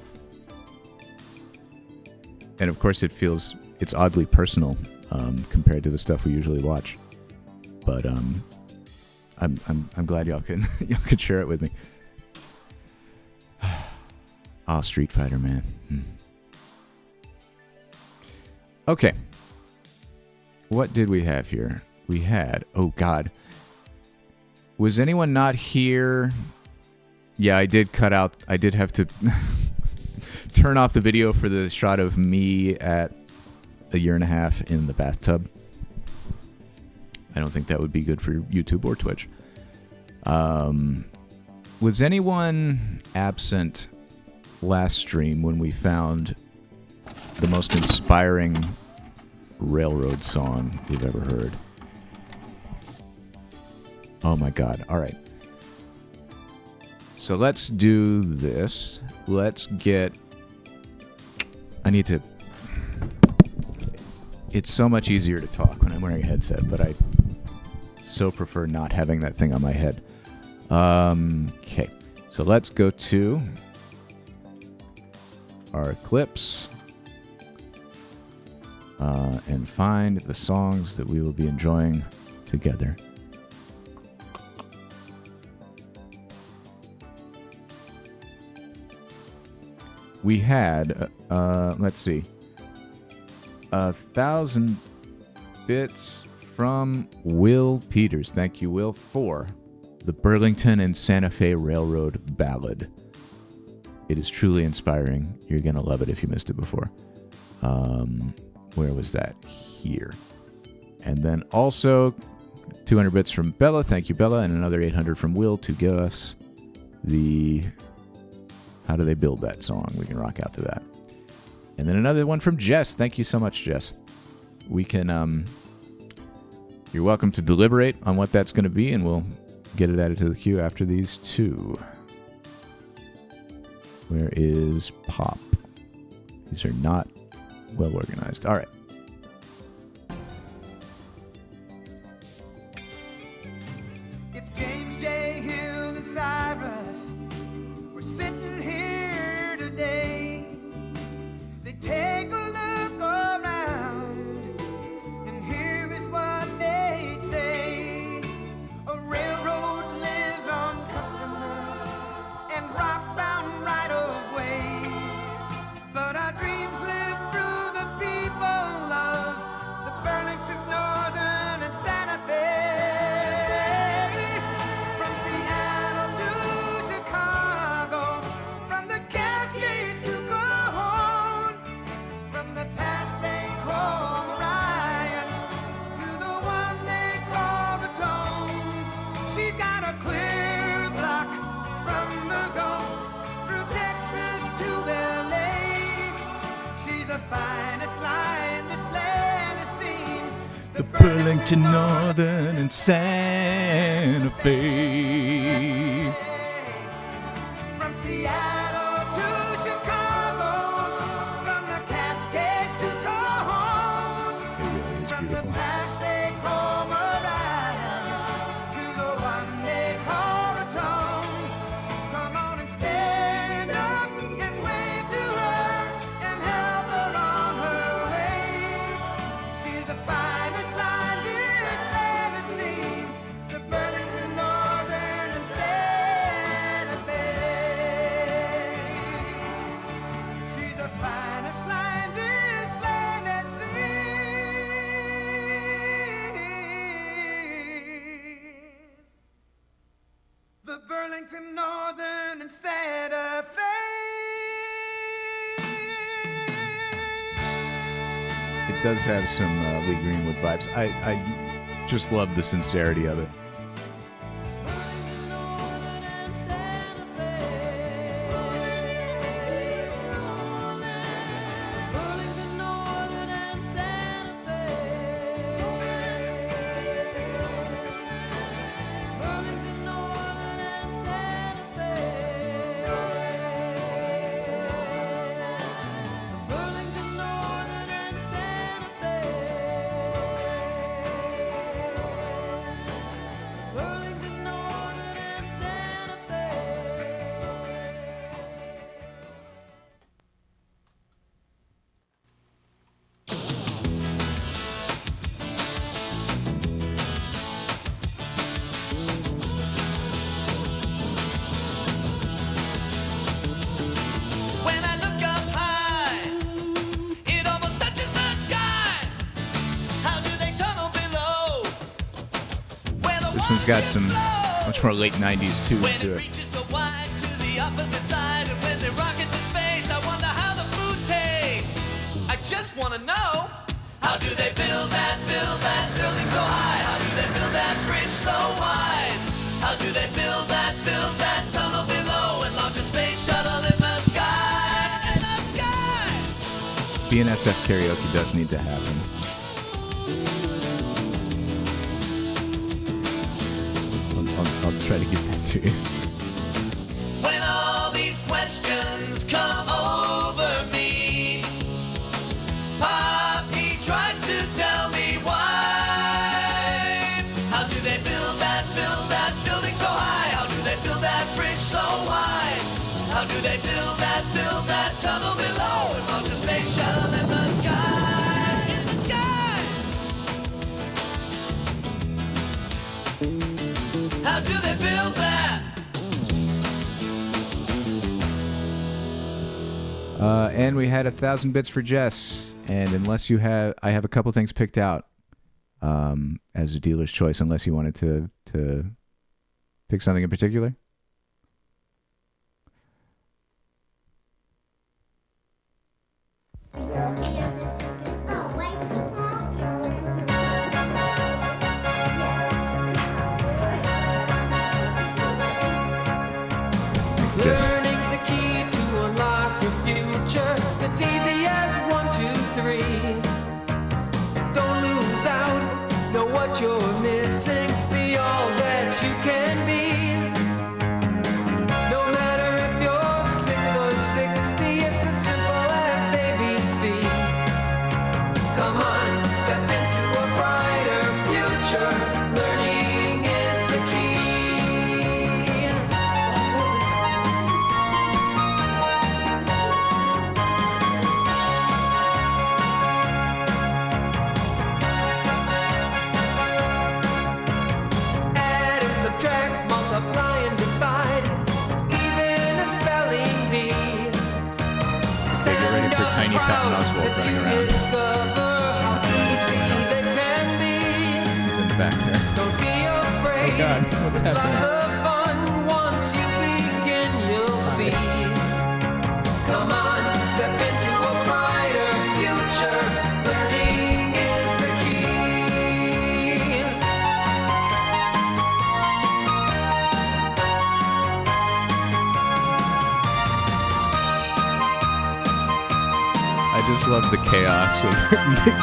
of course, it's oddly personal compared to the stuff we usually watch. But I'm glad y'all could share it with me. Oh, Street Fighter, man. Okay. What did we have here? We had, oh God. Was anyone not here? Yeah, I did have to turn off the video for the shot of me at 1.5 years in the bathtub. I don't think that would be good for YouTube or Twitch. Was anyone absent last stream when we found the most inspiring railroad song you've ever heard? Oh my God. All right. So let's do this. It's so much easier to talk when I'm wearing a headset, but I so prefer not having that thing on my head. Okay. So let's go to our clips and find the songs that we will be enjoying together. We had, let's see, 1,000 bits from Will Peters. Thank you, Will, for the Burlington and Santa Fe Railroad Ballad. It is truly inspiring. You're going to love it if you missed it before. Where was that? Here. And then also 200 bits from Bella. Thank you, Bella. And another 800 from Will to give us the How Do They Build That song. We can rock out to that. And then another one from Jess. Thank you so much, Jess. We can, you're welcome to deliberate on what that's going to be, and we'll get it added to the queue after these two. Where is Pop? These are not well organized. All right. If James J. Hill and Cyrus were sitting here today, they'd take a look around, and here is what they'd say. A railroad lives on customers and rock-bound right-of-way, but our dreams live through the people of the Burlington Northern and Santa Fe. From Seattle to Chicago, from the Cascades to Cajon, from the past they call Marias to the one they call Raton. She's got a clear block from the go through Texas to LA. She's the finest line this land has seen. The Burlington Northern and Santa Fe. From Seattle to Chicago, from the Cascades to Cajon, It really is from the beautiful. past they call Marias to the one they call Raton. Come on and stand up and wave to her and help her on her way. She's the finest line this land has seen. The Burlington Northern and Santa Fe. She's the finest line this land has seen. The Burlington Northern and Santa Fe. It does have some Lee Greenwood vibes. I just love the sincerity of it. This one's got some much more late 90s tunes to it. Reaches so wide to the opposite side, and when they rock into space, I wonder how the food tastes. I just want to know, how do they build that building so high? How do they build that bridge so wide? How do they build that tunnel below and launch a space shuttle in the sky? In the sky! BNSF karaoke does need to happen. I'll try to get that to you. When all these questions come over me, Pop, he tries to tell me why. How do they build that building so high? How do they build that bridge so wide? How do they build that tunnel below and launch a space shuttle in the sky? In the sky! How do they build that? And we had 1,000 bits for Jess. And unless you have, I have a couple things picked out as a dealer's choice. Unless you wanted to pick something in particular. Jess. Learning's the key to unlock your future. It's easy as 1, 2, 3. Don't lose out. Know what you're missing. Be all that you can be. No matter if you're 6 or 60, it's as simple as ABC. Come on, step into a brighter future. Learning is the key. Add and subtract, multiply and divide, even a spelling bee. Okay, get ready for Tiny Patton Oswalt running around. Discover how easy they can be. He's in the back there. Don't be afraid. Oh God, what's It's happening? lots of fun. Once you begin, you'll see. Come on, step into a brighter future. Learning is the key. I just love the chaos of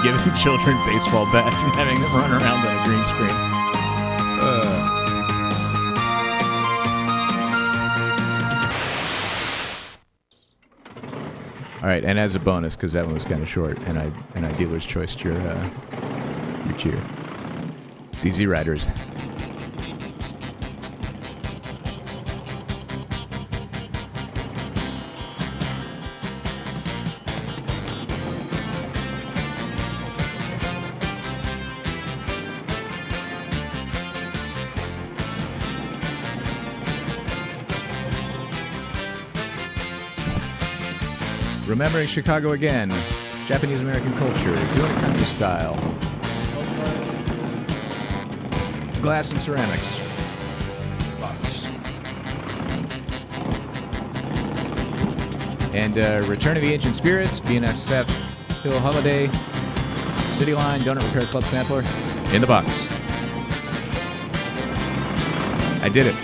giving children baseball bats and having them run around on a green screen. All right, and as a bonus, because that one was kind of short, and I dealer's choiced your cheer. It's Easy Riders. Remembering Chicago again. Japanese American culture. Doing it country style. Glass and ceramics. Box. And Return of the Ancient Spirits. BNSF. Hill Holiday. City Line. Donut Repair Club Sampler. In the box. I did it.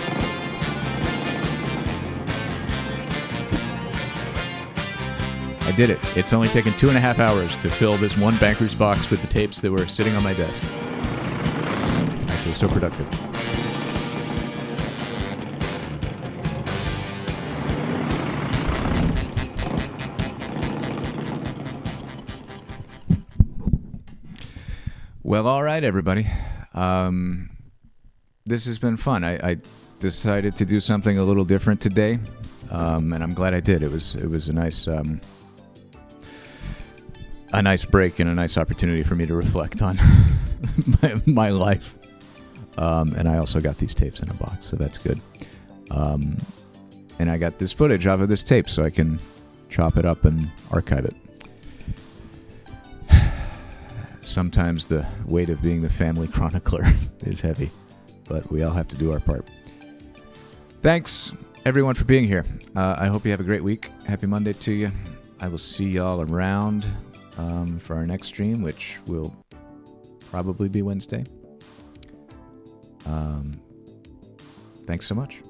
I did it. It's only taken 2.5 hours to fill this one banker's box with the tapes that were sitting on my desk. I feel so productive. Well, all right, everybody. This has been fun. I decided to do something a little different today, and I'm glad I did. It was a nice break and a nice opportunity for me to reflect on my life. And I also got these tapes in a box, so that's good. And I got this footage off of this tape, so I can chop it up and archive it. Sometimes the weight of being the family chronicler is heavy. but we all have to do our part. Thanks, everyone, for being here. I hope you have a great week. Happy Monday to you. I will see y'all around for our next stream, which will probably be Wednesday. Thanks so much.